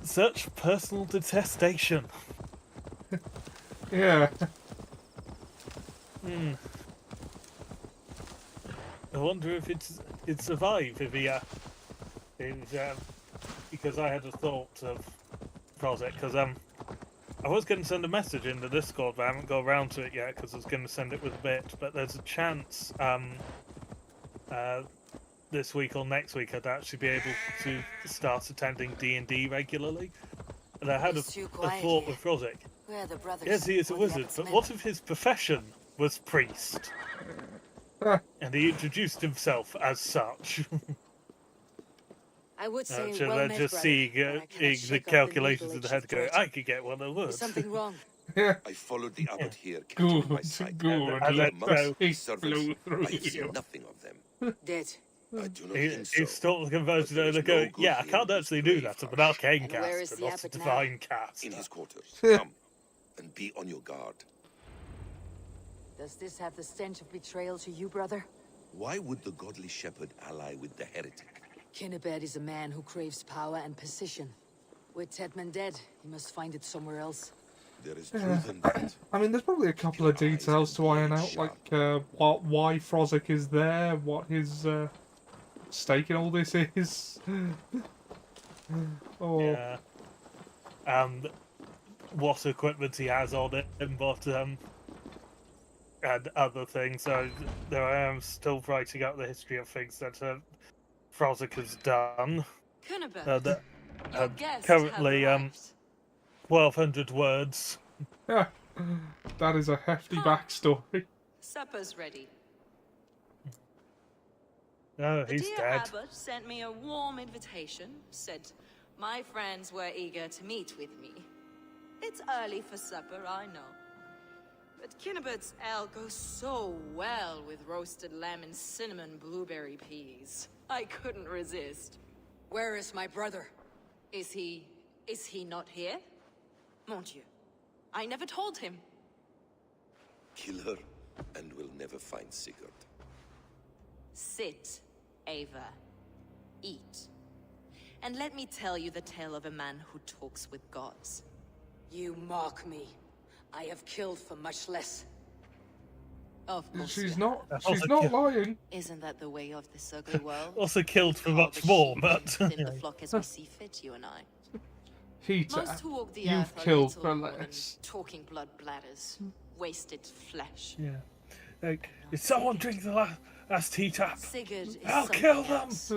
Such personal detestation. Yeah. I wonder if it'd survive if he because I had a thought of project because I was going to send a message in the Discord, but I haven't got around to it yet because I was going to send it with a bit. But there's a chance this week or next week I'd actually be able to start attending D&D regularly. And I had a thought with Roddick. Yes, he is a wizard, but what if his profession was priest? And he introduced himself as such. I would say Should well I met, just brother, see but I cannot the shake off calculations in needle the head itch go, of I could get one of Is those. something wrong? I followed the abbot here, captured my sight. Good, I let monks, go. servants, I have seen nothing of them. Dead. I do not think so. He's still the conversion and they go, yeah, I can't actually do that. I'm an arcane where is caster, the not a abbot now? divine caster. In his quarters. Come, and be on your guard. Does this have the stench of betrayal to you, brother? Why would the godly shepherd ally with the heretic? Kinnebed is a man who craves power and position. With Tedman dead, he must find it somewhere else. There is truth in that. I mean, there's probably a couple of details to iron out, like why Frozzick is there, what his stake in all this is. Yeah. And what equipment he has on it, but and other things. So there I am, still writing out the history of things that Frozzick has done. Kinnebed, your guest Currently, have arrived. 1,200 words. Yeah, that is a hefty backstory. Supper's ready. Oh, The he's dear dead. abbot sent me a warm invitation, said my friends were eager to meet with me. It's early for supper, I know. But Kinnebed's ale goes so well with roasted lamb and cinnamon blueberry peas. I couldn't resist. Where is my brother? Is he not here? Mon Dieu. I never told him. Kill her, and we'll never find Sigurd. Sit, Ava. Eat. And let me tell you the tale of a man who talks with gods. You mock me. I have killed for much less. Of course She's you not. have. She's not lying. Isn't that the way of this ugly world? Also killed for Call much the more, sheep but... and thin the flock as we see fit, you and I. Peter, Most who walk the you've earth are killed little for more than less. talking blood bladders, wasted flesh. Yeah. Like, did someone drink the last tea tap? Sigurd is I'll kill something them! else.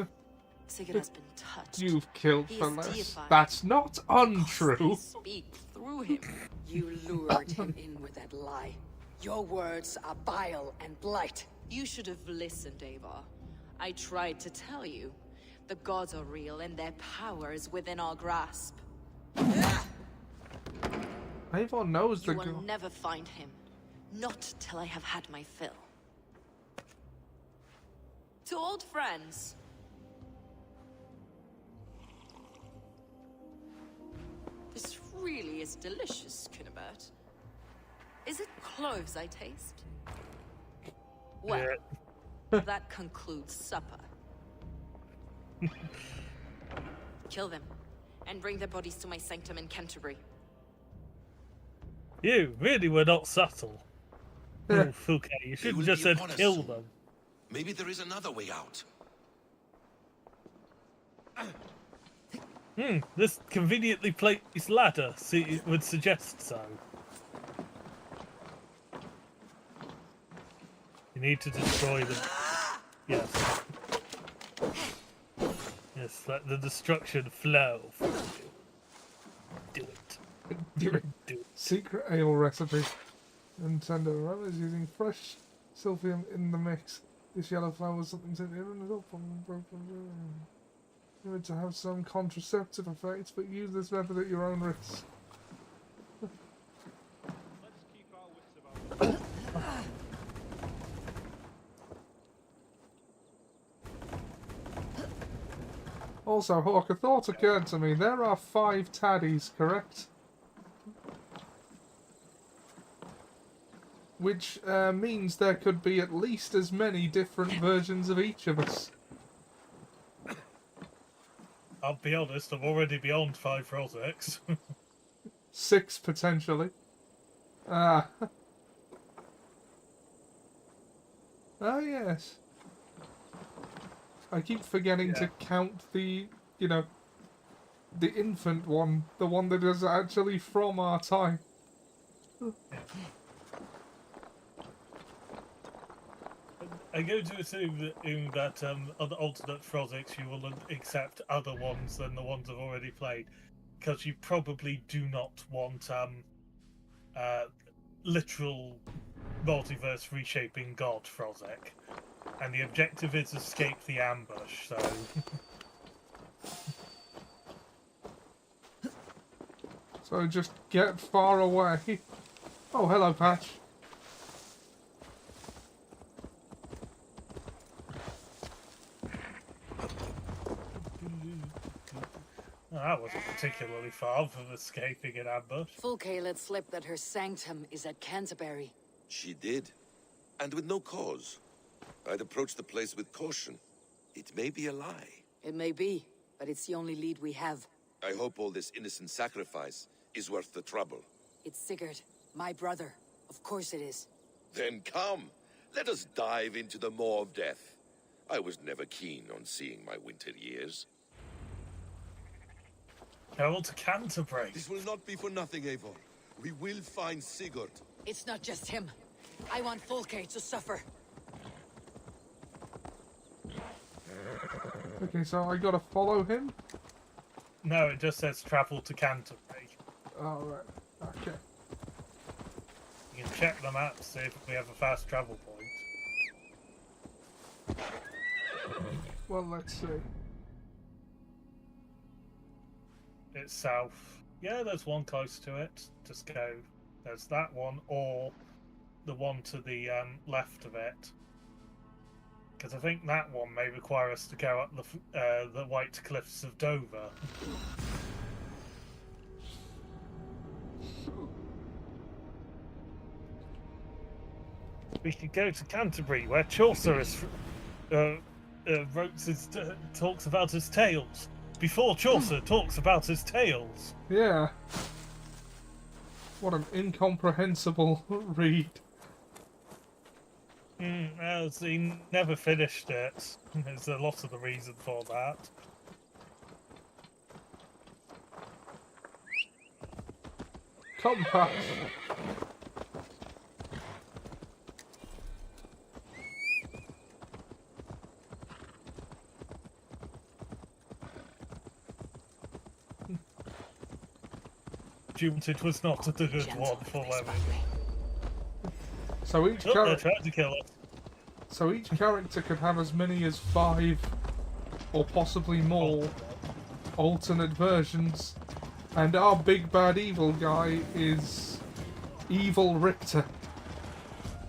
Sigurd has been touched. You've killed He for is less. deified. That's not untrue. Speak through him. You lured him in with that lie. Your words are bile and blight. You should have listened, Ava. I tried to tell you. The gods are real and their power is within our grasp. Avon knows the You will god. never find him. Not till I have had my fill. To old friends. This really is delicious, Kinnebert. Is it cloves I taste? Well, that concludes supper. Kill them, and bring their bodies to my sanctum in Canterbury. You really were not subtle. Oh, Fouquet, you should have just said kill them. Maybe there is another way out. This conveniently placed ladder would suggest so. You need to destroy them. Yes. Yes, let the destruction flow. Do it. Do it. Do it. Secret ale recipe. And tender aromas using fresh silphium in the mix. This yellow flower was something to to have some contraceptive effects, but use this method at your own risk. Also, Hawk, a thought occurred to me. There are 5 Taddies, correct? Which means there could be at least as many different versions of each of us. I'll be honest, I'm already beyond 5 Frozzics. 6 potentially. Ah. Oh yes. I keep forgetting to count the, The infant one. The one that is actually from our time. I go to assume that other alternate projects you will accept other ones than the ones I've already played, because you probably do not want literal multiverse reshaping God Frozek, and the objective is escape the ambush. So. So just get far away. Oh, hello, Patch. Well, that wasn't particularly far from escaping an ambush. Fulke let slip that her sanctum is at Canterbury. She did. And with no cause. I'd approach the place with caution. It may be a lie. It may be, but it's the only lead we have. I hope all this innocent sacrifice is worth the trouble. It's Sigurd, my brother. Of course it is. Then come. Let us dive into the maw of death. I was never keen on seeing my winter years. Travel to Canterbury. This will not be for nothing, Eivor. We will find Sigurd. It's not just him. I want Fulke to suffer. Okay, so I gotta follow him? No, it just says travel to Canterbury. Oh, right. Okay. You can check the map to see if we have a fast travel point. Well, let's see. It's south. Yeah, there's one close to it. Just go. There's that one, or the one to the left of it. Because I think that one may require us to go up the White Cliffs of Dover. We should go to Canterbury, where Chaucer talks about his tales. Before Chaucer talks about his tales. Yeah. What an incomprehensible read. As he never finished it. There's a lot of the reason for that. Come, Patch. It was not a good one for Lemmy. So each they're trying to kill us. So each character could have as many as 5 or possibly more alternate versions. And our big bad evil guy is Evil Richter,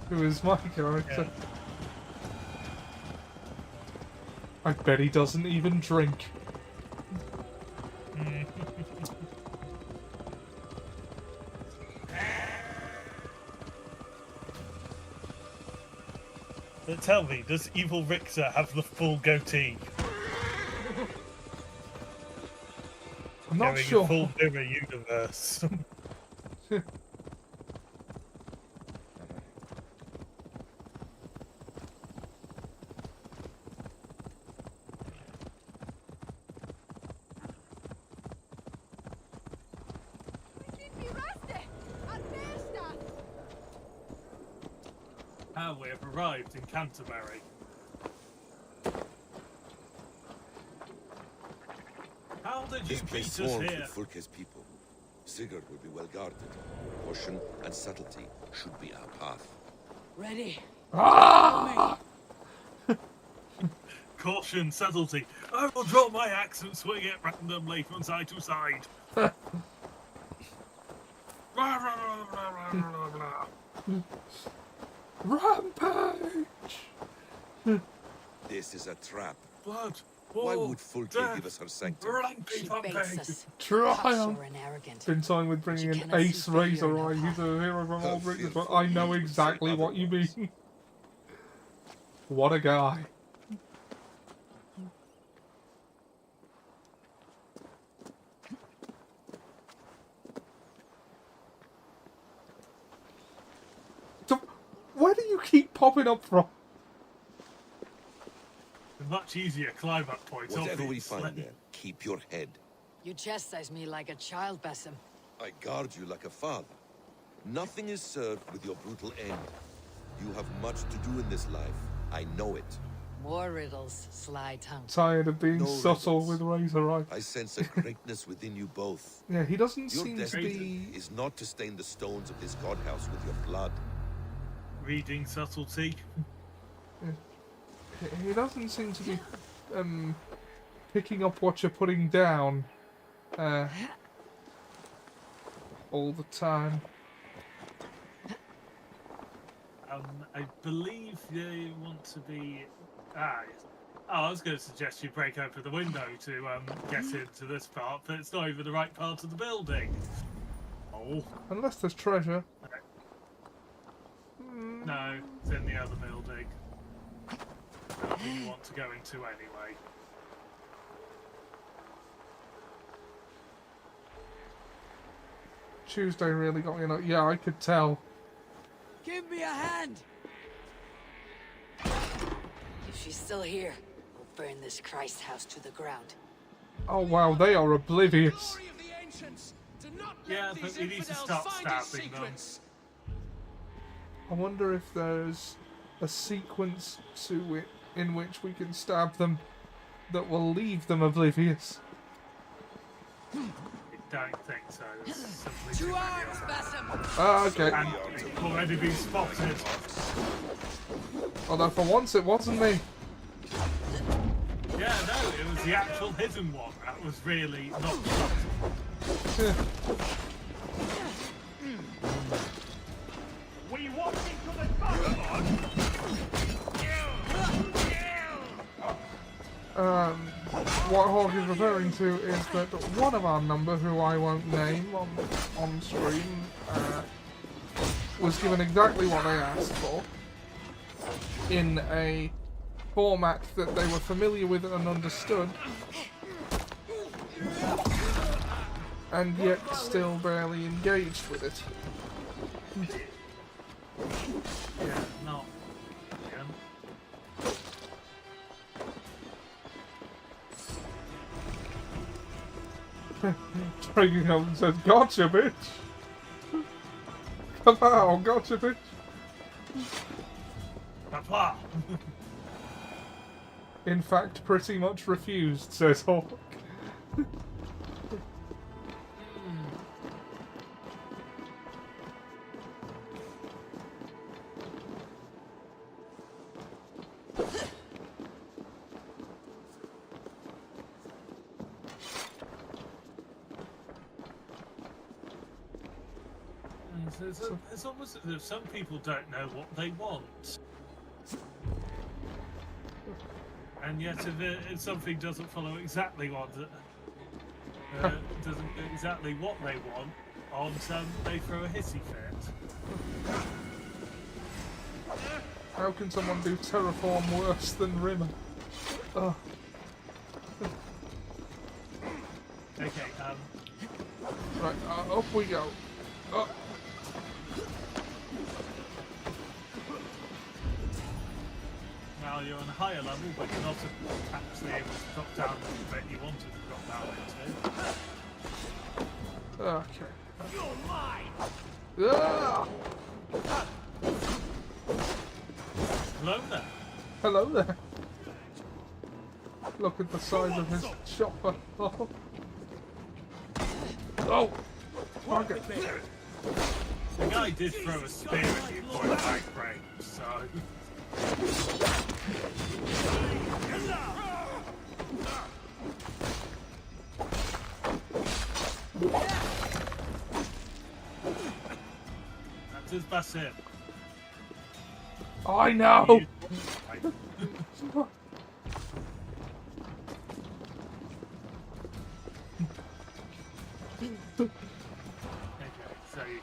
who is my character. Yeah. I bet he doesn't even drink. Tell me, does Evil Richter have the full goatee? I'm not Going sure. in full mirror universe. We have arrived in Canterbury. How did you This beat place us swarms here? with Fulke's people. Sigurd will be well guarded. Caution and subtlety should be our path. Ready. Ah! Caution, subtlety. I will drop my axe and swing it randomly from side to side. Rampage! This is a trap. Blood. Why would Fulke give us her sanctum? She baits us. Triumph! Cocksure and arrogant. Been talking with bringing in cannot Ace see failure Razor in Eye. her He's a hero from Her old Britain, but fearful I know need would exactly say what you otherwise. mean. What a guy. Where do you keep popping up from? A much easier climb up point. Whatever we obviously. find there, keep your head. You chastise me like a child, Basim. I guard you like a father. Nothing is served with your brutal end. You have much to do in this life. I know it. More riddles, sly tongue. Tired of being No subtle riddles. with razor eyes. I sense a greatness within you both. Yeah, he doesn't Your seem to destiny be... is not to stain the stones of this god house with your blood. Reading subtlety. He doesn't seem to be picking up what you're putting down all the time. I believe they want to be... I was going to suggest you break open the window to get into this part, but it's not even the right part of the building. Oh. Unless there's treasure. No, it's in the other building. That you want to go into anyway. Tuesday really got me. Yeah, I could tell. Give me a hand! If she's still here, we'll burn this Christ house to the ground. Oh wow, they are oblivious. Yeah, but we need to start stabbing them. I wonder if there's a sequence to it in which we can stab them that will leave them oblivious. I don't think so. It's simply too many of them. Ah, okay. And they've already been spotted. Although for once it wasn't me. Yeah, no, it was the actual hidden one. That was really not subtle. We walk into the backbone. What Hawk is referring to is that one of our number, who I won't name on stream, was given exactly what they asked for in a format that they were familiar with and understood, and yet still barely engaged with it. Yeah, no. Dragging up and said, "Gotcha, bitch! Kapow, gotcha, bitch!" Papa. In fact, pretty much refused, says Hawk. It's almost as if some people don't know what they want. And yet if something doesn't follow exactly what doesn't do exactly what they want, on some they throw a hissy fit. How can someone do terraform worse than Rimmer? Oh. Okay, Right, up we go. Up. now you're on a higher level, but you're not actually able to drop down the bit you wanted to drop down into. Okay. You're mine. Ah! Hello there. Hello there. Look at the size of his chopper. Oh. Oh! Target. The guy did throw a spear at you point blank range, so... That is Basim. I know! So you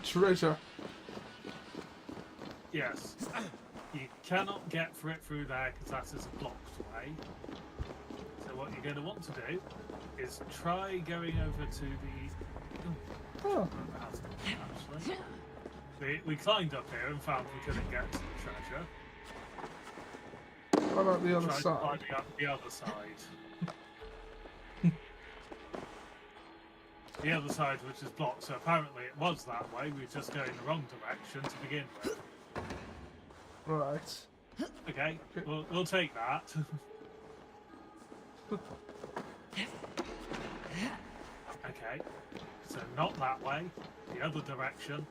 Treasure. yes. You cannot get through there because that is a blocked way. So what you're going to want to do is try going over to the... Oh. Actually. We climbed up here and found we couldn't get to the treasure. What about the other Try to side? find the other side. The other side, which is blocked, so apparently it was that way. We were just going the wrong direction to begin with. Right. Okay, we'll take that. Okay, so not that way, the other direction.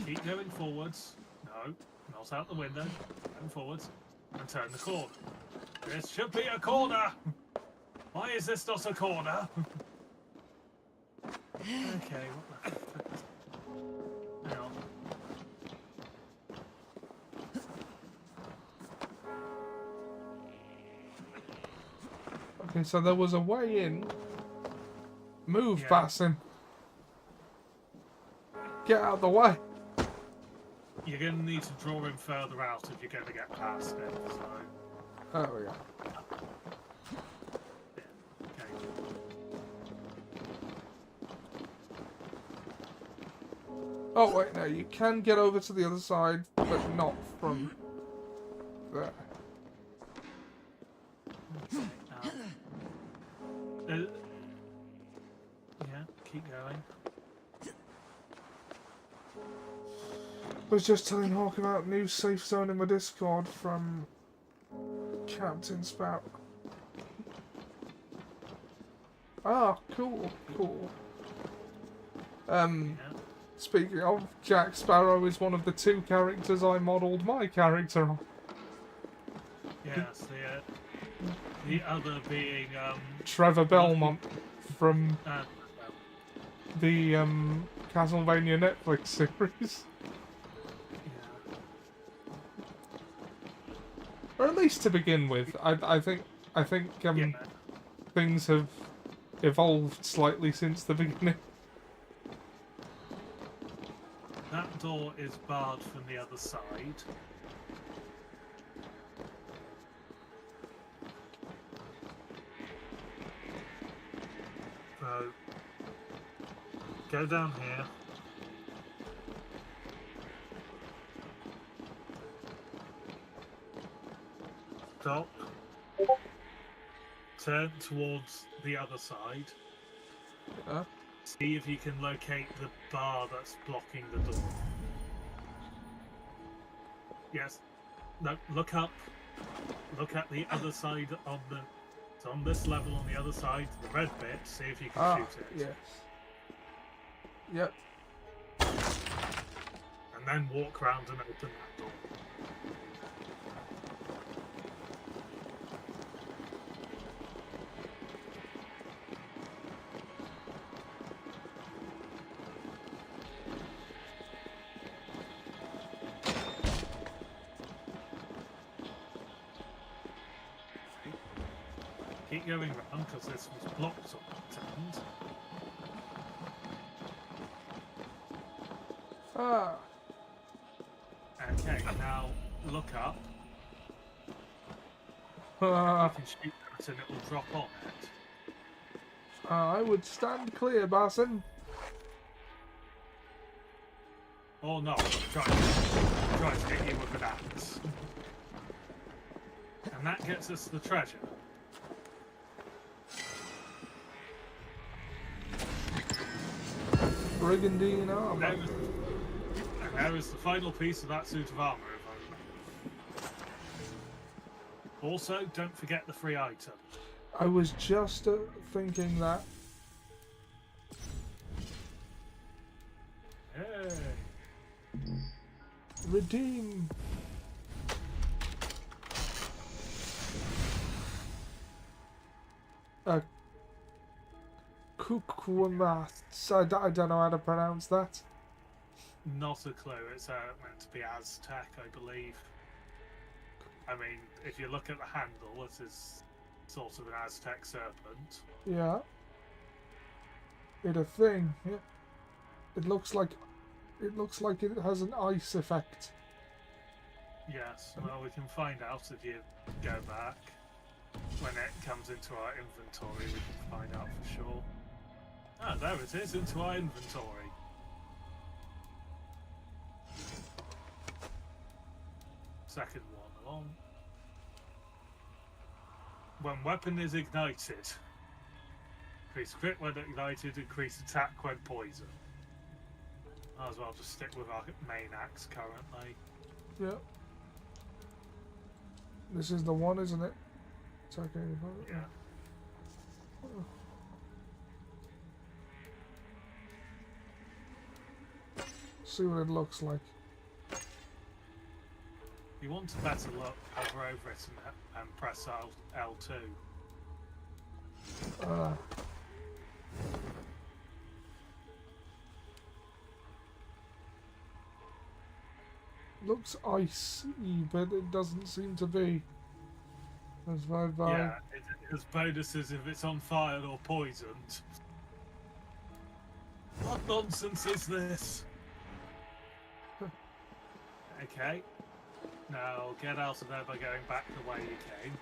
Keep going forwards. No, not out the window. Going forwards. And turn the corner. This should be a corner! Why is this not a corner? Okay, what the fuck is... Hang on. Okay, so there was a way in. Move, Yeah. Basim. Get out of the way. You're going to need to draw him further out if you're going to get past it, so... There we go. Okay. Oh, wait, no, you can get over to the other side, but not from there. Yeah, keep going. I was just telling Hawk about new safe zone in my Discord from Captain Spout. Ah, cool, cool. Speaking of, Jack Sparrow is one of the 2 characters I modelled my character on. Yes, the other being Trevor Belmont from the Castlevania Netflix series. Or at least to begin with. I think things have evolved slightly since the beginning. That door is barred from the other side. So, go down here. Stop. Turn towards the other side. See if you can locate the bar that's blocking the door. Yes. No, look up. Look at the other side on the... It's on this level on the other side, the red bit. See if you can shoot it. Yes. Yep. And then walk round and open that door. Keep going round because this was blocked on that end. Okay, now look up. You can shoot that and it will drop on it. I would stand clear, Basim. Or not, try to hit you with an axe. And that gets us the treasure. Brigandine armor. And there is the final piece of that suit of armor, if I remember. Also, don't forget the free item. I was just thinking that. Hey. Redeem. Kukwamats. I don't know how to pronounce that. Not a clue. It's meant to be Aztec, I believe. I mean, if you look at the handle, it is sort of an Aztec serpent. Yeah. It's a thing. Yeah. It looks like it has an ice effect. Yes, well, we can find out if you go back. When it comes into our inventory, we can find out for sure. Ah, there it is, into our inventory. second one along. When weapon is ignited, increase crit when ignited, increase attack when poisoned. Might as well just stick with our main axe currently. Yep. This is the one, isn't it? Attack any opponent. Yeah. See what it looks like. If you want a better look, hover over it and press L2. Looks icy, but it doesn't seem to be. That's vibe by. Yeah, it has bonuses if it's on fire or poisoned. What nonsense is this? Okay. Now get out of there by going back the way you came.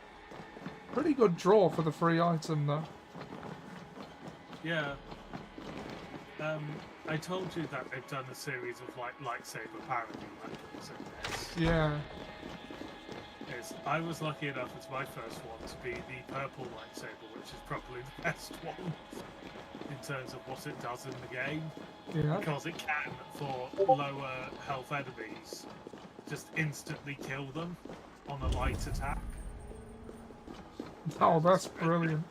Pretty good draw for the free item, though. Yeah. I told you that they've done a series of lightsaber parody weapons in this. Yeah. I was lucky enough as my first one to be the purple lightsaber, which is probably the best one in terms of what it does in the game. Yeah. Because it can, for lower health enemies, just instantly kill them on a light attack. Oh, that's brilliant.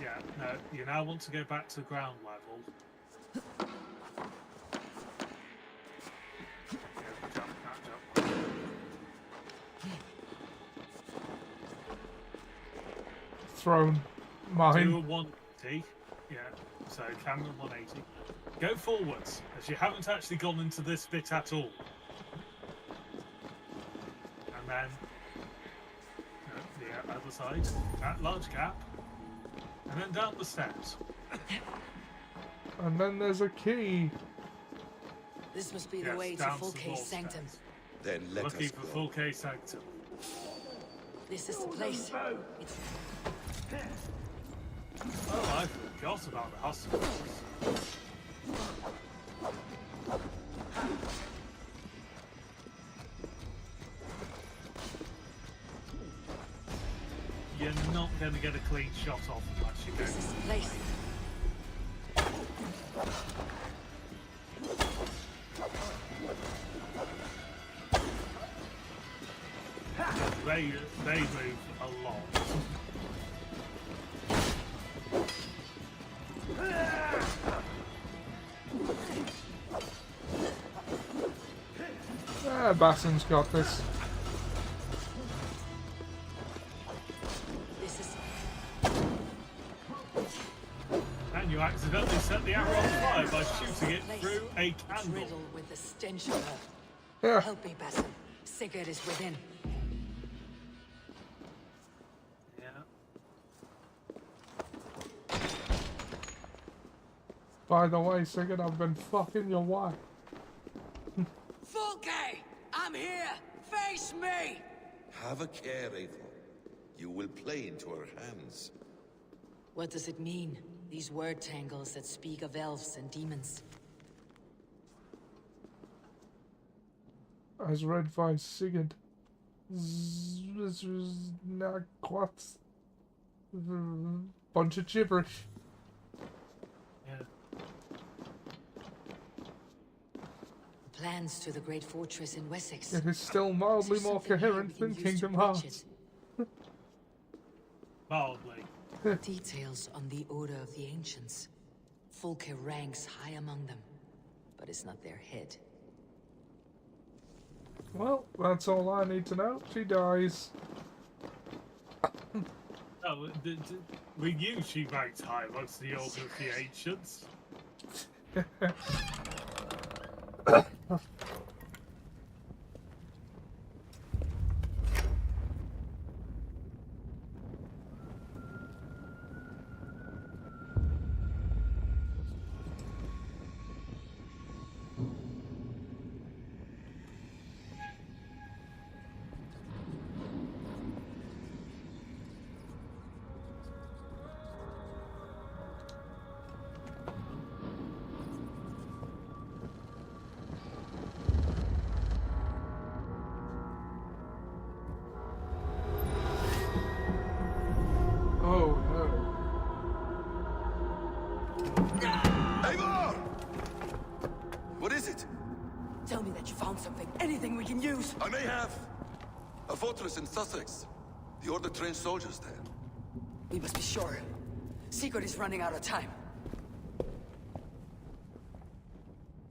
Yeah, no, you now want to go back to ground level. Thrown mine. Do a 180. Yeah, so camera 180. Go forwards, as you haven't actually gone into this bit at all. And then the other side, that large gap, and then down the steps. And then there's a key. This must be the way to Full Case Sanctum. Then let Looking us for go. Full Case Sanctum. This is the place. It's... Oh, I forgot about the hospitals. You're not going to get a clean shot off unless you go. This is the place. They move a lot. Basson's got this. And you accidentally set the arrow on fire by shooting it through a candle. Riddled with the stench of her. Yeah. Help me, Basson. Sigurd is within. By the way, Sigurd, I've been fucking your wife. Fulke! I'm here! Face me! Have a care, Eivor. You will play into her hands. What does it mean? These word tangles that speak of elves and demons. As read by Sigurd. Bunch of gibberish. Plans to the great fortress in Wessex. It is still mildly more coherent than Kingdom Hearts. Mildly. Details on the Order of the Ancients. Fulke ranks high among them, but it's not their head. Well, that's all I need to know. She dies. Oh, we knew she ranked high amongst the Order of the Ancients. What is it? Tell me that you found something. Anything we can use. I may have. A fortress in Sussex. The Order trained soldiers there. We must be sure. Secret is running out of time.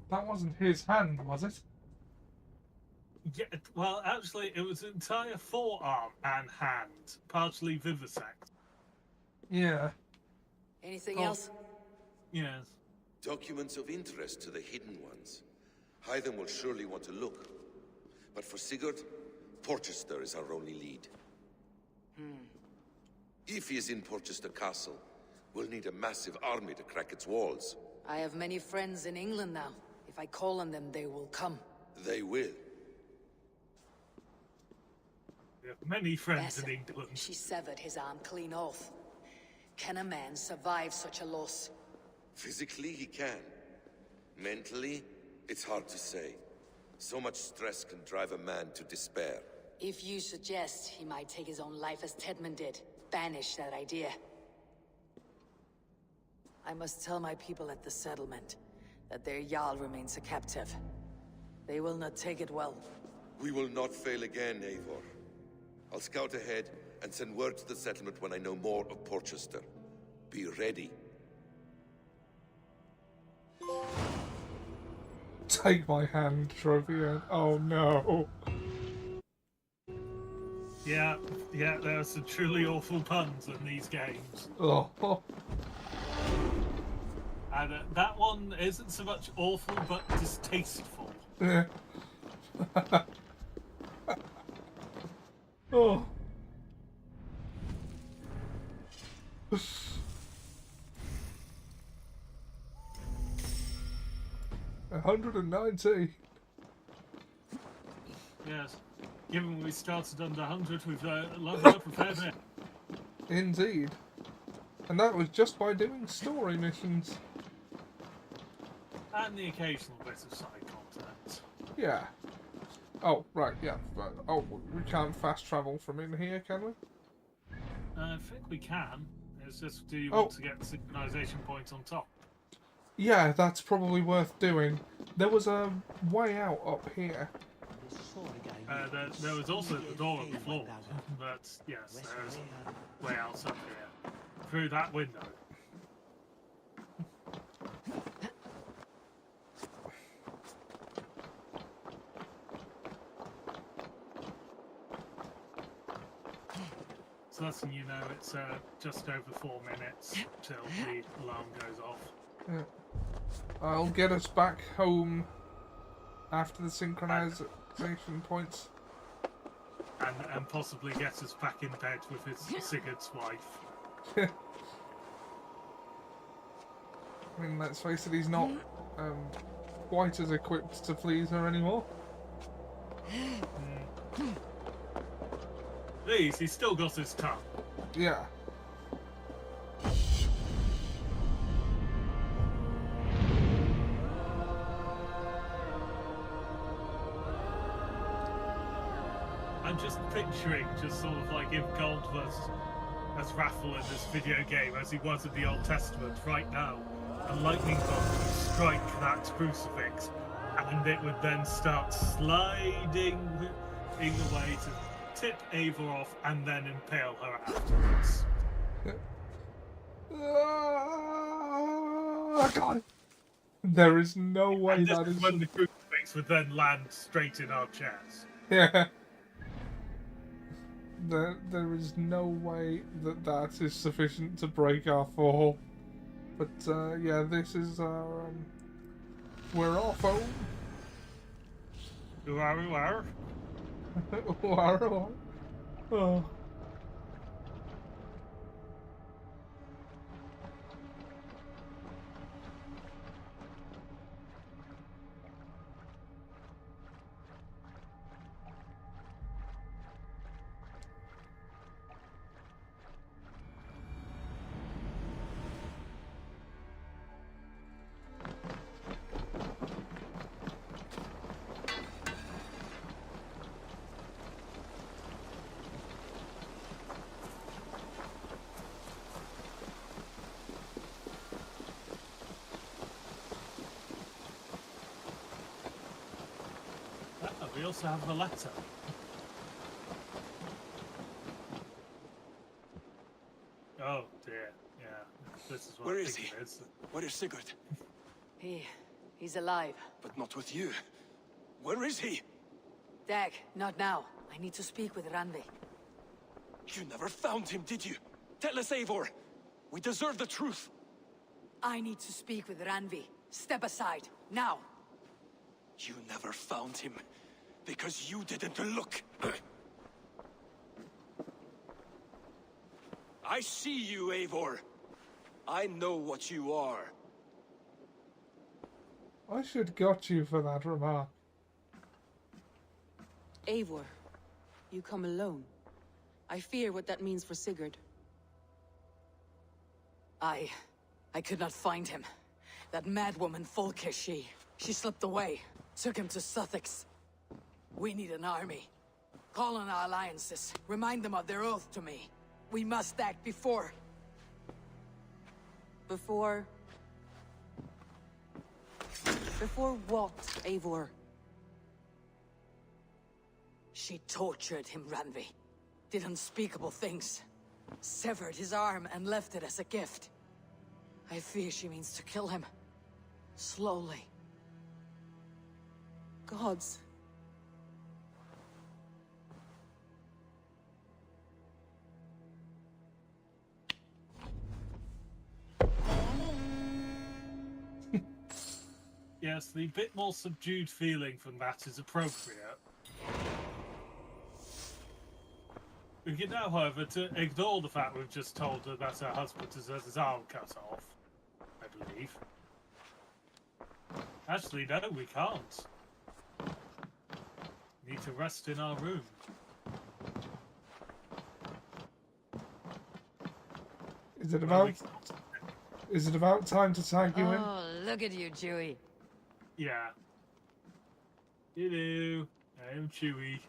That wasn't his hand, was it? Yeah, well, actually, it was entire forearm and hand, partially vivisect. Yeah. Anything else? Yes. Documents of interest to the Hidden Ones. Hythen will surely want to look. But for Sigurd, Porchester is our only lead. If he is in Porchester Castle, we'll need a massive army to crack its walls. I have many friends in England now. If I call on them, they will come. They will. We have many friends Yes, in England. she severed his arm clean off. Can a man survive such a loss? Physically, he can. Mentally, it's hard to say. So much stress can drive a man to despair. If you suggest he might take his own life as Tedman did, banish that idea. I must tell my people at the settlement that their Jarl remains a captive. They will not take it well. We will not fail again, Eivor. I'll scout ahead and send word to the settlement when I know more of Porchester. Be ready. Take my hand, Trophy. Oh no. Yeah, there are some truly awful puns in these games. Oh. And that one isn't so much awful, but distasteful. Yeah. Oh. $190. Yes. Given we started under 100, we've leveled up a fair bit. Indeed. And that was just by doing story missions. And the occasional bit of side content. Yeah. Oh, right, yeah. But, oh, we can't fast travel from in here, can we? I think we can. It's just, do you want to get the synchronization point on top? Yeah, that's probably worth doing. There was a way out up here. There was also the door on the floor, but yes, there's a way out up here. Through that window. So that's when you know it's just over 4 minutes till the alarm goes off. Yeah. I'll get us back home after the synchronization points. And possibly get us back in bed with his Sigurd's wife. I mean, let's face it, he's not quite as equipped to please her anymore. Please, he's still got his tongue. Yeah. I'm just picturing, just sort of like if God was as wrathful in this video game as he was in the Old Testament right now, a lightning bolt would strike that crucifix, and it would then start sliding away to tip Eivor off and then impale her afterwards. Oh, God. There is no way and that this is... when the crucifix would then land straight in our chairs. Yeah. There is no way that is sufficient to break our fall. But, yeah, this is our, we're off home. Where? Oh. also have the letter. Oh dear, yeah. This is what Where I is think he? it is. Where is Sigurd? He's alive. But not with you. Where is he? Dag, not now. I need to speak with Randvi. You never found him, did you? Tell us, Eivor. We deserve the truth. I need to speak with Randvi. Step aside, now. You never found him, because you didn't look. I see you, Eivor. I know what you are. I should got you for that remark. Eivor, you come alone. I fear what that means for Sigurd. I could not find him. That madwoman Folke, she slipped away. Took him to Sussex. We need an army. Call on our alliances. Remind them of their oath to me. We must act before... Before what, Eivor? She tortured him, Randvi. Did unspeakable things. Severed his arm and left it as a gift. I fear she means to kill him. Slowly. Gods. Yes, the bit more subdued feeling from that is appropriate. We can now, however, to ignore the fact we've just told her that her husband has had his arm cut off, I believe. Actually, no, we can't. We need to rest in our room. Is it about time to tag you in? Oh, look at you, Chewie. Yeah. Hello, I am Chewie.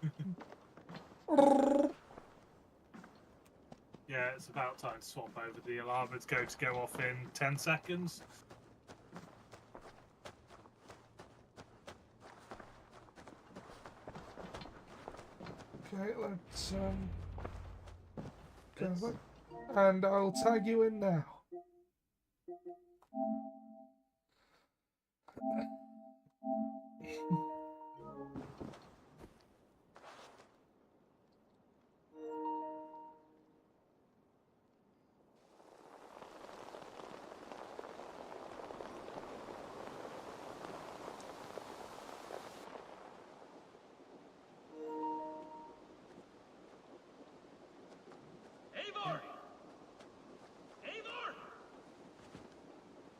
Yeah, it's about time to swap over. The alarm is going to go off in 10 seconds. Okay, let's go back. And I'll tag you in now.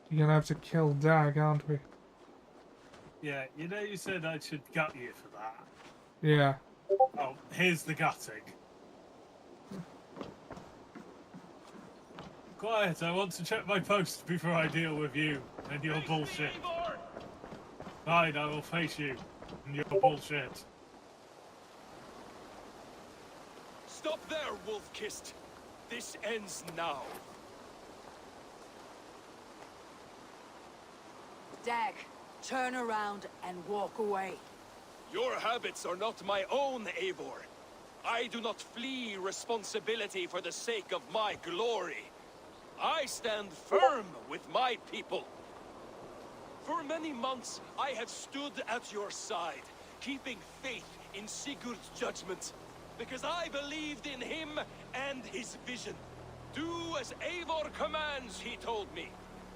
You're gonna have to kill Dag, aren't we? Yeah, you know you said I should gut you for that. Yeah. Oh, here's the gutting. Quiet, I want to check my post before I deal with you and your bullshit. Fine, I will face you and your bullshit. Stop there, Wolf-Kissed. This ends now. Dag, turn around and walk away. Your habits are not my own, Eivor. I do not flee responsibility for the sake of my glory. I stand firm with my people. For many months, I have stood at your side, keeping faith in Sigurd's judgment, because I believed in him and his vision. Do as Eivor commands, he told me.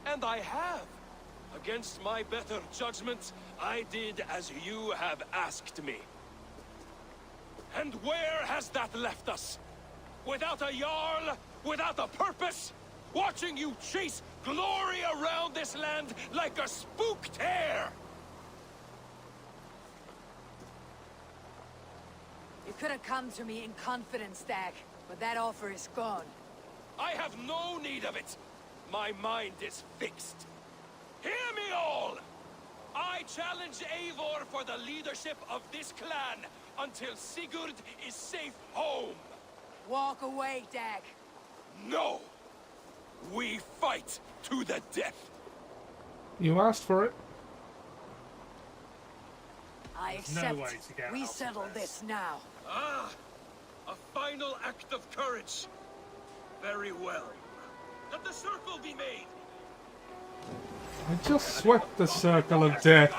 And I have. Against my better judgment, I did as you have asked me. And where has that left us? Without a Jarl? Without a purpose? Watching you chase glory around this land like a spooked hare! You could have come to me in confidence, Dag, but that offer is gone. I have no need of it. My mind is fixed. Hear me all! I challenge Eivor for the leadership of this clan until Sigurd is safe home. Walk away, Dag. No! We fight to the death. You asked for it. I There's no accept. way to get We out of settle this now. Ah! A final act of courage. Very well. Let the circle be made. I just swept the circle of death.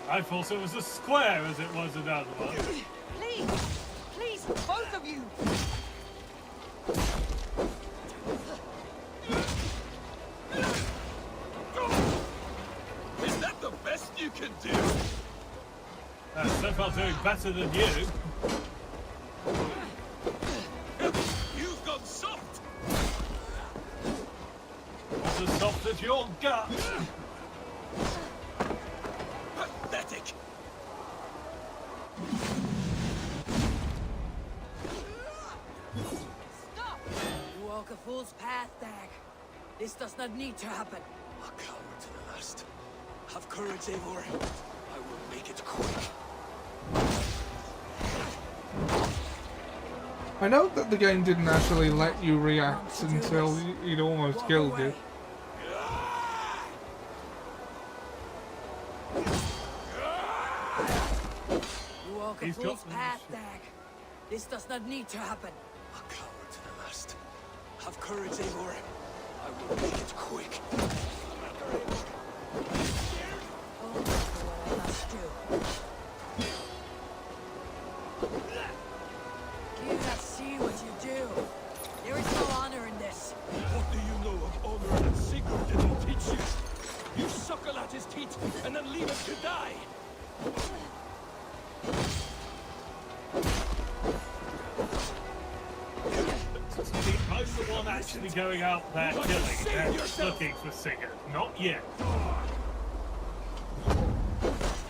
I thought it was as square as it was another one. Please! Please, both of you! Is that the best you can do? So far doing better than you. You've gone soft. Not as soft as your gut. Pathetic. Stop! You walk a fool's path, Dag. This does not need to happen. A coward to the last. Have courage, Eivor. I will make it quick. I know that the game didn't actually let you react until he'd almost killed you. You walk a fool's path, Dag. This does not need to happen. A coward to the last. Have courage, Eivor. I will make it quick. I must do. Do you not see what you do? There is no honor in this. What do you know of honor that Sigurd didn't teach you? You suckle at his teeth and then leave him to die. I'm the one actually going out there killing and looking for Sigurd, not you.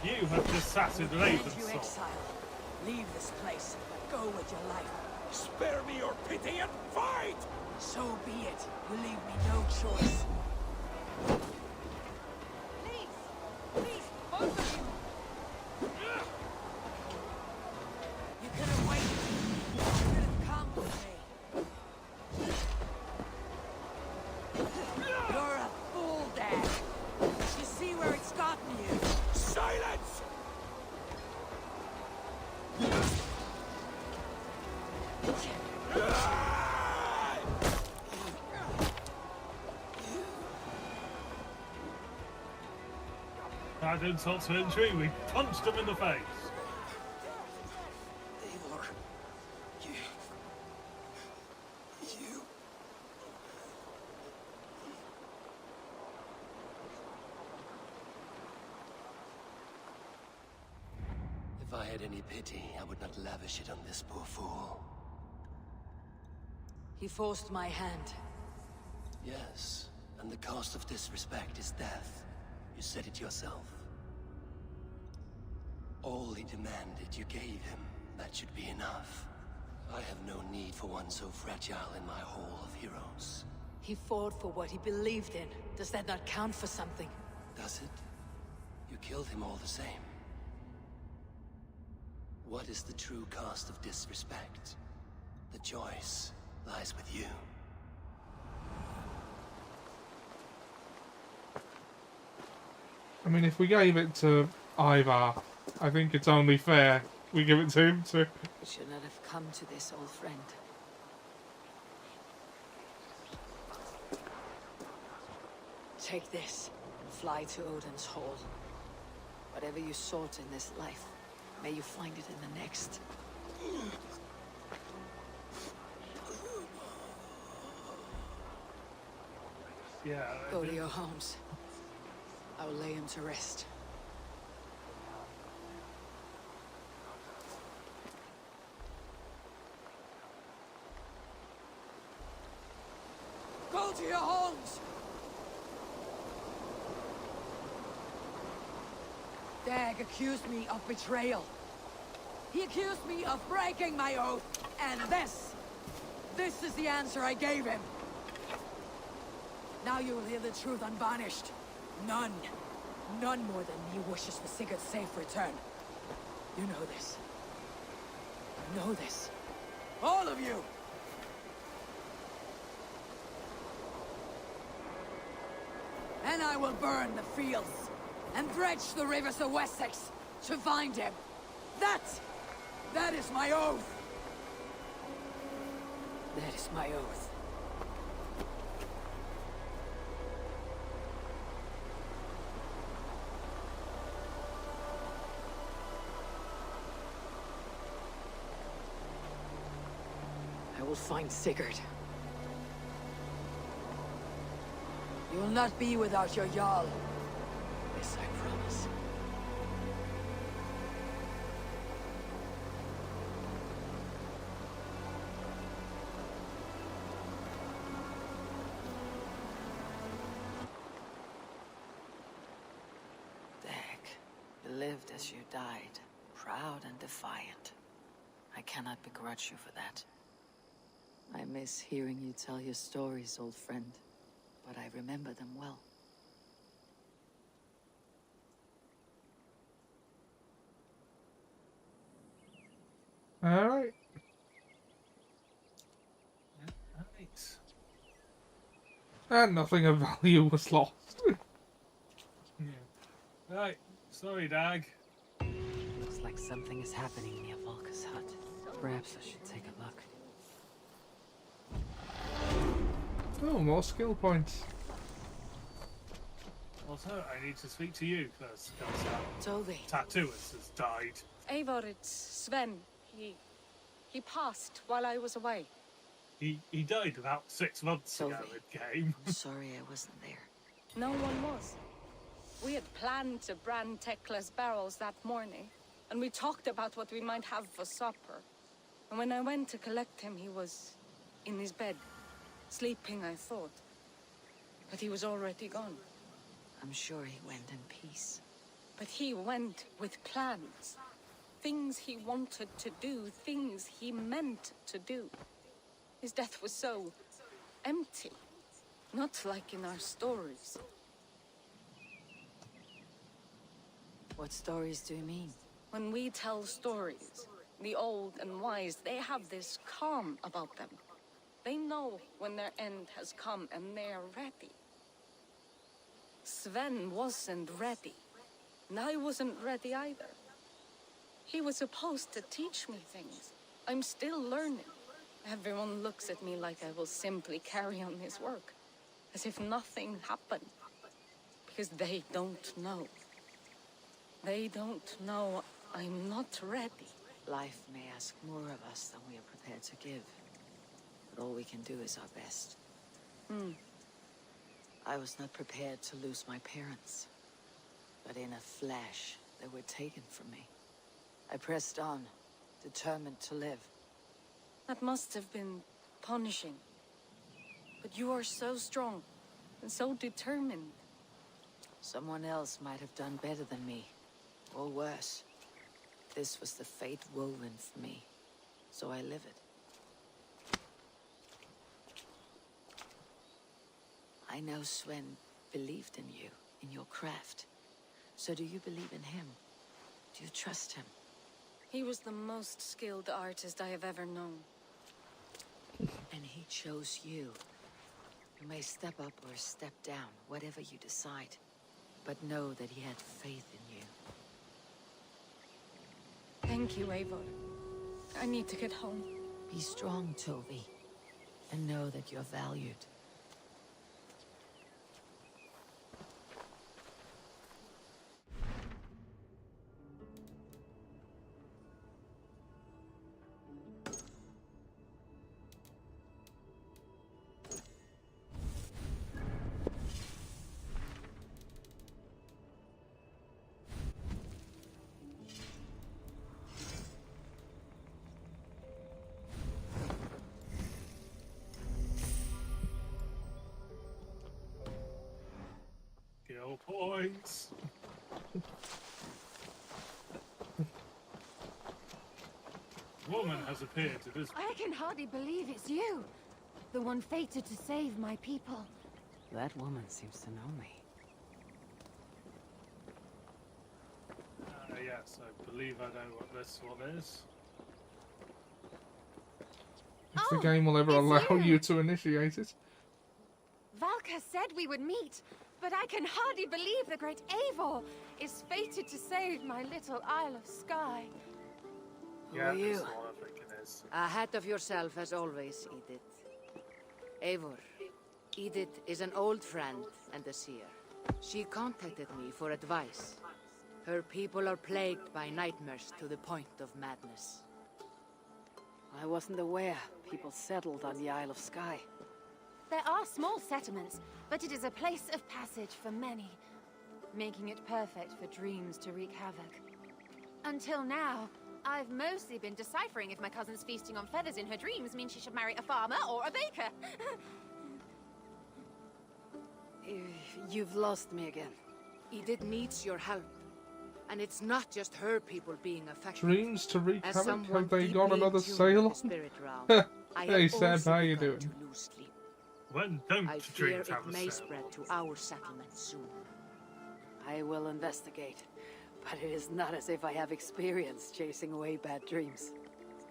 You have just sat in You Ravensthorpe. exile. Leave this place. Go with your life. Spare me your pity and fight! So be it. You leave me no choice. Please, both of you. You could have waited. You could have come with me. You're a fool, Dad. You see where it's gotten you. Silence! That insult to injury, we punched him in the face. Eivor, you... If I had any pity, I would not lavish it on this poor fool. He forced my hand. Yes, and the cost of disrespect is death. You said it yourself. All he demanded, you gave him. That should be enough. I have no need for one so fragile in my hall of heroes. He fought for what he believed in. Does that not count for something? Does it? You killed him all the same. What is the true cost of disrespect? The choice lies with you. I mean, if we gave it to Ivar, I think it's only fair we give it to him too. It should not have come to this, old friend. Take this and fly to Odin's Hall. Whatever you sought in this life, may you find it in the next. Yeah. Go to your homes. I will lay him to rest. Go to your homes! Dag accused me of betrayal. He accused me of breaking my oath, and this is the answer I gave him. Now you will hear the truth unvarnished. None more than me wishes for Sigurd's safe return. You know this. You know this. All of you! And I will burn the fields. and dredge the rivers of Wessex to find him. That is my oath. That is my oath. I will find Sigurd. You will not be without your Jarl. This I promise. Dag, you lived as you died, proud and defiant. I cannot begrudge you for that. I miss hearing you tell your stories, old friend, but I remember them well. Alright. Nice. And nothing of value was lost. Yeah. Right. Sorry, Dag. Looks like something is happening near Volka's hut. Perhaps I should take a look. Oh, more skill points. Also, I need to speak to you first, because Toby. Tattooist has died. Eivor, it's Sven. He passed while I was away. He died about 6 months ago in game. I'm sorry I wasn't there. No one was. We had planned to brand Tekla's barrels that morning, and we talked about what we might have for supper. And when I went to collect him, he was in his bed. Sleeping, I thought. But he was already gone. I'm sure he went in peace. But he went with plans. Things he wanted to do, things he meant to do. His death was so empty. Not like in our stories. What stories do you mean? When we tell stories, the old and wise, they have this calm about them. They know when their end has come and they're ready. Sven wasn't ready. And I wasn't ready either. He was supposed to teach me things. I'm still learning. Everyone looks at me like I will simply carry on his work. As if nothing happened. Because they don't know. They don't know I'm not ready. Life may ask more of us than we are prepared to give. But all we can do is our best. I was not prepared to lose my parents. But in a flash, they were taken from me. I pressed on, determined to live. That must have been punishing. But you are so strong and so determined. Someone else might have done better than me, or worse. This was the fate woven for me, so I live it. I know Sven believed in you, in your craft. So do you believe in him? Do you trust him? He was the most skilled artist I have ever known. And he chose you. You may step up or step down, whatever you decide. But know that he had faith in you. Thank you, Eivor. I need to get home. Be strong, Toby. And know that you're valued. Skill points. Woman has appeared at this. I can hardly believe it's you. The one fated to save my people. That woman seems to know me. Yes, I believe I know what this one is. If the game will ever allow you to initiate it. Valka said we would meet. But I can hardly believe the great Eivor is fated to save my little Isle of Skye. Who are you? That's what I think it is. Ahead of yourself as always, Edith. Eivor. Edith is an old friend and a seer. She contacted me for advice. Her people are plagued by nightmares to the point of madness. I wasn't aware people settled on the Isle of Skye. There are small settlements, but it is a place of passage for many, making it perfect for dreams to wreak havoc. Until now, I've mostly been deciphering if my cousin's feasting on feathers in her dreams means she should marry a farmer or a baker. You've lost me again. Edith needs your help. And it's not just her people being affected. Dreams to wreak As havoc? someone Have they got deeply another in tune sail with the on? spirit realm, I Hey have Seb, also how you begun doing? to lose sleep. When don't I fear dreams it have a may sail? spread to our settlement soon. I will investigate. But it is not as if I have experience chasing away bad dreams.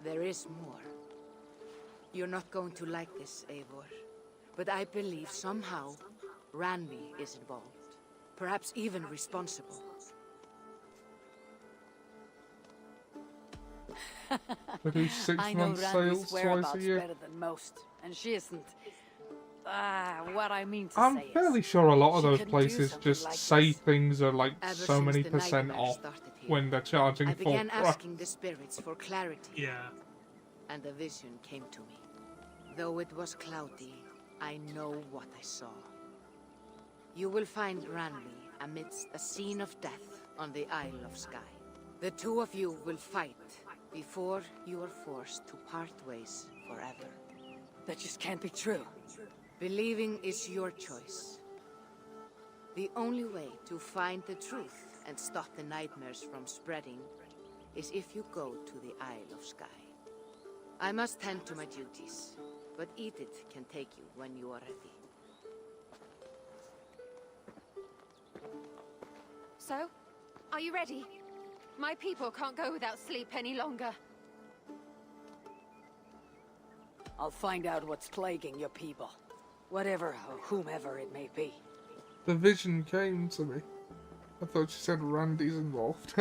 There is more. You're not going to like this, Eivor. But I believe somehow Ranvi is involved. Perhaps even responsible. They do 6 I know month Ranvi's sales twice whereabouts a year. better than most, and she isn't. What I mean to I'm say fairly is, sure a lot of she those couldn't do places something just like say this. things are like Ever so since many the percent nightmare off started here, when they're charging I full began price. asking the spirits for clarity. Yeah. And a vision came to me. Though it was cloudy, I know what I saw. You will find Ranvi amidst a scene of death on the Isle of Skye. The two of you will fight before you are forced to part ways forever. That just can't be true. Believing is your choice. The only way to find the truth and stop the nightmares from spreading is if you go to the Isle of Skye. I must tend to my duties, but Edith can take you when you are ready. So, are you ready? My people can't go without sleep any longer. I'll find out what's plaguing your people. Whatever or whomever it may be. The vision came to me. I thought she said Randy's involved.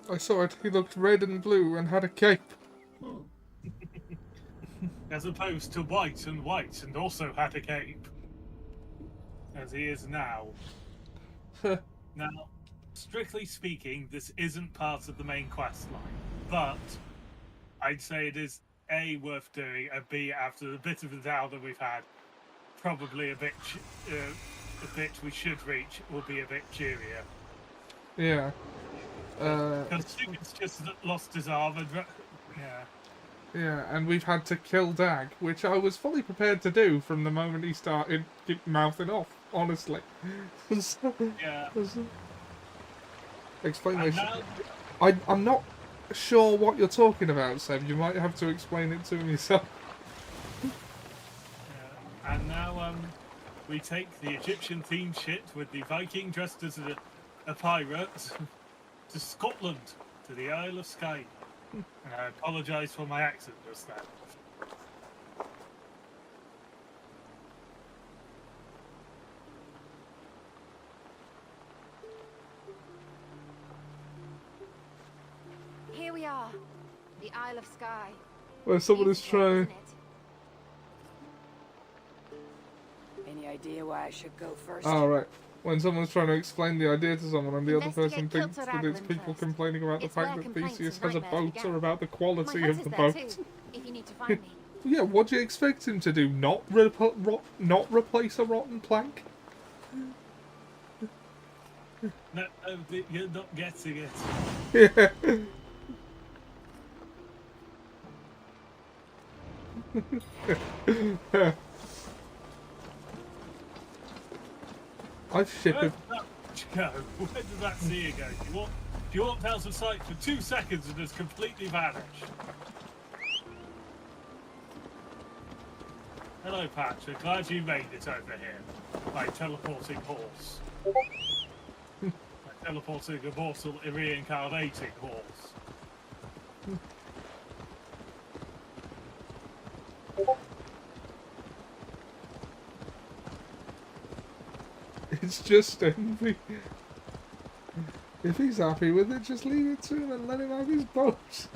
I saw it. He looked red and blue and had a cape. As opposed to white and also had a cape. As he is now. Now, strictly speaking, this isn't part of the main quest line, but I'd say it is A, worth doing, and B, after the bit of the down that we've had, probably a bit we should reach will be a bit cheerier. Yeah. Because it's just lost his arm and... Yeah. Yeah, and we've had to kill Dag, which I was fully prepared to do from the moment he started mouthing off, honestly. Yeah. Explanation. I'm not sure what you're talking about, Seb. You might have to explain it to me yourself. And now we take the Egyptian-themed shit with the Viking dressed as a pirate to Scotland, to the Isle of Skye. And I apologise for my accent just then. Here we are, the Isle of Skye. Where someone is trying. Any idea why I should go first? Oh, right. When someone's trying to explain the idea to someone and the other person Investigate thinks Kilter that it's Raglan people first. complaining about the It's where fact that complaints Theseus and has a nightmares boat began. or about the My quality hut of is the there boat. too, if you need to find me. Yeah, what do you expect him to do? Not replace a rotten plank? No, you're not getting it. Yeah. I've shipped. Where did that go? Where did that seer go? She walked out of sight for 2 seconds and has completely vanished. Hello, Patrick. Glad you made it over here. By teleporting horse. By teleporting a mortal reincarnating horse. It's just envy. If he's happy with it, just leave it to him and let him have his boat.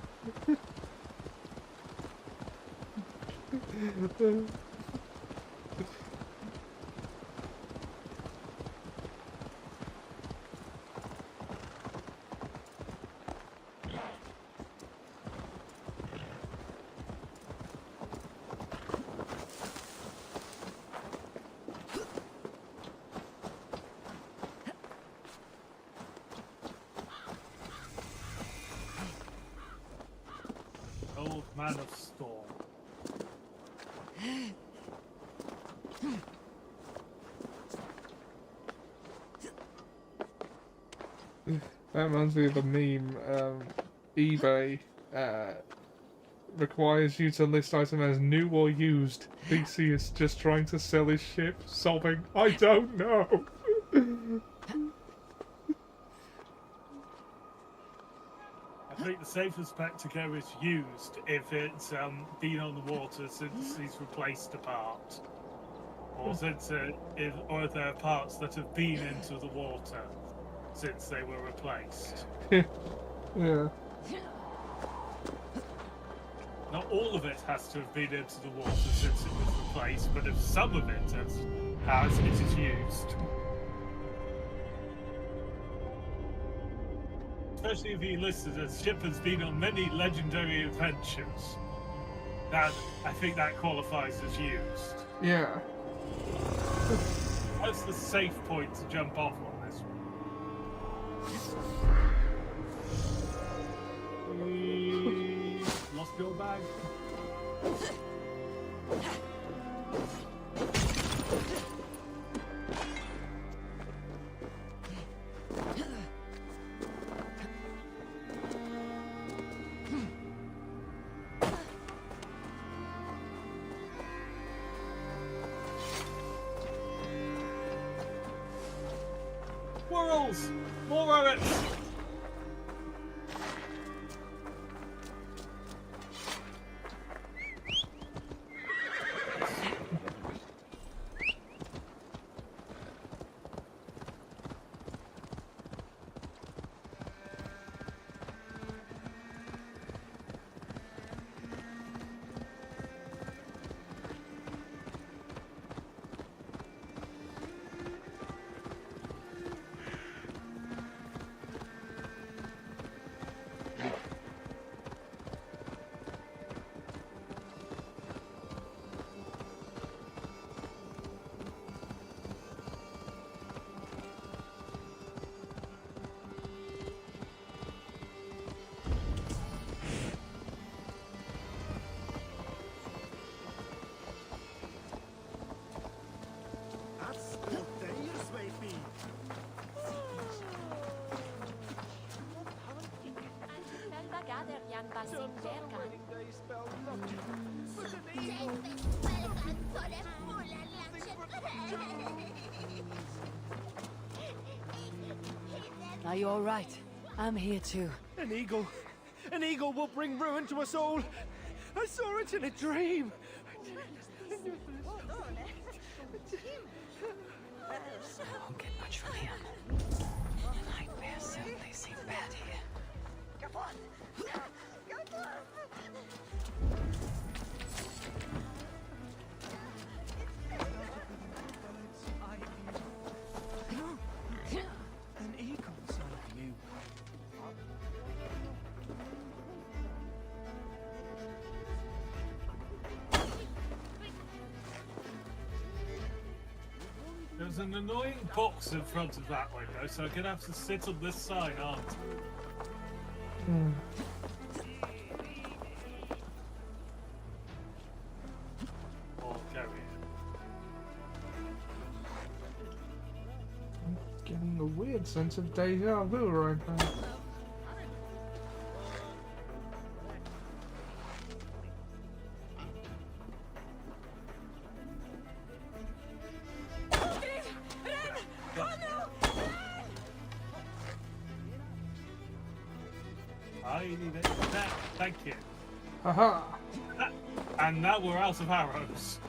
Old man of storm. That reminds me of a meme. eBay requires you to list item as new or used. BC is just trying to sell his ship, sobbing, I don't know. I think the safest bet to go is used if it's been on the water since he's replaced a part. Or since or if there are parts that have been into the water since they were replaced. Yeah. Not all of it has to have been into the water since it was replaced, but if some of it has, it is used. Especially if he listed as ship has been on many legendary adventures. That I think that qualifies as used. Yeah. That's the safe point to jump off on this one. Lost your bag. Squirrels! More rabbits! Are you all right? I'm here too. An eagle. An eagle will bring ruin to us all. I saw it in a dream. I won't get much from him. Nightmares certainly seem bad here. An eagle, son of you. There's an annoying box in front of that window, so I'm gonna have to sit on this side, aren't I? Hmm. Or carry Getting a weird sense of deja vu right now. I need it. Thank you. Haha! And now we're out of arrows.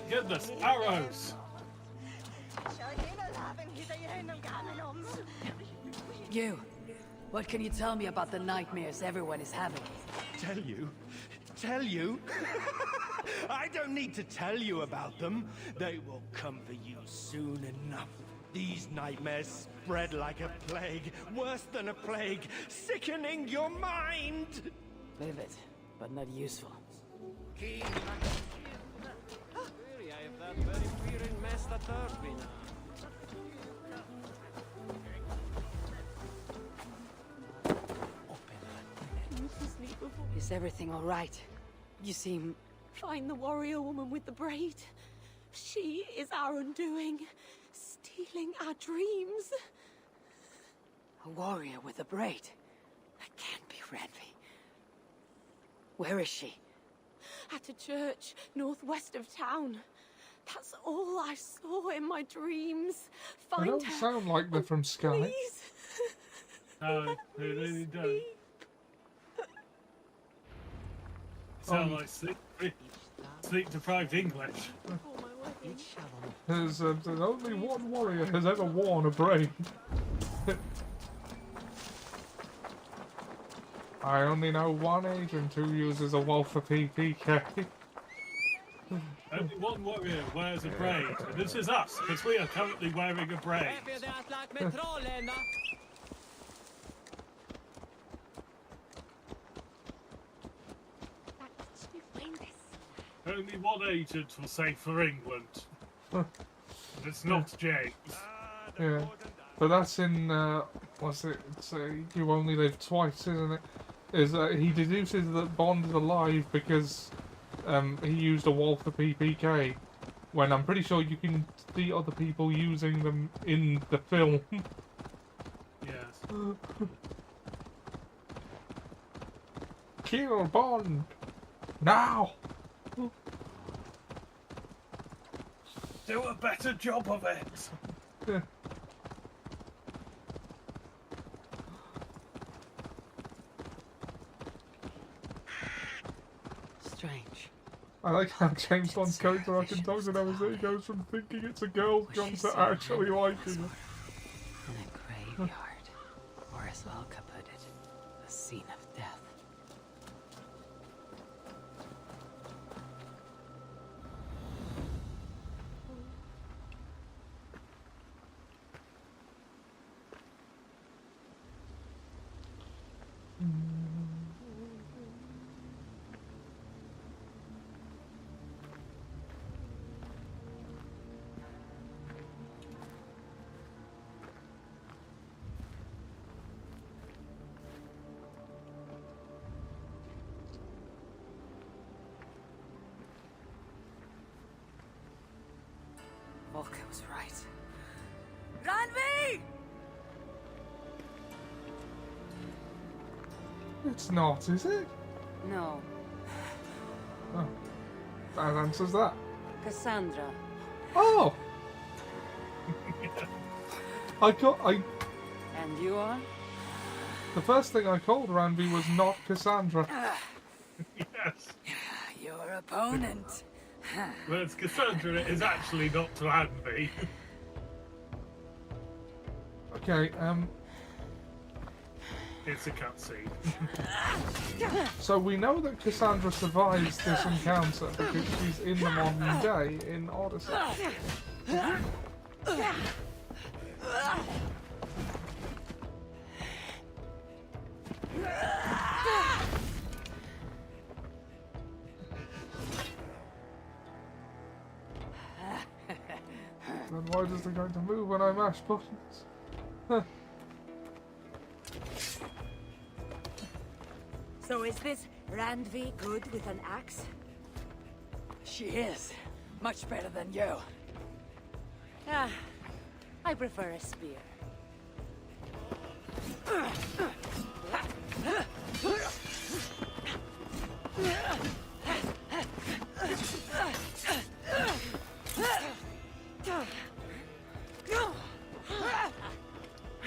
goodness, arrows! You, what can you tell me about the nightmares everyone is having? Tell you? Tell you? I don't need to tell you about them. They will come for you soon enough. These nightmares spread like a plague, worse than a plague, sickening your mind! Vivid, but not useful. Is everything all right? You seem... Find the warrior woman with the braid. She is our undoing, stealing our dreams. A warrior with a braid? That can't be Ranvi. Where is she? At a church northwest of town. That's all I saw in my dreams. They Find don't her. sound like they're from Sky. Please. No, they really don't. Sound like sleep-deprived English. There's only one warrior has ever worn a braid. I only know one agent who uses a wolf for PPK. Only one warrior wears a braid, and this is us, because we are currently wearing a braid. Only one agent will say for England. And it's not James. Yeah, but that's in, what's it, it's, You Only Live Twice, isn't it? He deduces that Bond is alive because he used a wall for PPK, when I'm pretty sure you can see other people using them in the film. Yes. Kill Bond! Now! Do a better job of it! Yeah. Strange. I like how James Bond's character arc in Dogs and Everything goes from thinking it's a girl's gun to actually liking it. In a graveyard, or as Valka put it, a scene of death. Volker was right. Ranvi! It's not, is it? No, Oh. That answers that. Cassandra. Oh! I... And you are? The first thing I called Ranvi was not Cassandra. Yes. Your opponent. Whereas Cassandra is actually not Ranvi. Okay, It's a cutscene. so we know that Cassandra survives this encounter because she's in the modern day in Odyssey. Then why does it going to move when I mash buttons? Huh. So is this Ranvi good with an axe? She is. Much better than you. Ah, I prefer a spear.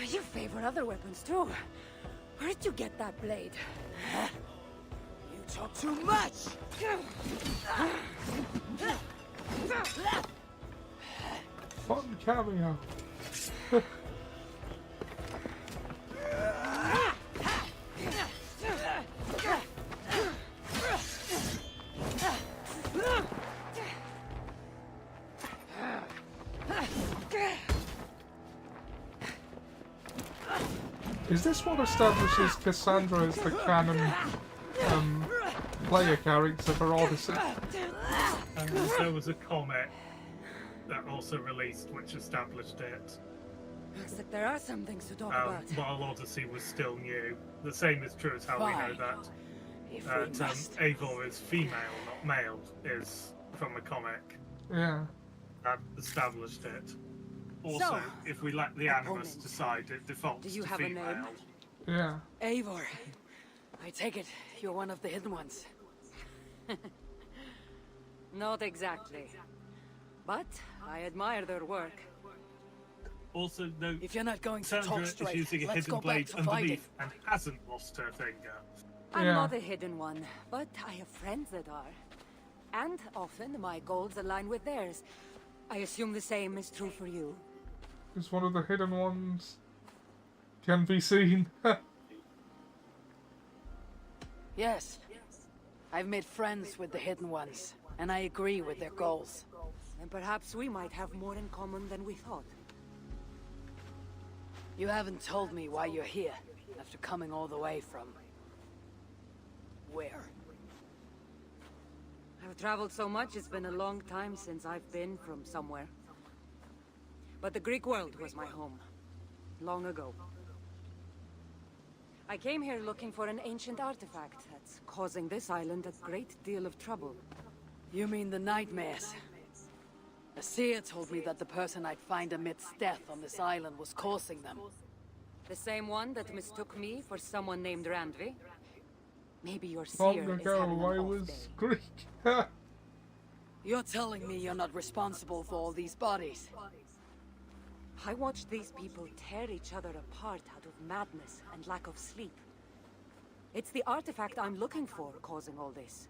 You favor other weapons too. Where did you get that blade? You talk too much! Fun cameo. Is this what establishes Cassandra as the canon player character for Odyssey? And there was a comic that also released which established it. Looks like there are some things to talk about. While Odyssey was still new. The same is true as how we know that Eivor is female, not male, is from a comic. Yeah. That established it. Also, So, if we let the animus decide, it defaults do you to have a female. name? Yeah. Eivor, I take it you're one of the hidden ones. Not exactly. But I admire their work. Also, no, if you're not going to Sandra talk is straight, using a let's hidden go back blade to fighting. underneath and hasn't lost her finger. I'm Yeah. not a hidden one, but I have friends that are. And often my goals align with theirs. I assume the same is true for you. Because one of the hidden ones can be seen. Yes. I've made friends with the hidden ones, and I agree with their goals. And perhaps we might have more in common than we thought. You haven't told me why you're here, after coming all the way from... where? I've traveled so much, it's been a long time since I've been from somewhere. But the Greek world was my home. Long ago. I came here looking for an ancient artifact that's causing this island a great deal of trouble. You mean the nightmares? A seer told me that the person I'd find amidst death on this island was causing them. The same one that mistook me for someone named Randvi? Maybe your Long seer is ago, having an I off was day. Greek. You're telling me you're not responsible for all these bodies? I watched these people tear each other apart out of madness and lack of sleep. It's the artifact I'm looking for causing all this.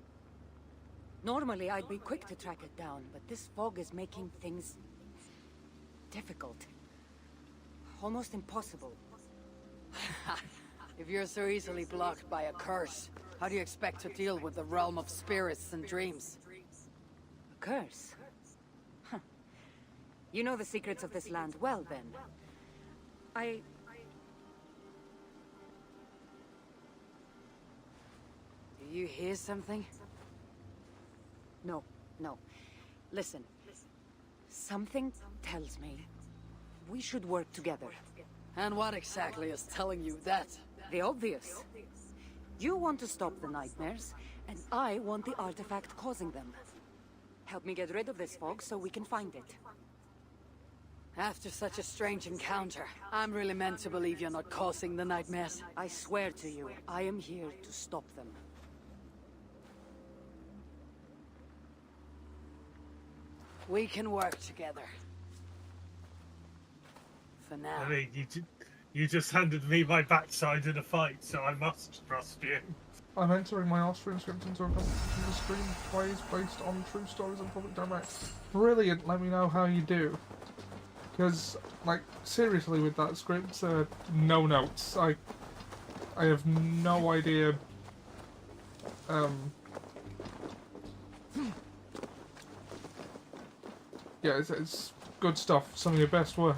Normally, I'd be quick to track it down, but this fog is making things... difficult. Almost impossible. If you're so easily blocked by a curse, how do you expect to deal with the realm of spirits and dreams? A curse? Huh. You know the secrets of this land well, then. Do you hear something? No. Listen. Something tells me we should work together. And what exactly is telling you that? The obvious. You want to stop the nightmares, and I want the artifact causing them. Help me get rid of this fog so we can find it. After such a strange encounter, I'm really meant to believe you're not causing the nightmares. I swear to you, I am here to stop them. We can work together. For now. I mean, you just handed me my backside in a fight, so I must trust you. I'm entering my Austrian script into a competition to screenplays based on true stories and public domain. Brilliant, let me know how you do. Because, like, seriously with that script, no notes. I have no idea, yeah, it's good stuff, some of your best work.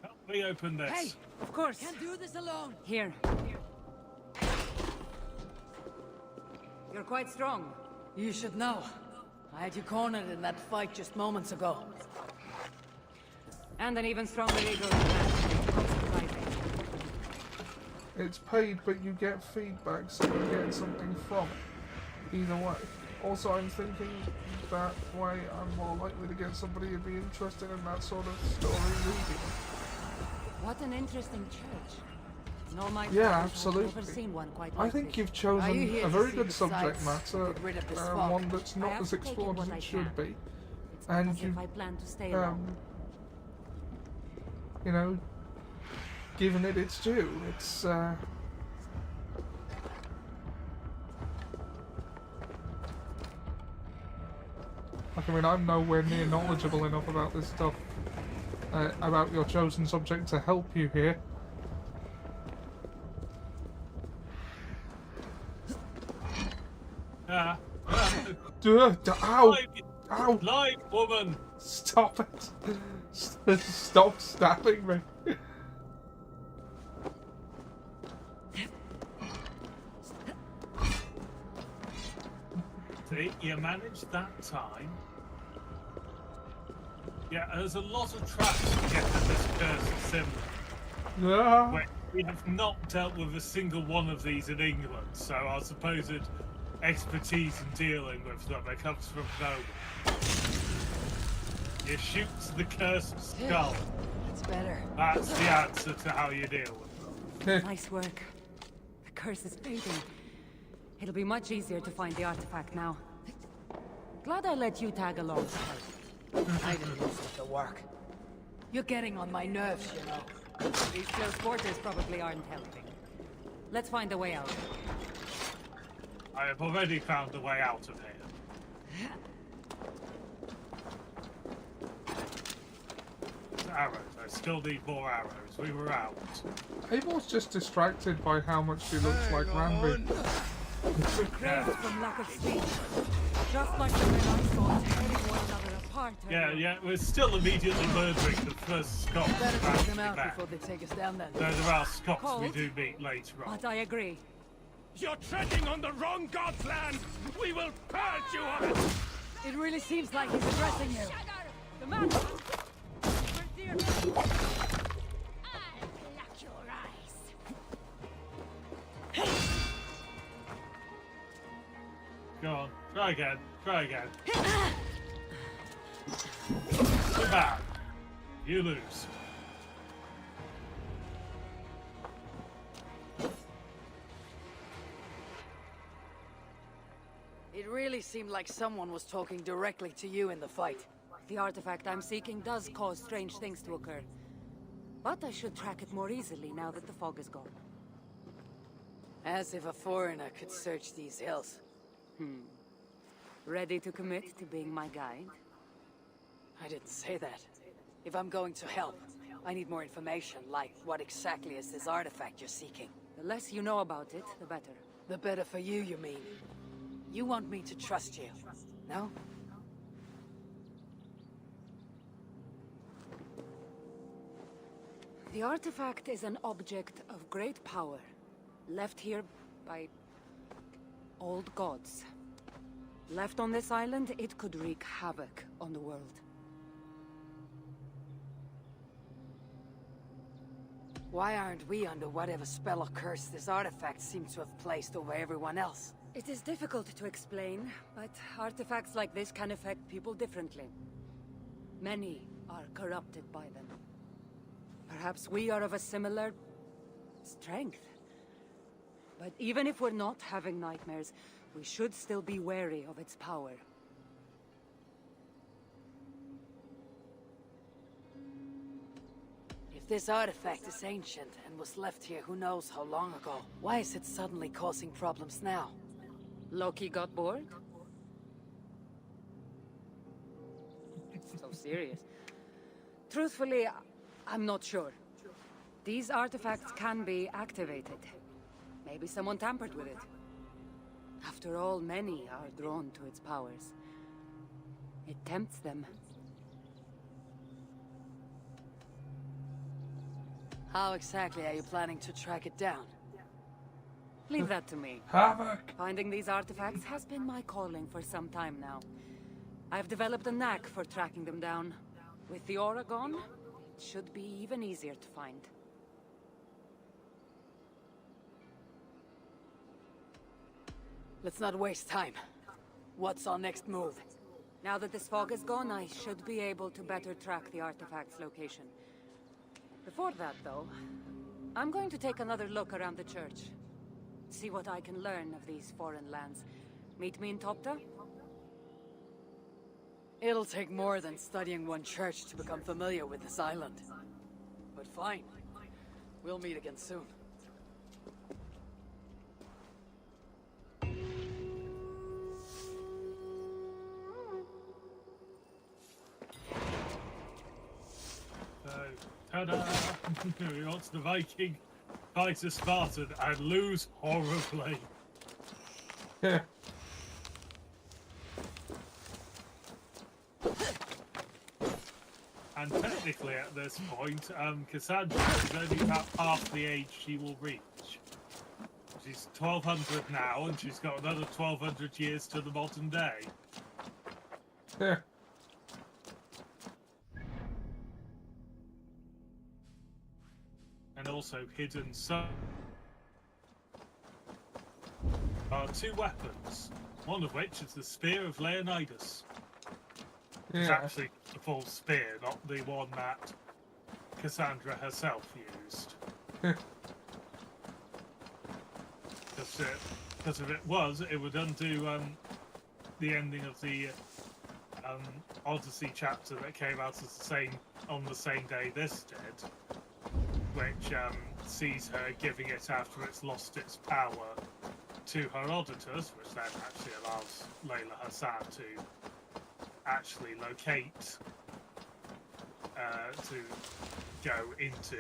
Help me open this. Hey, of course. Can't do this alone. Here. You're quite strong. You should know. I had you cornered in that fight just moments ago. And an even stronger ego. It's paid, but you get feedback, so you get something from it. Either way. Also, I'm thinking that way I'm more likely to get somebody who'd be interested in that sort of story reading. What an interesting church. In all my Yeah, travels, absolutely. I've never seen one quite I like think this. you've chosen Are you here a to very see good the subject sights, matter, get rid of this fog? one that's I not have as taken explored as what I it should can. be. It's not And as you, if I plan to stay long. you know, given it its due, it's, Like, I mean, I'm nowhere near knowledgeable enough about this stuff, about your chosen subject to help you here. Ow! Ow! Live, woman! Stop it! Stop stabbing me! See, you managed that time. Yeah, there's a lot of traps to get to this cursed symbol. Yeah. We have not dealt with a single one of these in England, so our supposed expertise in dealing with them comes from nowhere. You shoot the cursed skull. That's better. That's the answer to how you deal with them. Nice work. The curse is fading. It'll be much easier to find the artifact now. Glad I let you tag along to help. I didn't listen to work. You're getting on my nerves, you know. These close quarters probably aren't helping. Let's find a way out. I have already found a way out of here. Arrows. I still need more arrows. We were out. Abel's just distracted by how much she looks like Randy. Crazed from lack of sleep. Just like the men I saw tearing one another apart. Yeah, we're still immediately murdering the first Scots. Better take them out before they take us down then. Those are our Scots we do meet later on. But I agree. You're treading on the wrong god's land! We will purge you of it! It really seems like he's addressing you. The man! I'll black your eyes. Go on, try again, try again. Too bad. You lose. It really seemed like someone was talking directly to you in the fight. The artifact I'm seeking does cause strange things to occur. But I should track it more easily now that the fog is gone. As if a foreigner could search these hills. Ready to commit to being my guide? I didn't say that. If I'm going to help, I need more information, like what exactly is this artifact you're seeking? The less you know about it, the better. The better for you, you mean? You want me to trust you, no? The artifact is an object of great power, left here by old gods. Left on this island, it could wreak havoc on the world. Why aren't we under whatever spell or curse this artifact seems to have placed over everyone else? It is difficult to explain, but artifacts like this can affect people differently. Many are corrupted by them. Perhaps we are of a similar strength. But even if we're not having nightmares, we should still be wary of its power. If this artifact is ancient and was left here who knows how long ago, why is it suddenly causing problems now? Loki got bored? So serious. Truthfully, I'm not sure. These artifacts can be activated. Maybe someone tampered with it. After all, many are drawn to its powers. It tempts them. How exactly are you planning to track it down? Leave that to me. Havoc! Finding these artifacts has been my calling for some time now. I've developed a knack for tracking them down. With the aura gone, it should be even easier to find. Let's not waste time. What's our next move? Now that this fog is gone, I should be able to better track the artifact's location. Before that, though, I'm going to take another look around the church. See what I can learn of these foreign lands. Meet me in Topta? It'll take more than studying one church to become familiar with this island. But fine. We'll meet again soon. Ta-da! We watch the Viking fight a Spartan and lose horribly. Yeah. And technically at this point, Cassandra is only about half the age she will reach. She's 1200 now, and she's got another 1200 years to the modern day. Yeah. And also hidden some are two weapons, one of which is the Spear of Leonidas. It's Yeah. actually the full spear, not the one that Cassandra herself used. Because if it was, it would undo the ending of the Odyssey chapter that came out on the same day this did, which sees her giving it after it's lost its power to her auditors, which then actually allows Layla Hassan to actually locate, to go into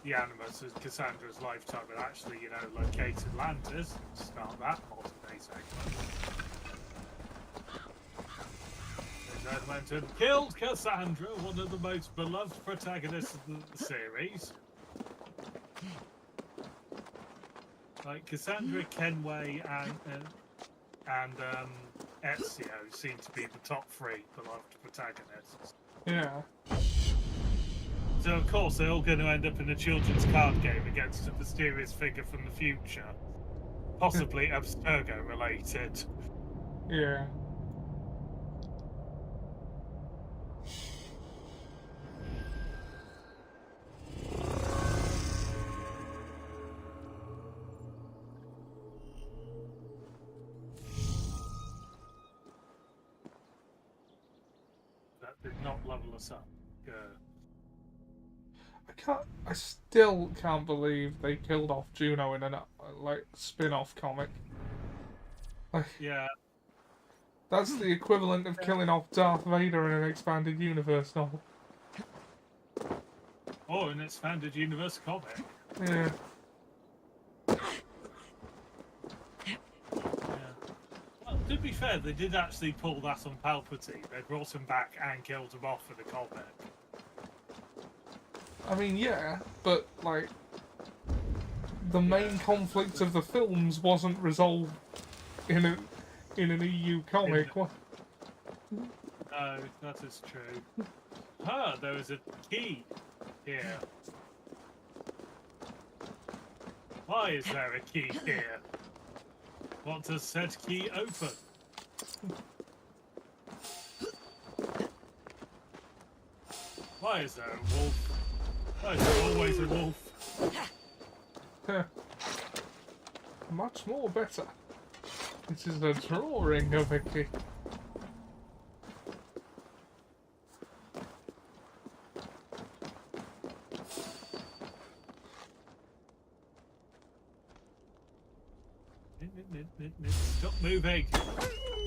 the Animus of Cassandra's lifetime and actually, locate Atlantis and start that modern day segment. They then went and killed Cassandra, one of the most beloved protagonists of the series. Like Cassandra, Kenway, and Ezio seem to be the top three beloved protagonists. Yeah. So of course they're all going to end up in a children's card game against a mysterious figure from the future, possibly Abstergo related. Yeah. That did not level us up. I still can't believe they killed off Juno in a spin-off comic. Yeah. That's the equivalent of killing off Darth Vader in an expanded universe novel. Or an expanded universe comic. Yeah. Well, to be fair, they did actually pull that on Palpatine. They brought him back and killed him off in the comic. I mean, yeah, but, the main conflict of the films wasn't resolved in an EU comic. No, that is true. There is a key here. Why is there a key here? What does said key open? Why is there a wolf? Why is there always a wolf? Much more better. This is a drawing of a key. Stop moving.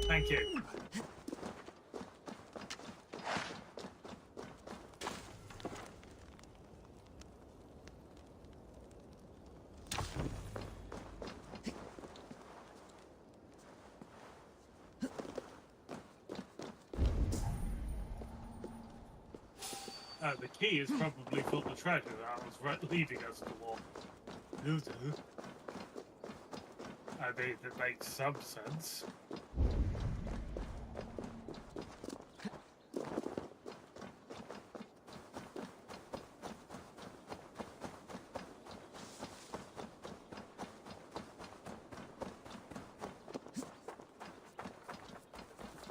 Thank you. The key is probably for the treasure that was leading us to war. I mean, that makes some sense.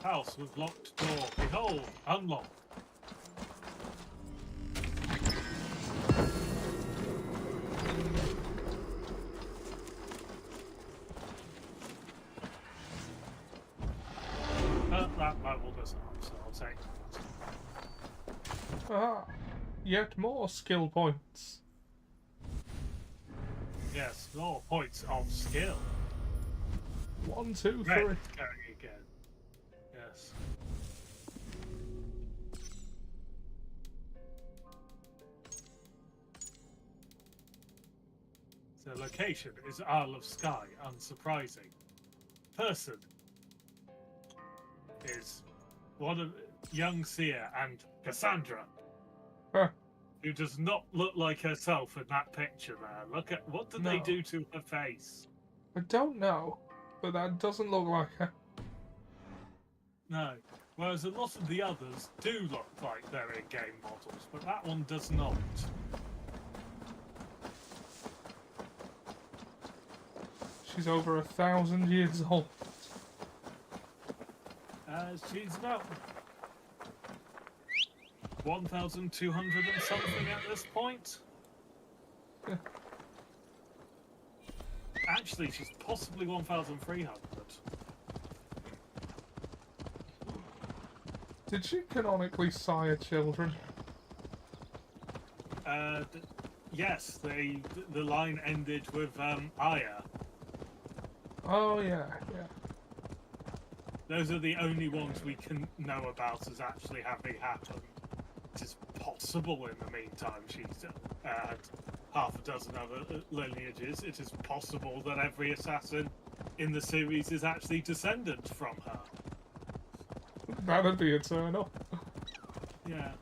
House with locked door. Behold, unlocked. That level doesn't help, so I'll take that. Ah, yet more skill points. Yes, more points of skill. 1, 2, 3. Red going again. Yes. The location is Isle of Skye, unsurprising. Person is one of young Seer and Cassandra, who does not look like herself in that picture there. Look at what did they do to her face? I don't know, but that doesn't look like her. No. Whereas a lot of the others do look like they're in-game models, but that one does not. She's over 1,000 years old. She's about 1,200 and something at this point. Actually, she's possibly 1,300. Did she canonically sire children? Yes, the line ended with Aya. Oh yeah. Those are the only ones we can know about as actually having happened. It is possible in the meantime she's had half a dozen other lineages. It is possible that every assassin in the series is actually descendant from her. That'd be eternal. Yeah.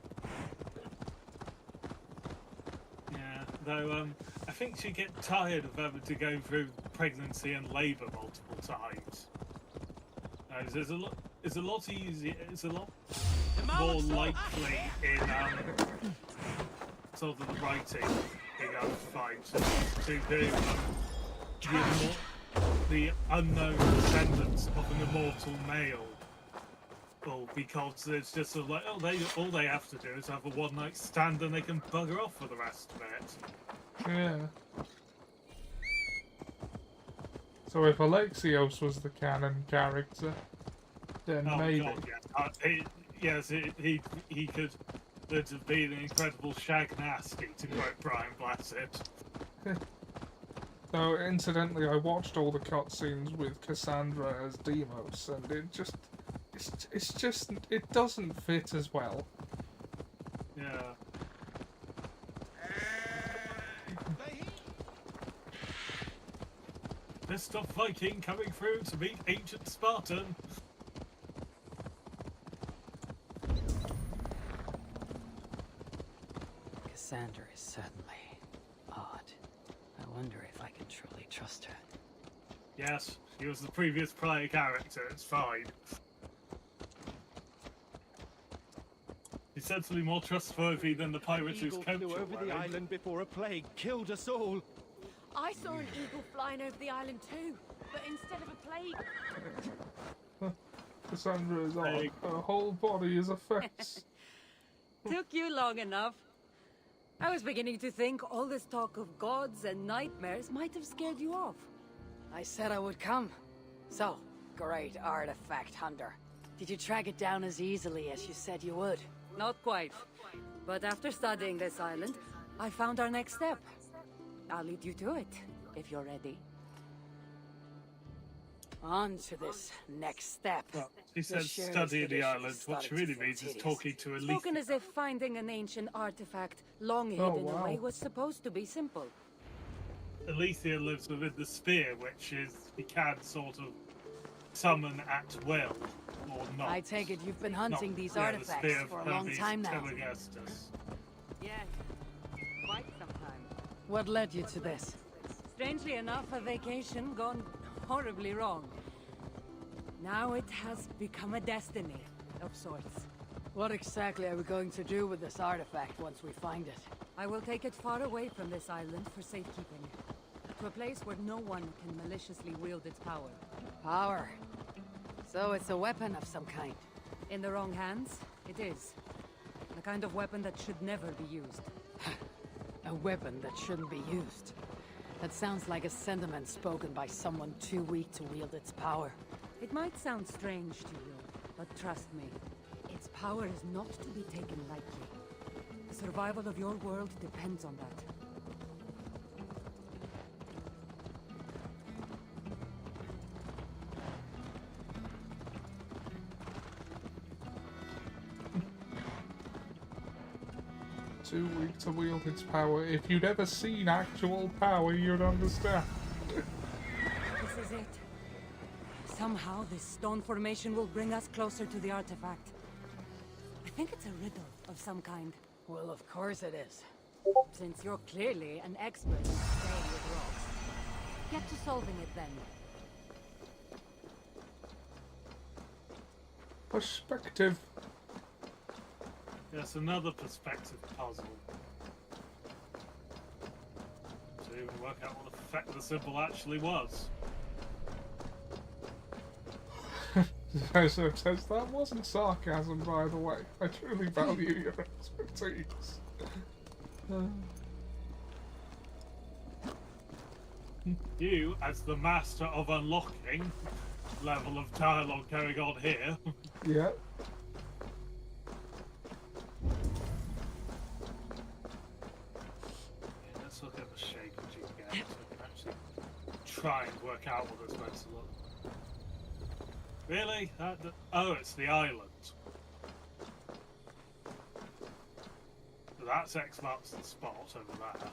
Yeah, though I think she'd get tired of having to go through pregnancy and labour multiple times. It's a lot easier, it's a lot more likely in sort of the writing thing I find to do the unknown descendants of an immortal male. Well, because it's just sort of like, all they have to do is have a one-night stand and they can bugger off for the rest of it. Yeah. So if Alexios was the canon character, then maybe. God, yes. He could have been an incredible shag nasty, to quote Brian Blessed. Though, incidentally, I watched all the cutscenes with Cassandra as Deimos, and it just... it doesn't fit as well. Yeah. Fist of Viking coming through to meet ancient Spartan. Cassandra is certainly odd. I wonder if I can truly trust her. Yes, she was the previous player character, it's fine. He's certainly more trustworthy than the pirate whose coach flew over the island before a plague killed us all. I saw an eagle flying over the island too, but instead of a plague... Cassandra is odd. Her whole body is a face. Took you long enough. I was beginning to think all this talk of gods and nightmares might have scared you off. I said I would come. So, great artifact hunter. Did you track it down as easily as you said you would? Not quite. But after studying this island, I found our next step. I'll lead you to it, if you're ready. On to this next step. Well, she said study the island. What she really means is talking to Alethea. Spoken as if finding an ancient artifact long hidden away was supposed to be simple. Alethea lives within the spear, which is he can sort of summon at will, or not. I take it you've been hunting these artifacts for a long time now. Yes, quite some time. What led you to this? Strangely enough, a vacation gone horribly wrong. Now it has become a destiny, of sorts. What exactly are we going to do with this artifact once we find it? I will take it far away from this island for safekeeping. To a place where no one can maliciously wield its power. Power? So it's a weapon of some kind? In the wrong hands, it is. The kind of weapon that should never be used. A weapon that shouldn't be used? That sounds like a sentiment spoken by someone too weak to wield its power. It might sound strange to you, but trust me, its power is not to be taken lightly. The survival of your world depends on that. too weak to wield its power. If you'd ever seen actual power, you'd understand. This is it. Somehow this stone formation will bring us closer to the artifact. I think it's a riddle of some kind. Well, of course it is. Since you're clearly an expert in staying with rocks, get to solving it then. Perspective. Yes, another perspective puzzle. To even work out what the effect the symbol actually was. So says that wasn't sarcasm, by the way. I truly value your expertise. You, as the master of unlocking, level of dialogue going on here. Yeah. Let's look at the shape that you get so we can actually try and work out what it's meant to look like. Really? Oh, it's the island. So that's X marks the spot over there.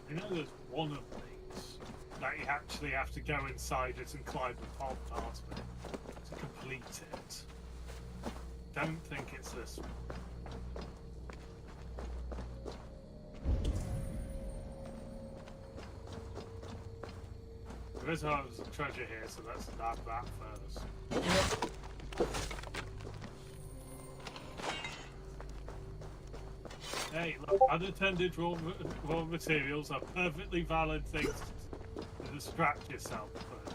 You know there's one of these that you actually have to go inside it and climb the top part of it to complete it. Don't think it's this one. There is a treasure here, so let's nab that first. Hey, look, unattended raw materials are perfectly valid things to distract yourself with.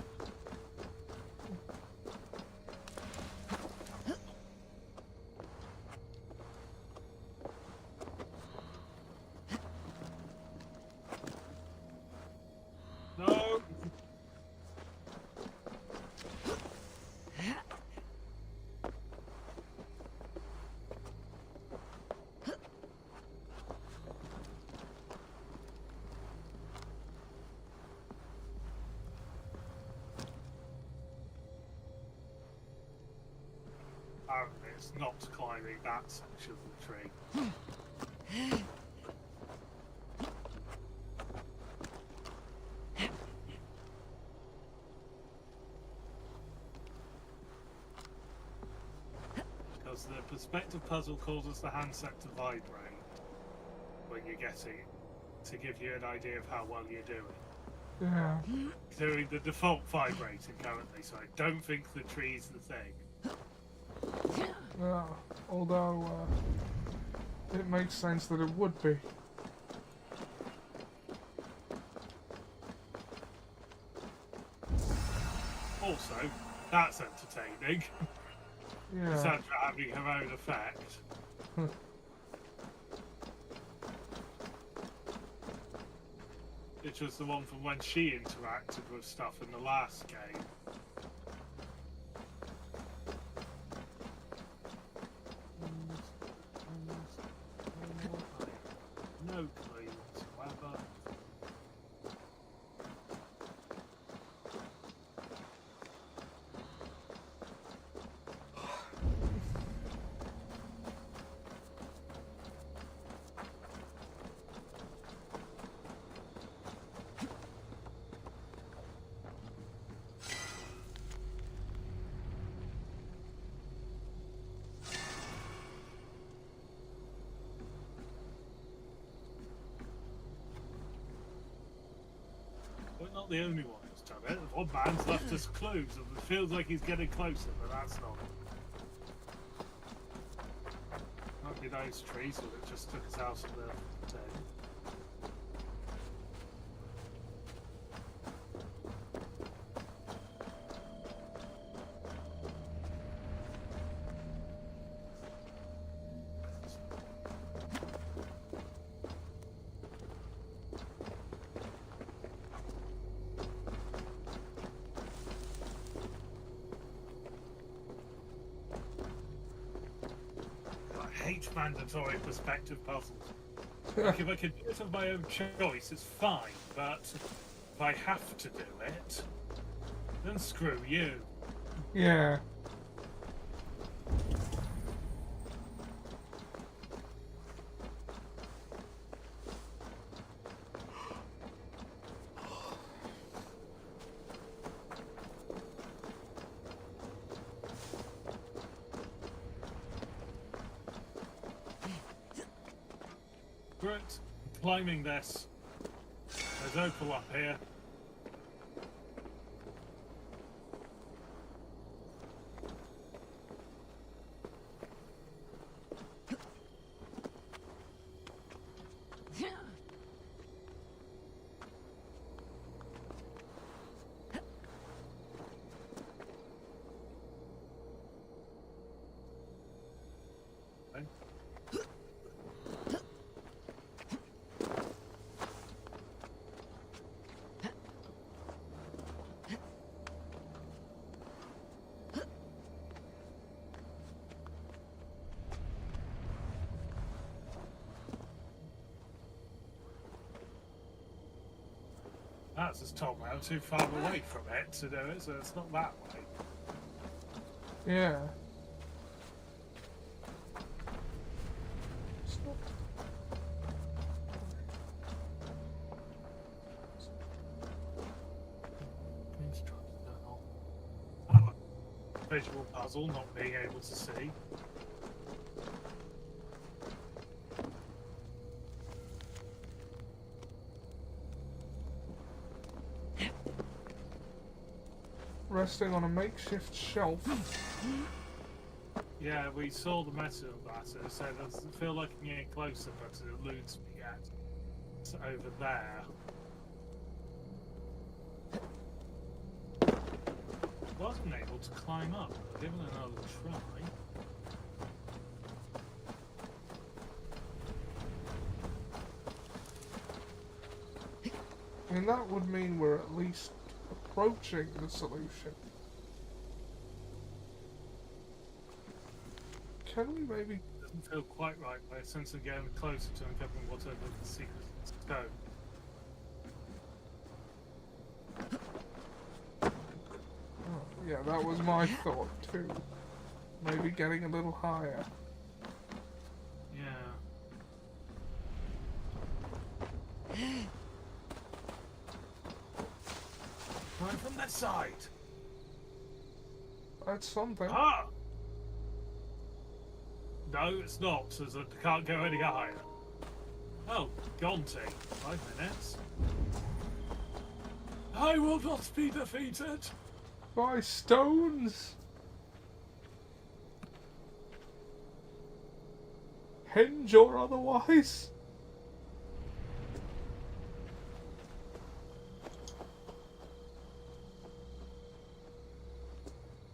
No! Apparently it's not climbing that section of the tree. Because the perspective puzzle causes the handset to vibrate when you're getting it, to give you an idea of how well you're doing. Yeah. Doing the default vibrating currently, so I don't think the tree's the thing. Yeah, although it makes sense that it would be. Also, that's entertaining. Yeah. Sandra having her own effect. Which was the one from when she interacted with stuff in the last game. No clue whatsoever. We're not the only one who's done it. One man's left us clues, and it feels like he's getting closer, but that's not. Might be those trees, or it just took us out of the day. mandatory perspective puzzles. Like, if I could do it of my own choice, it's fine, but if I have to do it, then screw you. Yeah. Right, climbing this. There's opal up here. That's just told me I'm too far away from it to do it, so it's not that way. Yeah. Visual puzzle, not being able to see. Resting on a makeshift shelf. Yeah, we saw the meta of that, so it said it doesn't feel like I'm getting closer, but it eludes me yet. It's over there. I wasn't able to climb up, but given another try. I mean, that would mean we're at least approaching the solution. Can we maybe... Doesn't feel quite right, but I sense of getting closer to uncovering whatever the secret is. Go. Oh, yeah, that was my thought too. Maybe getting a little higher. Yeah. Right from that side. That's something. Ah! No, it's not, as I can't go any higher. Oh, Gonti. 5 minutes. I will not be defeated. By stones. Henge or otherwise.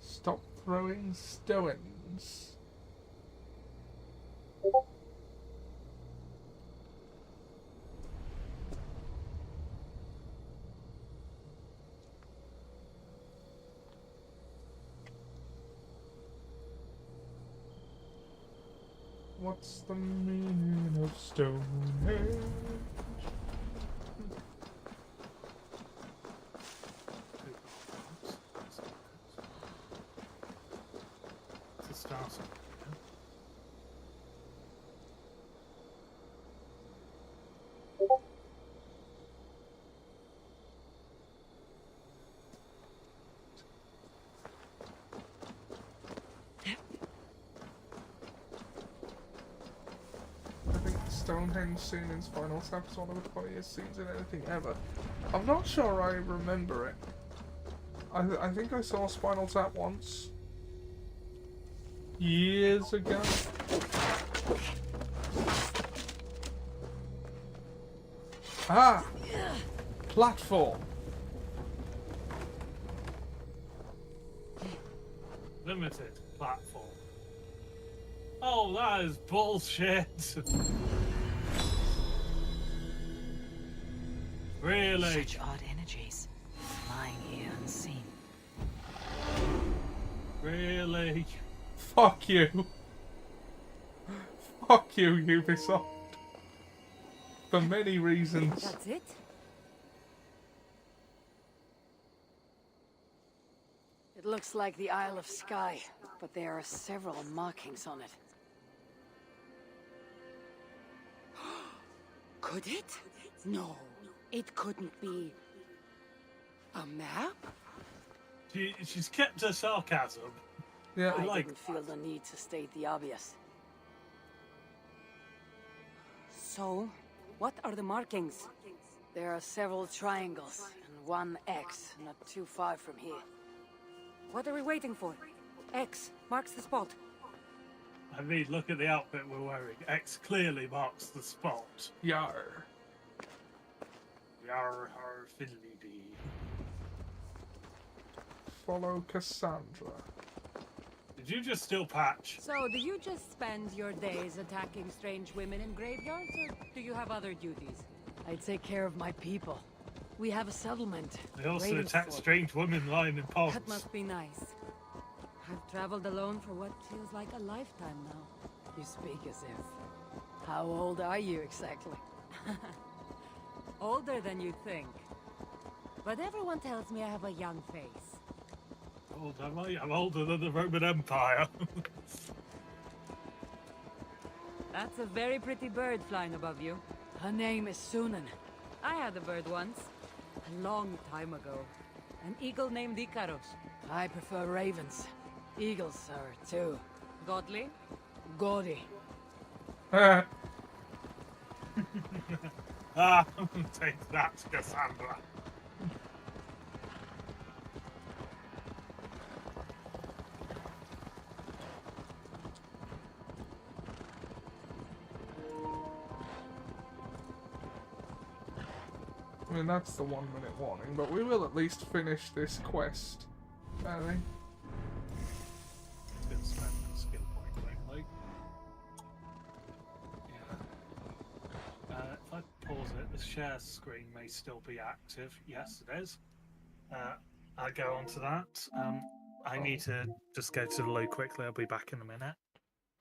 Stop throwing stones. What's the meaning of Stonehenge? It's a start. Stonehenge scene in Spinal Tap is one of the funniest scenes in anything ever. I'm not sure I remember it. I think I saw Spinal Tap once. Years ago. Ah! Platform. Limited platform. Oh, that is bullshit. Really? Such odd energies, flying here unseen. Really? Fuck you. Fuck you, Ubisoft. For many reasons. That's it? It looks like the Isle of Skye, but there are several markings on it. Could it? No, it couldn't be. A map? She's kept her sarcasm. Yeah, I didn't feel the need to state the obvious. So, what are the markings? There are several triangles and one X not too far from here. What are we waiting for? X marks the spot. I mean, look at the outfit we're wearing. X clearly marks the spot. Yar. Yar, har, fiddly-dee. Follow Cassandra. Did you just steal Patch? So, do you just spend your days attacking strange women in graveyards, or do you have other duties? I take care of my people. We have a settlement. They also Ravensford. attack strange women lying in ponds. That must be nice. I've traveled alone for what feels like a lifetime now. You speak as if. How old are you exactly? Older than you think. But everyone tells me I have a young face. Old am I? I'm older than the Roman Empire. That's a very pretty bird flying above you. Her name is Sunan. I had a bird once. A long time ago. An eagle named Icaros. I prefer ravens. Eagles are too. Godly? Gaudy. Ah, take that, Cassandra. I mean, that's the 1 minute warning, but we will at least finish this quest, I think. Good spend that skill point quickly. Yeah. If I pause it, the share screen may still be active. Yes, it is. I go on to that. I need to just go to the loo quickly. I'll be back in a minute.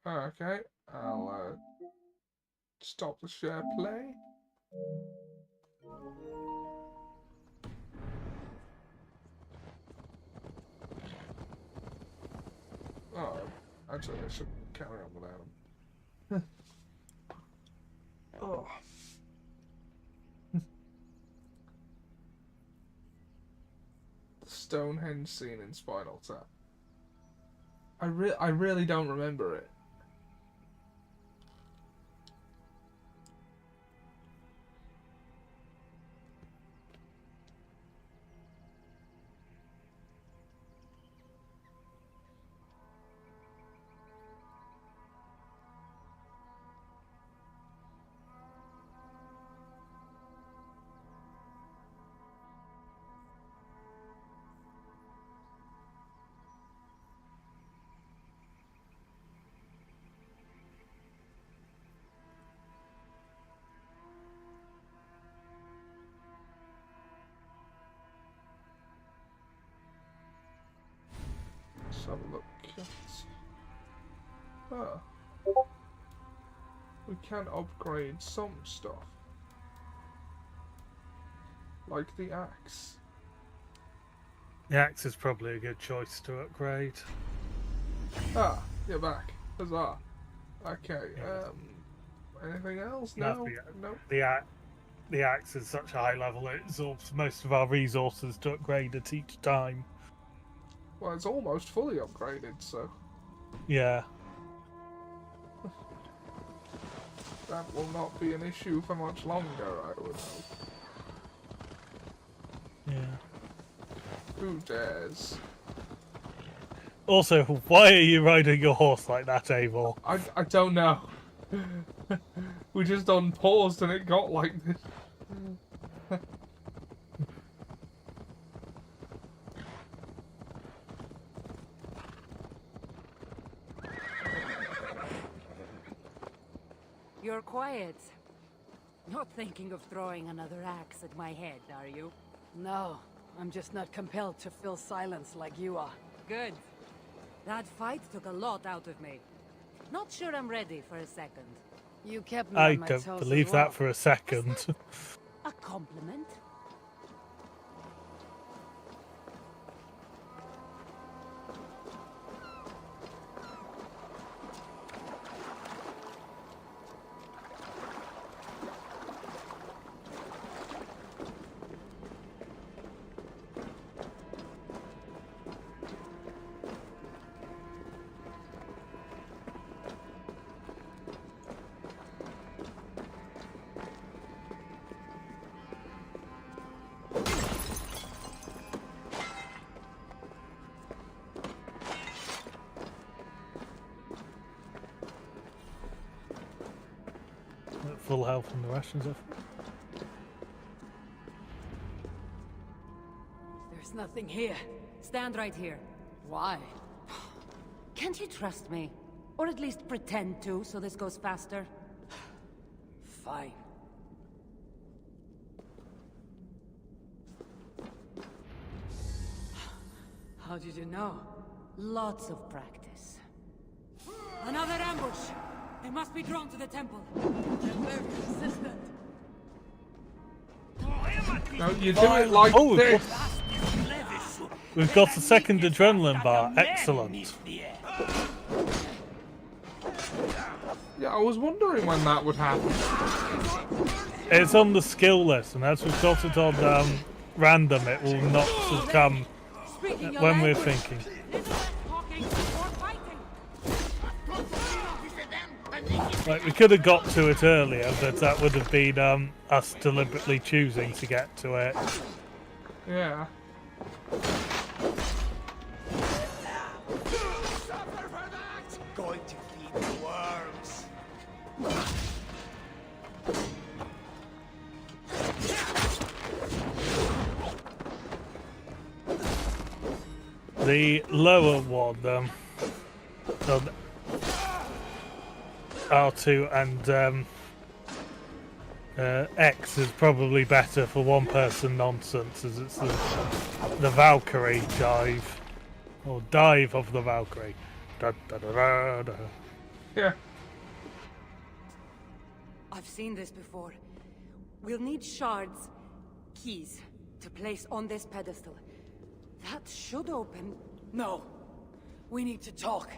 Okay, I'll stop the share play. Oh, actually, I should carry on without him. Oh. The Stonehenge scene in Spinal Tap. I really don't remember it. Let's have a look at... we can upgrade some stuff. Like the axe. The axe is probably a good choice to upgrade. Ah, you're back. Huzzah. Okay, anything else? No? No? The axe is such a high level, it absorbs most of our resources to upgrade it each time. Well, it's almost fully upgraded, so... Yeah. That will not be an issue for much longer, I would hope. Yeah. Who dares? Also, why are you riding your horse like that, Eivor? I don't know. We just unpaused and it got like this. You're quiet. Not thinking of throwing another axe at my head, are you? No, I'm just not compelled to fill silence like you are. Good. That fight took a lot out of me. Not sure I'm ready for a second. You kept me I on my don't toes believe as well. that for a second. A compliment? Full health and the rations off. There's nothing here. Stand right here. Why? Can't you trust me? Or at least pretend to, so this goes faster? Fine. How did you know? Lots of practice. Another ambush! They must be drawn to the temple. They're very resistant. No, you do it like this. We've got a second adrenaline bar. Excellent. Yeah, I was wondering when that would happen. It's on the skill list, and as we've got it on random, it will not come when we're thinking. Like, we could have got to it earlier, but that would have been us deliberately choosing to get to it. Yeah. Going to feed the worms. The lower one, so R2 and X is probably better for one-person nonsense, as it's the Valkyrie dive, or dive of the Valkyrie. Da, da, da, da, da. Yeah. I've seen this before. We'll need shards, keys, to place on this pedestal. That should open... No. We need to talk.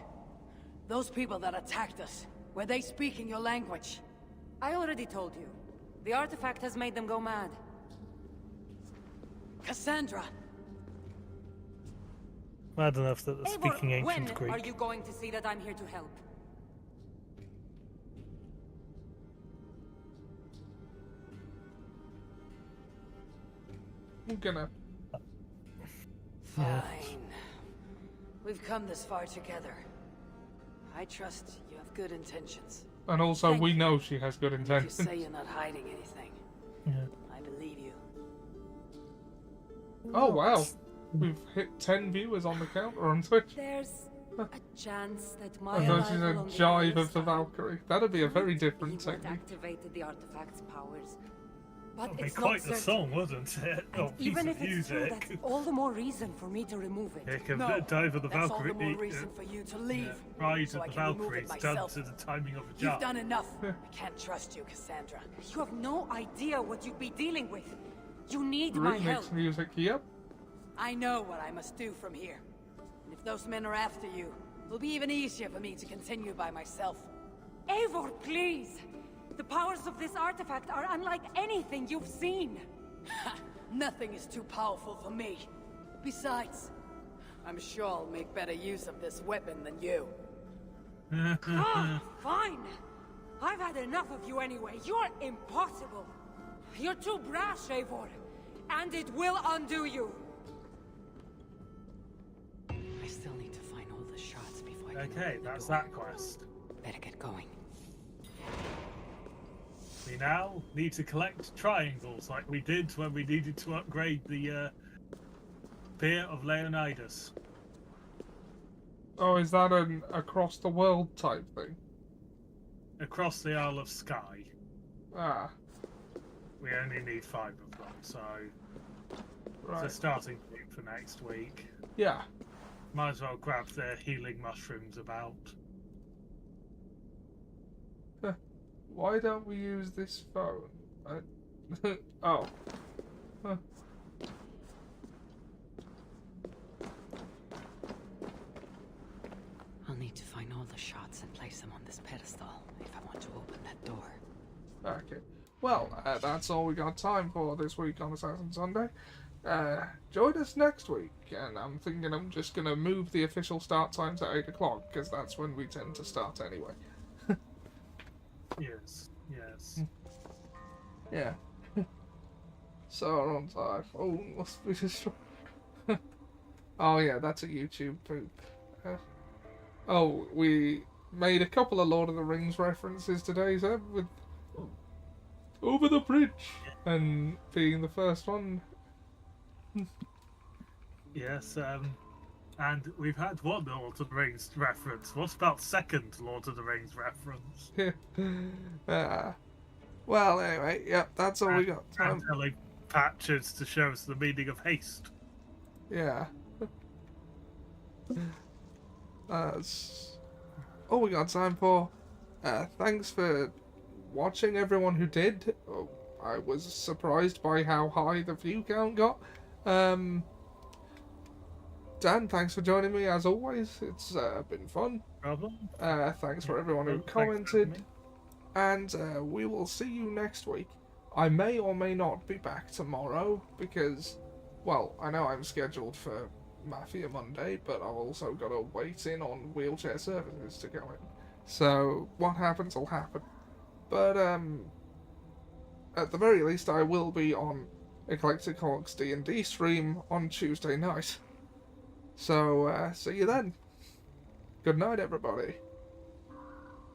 Those people that attacked us, were they speaking your language? I already told you. The artifact has made them go mad. Cassandra! Mad enough that they're speaking Eivor, ancient Greek. when are you going to see that I'm here to help? I'm gonna... Fine. We've come this far together. I trust you have good intentions. And also, we know she has good You intentions. say you're not hiding anything. Yeah. I believe you. Oh, wow. We've hit 10 viewers on the counter on Twitch. There's a chance that my I know she's a arrival on the jive other of the Valkyrie. That'd be a very different side technique. activated the artifact's powers. But That'd be it's quite not the certain. song, wasn't it? And Oh, piece even of if it's true, music. that's all the more reason for me to remove it. It can No, dive of the that's all Valkyrie. the more reason for you to leave. Rise so of I the can remove Valkyrie it is done myself. to the timing of a You've job. done enough. I can't trust you, Cassandra. You have no idea what you'd be dealing with. You need my help. Remix music, yep. I know what I must do from here. And if those men are after you, it'll be even easier for me to continue by myself. Eivor, please! The powers of this artifact are unlike anything you've seen. Nothing is too powerful for me. Besides, I'm sure I'll make better use of this weapon than you. Fine! I've had enough of you anyway. You're impossible. You're too brash, Eivor. And it will undo you. I still need to find all the shards before I can Okay, open the that's door. that quest. Better get going. We now need to collect triangles like we did when we needed to upgrade the Spear of Leonidas. Oh, is that an across the world type thing? Across the Isle of Skye. Ah. We only need 5 of them, so Right. it's a starting point for next week. Yeah. Might as well grab the healing mushrooms about. Why don't we use this phone? Oh. Huh. I'll need to find all the shots and place them on this pedestal if I want to open that door. Okay. Well, that's all we got time for this week on Assassin Sunday. Join us next week, and I'm thinking I'm just going to move the official start time to 8 o'clock, because that's when we tend to start anyway. Yes, yes. Yeah. So on time. Oh, must be just... Oh yeah, that's a YouTube poop. Oh, we made a couple of Lord of the Rings references today, Seb, with Over the Bridge, and being the first one. Yes, and we've had one Lord of the Rings reference. What about second Lord of the Rings reference? Well, anyway, yep, that's all we got time. And telling Patches to show us the meaning of haste. Yeah. That's all we got time for. Thanks for watching, everyone who did. Oh, I was surprised by how high the view count got. Dan, thanks for joining me as always. It's been fun. Problem. Thanks for everyone who commented. And we will see you next week. I may or may not be back tomorrow because, well, I know I'm scheduled for Mafia Monday, but I've also got to wait in on wheelchair services to go in. So what happens will happen. But at the very least, I will be on Eclectic Hawk's D&D stream on Tuesday night. So see you then. Good night, everybody.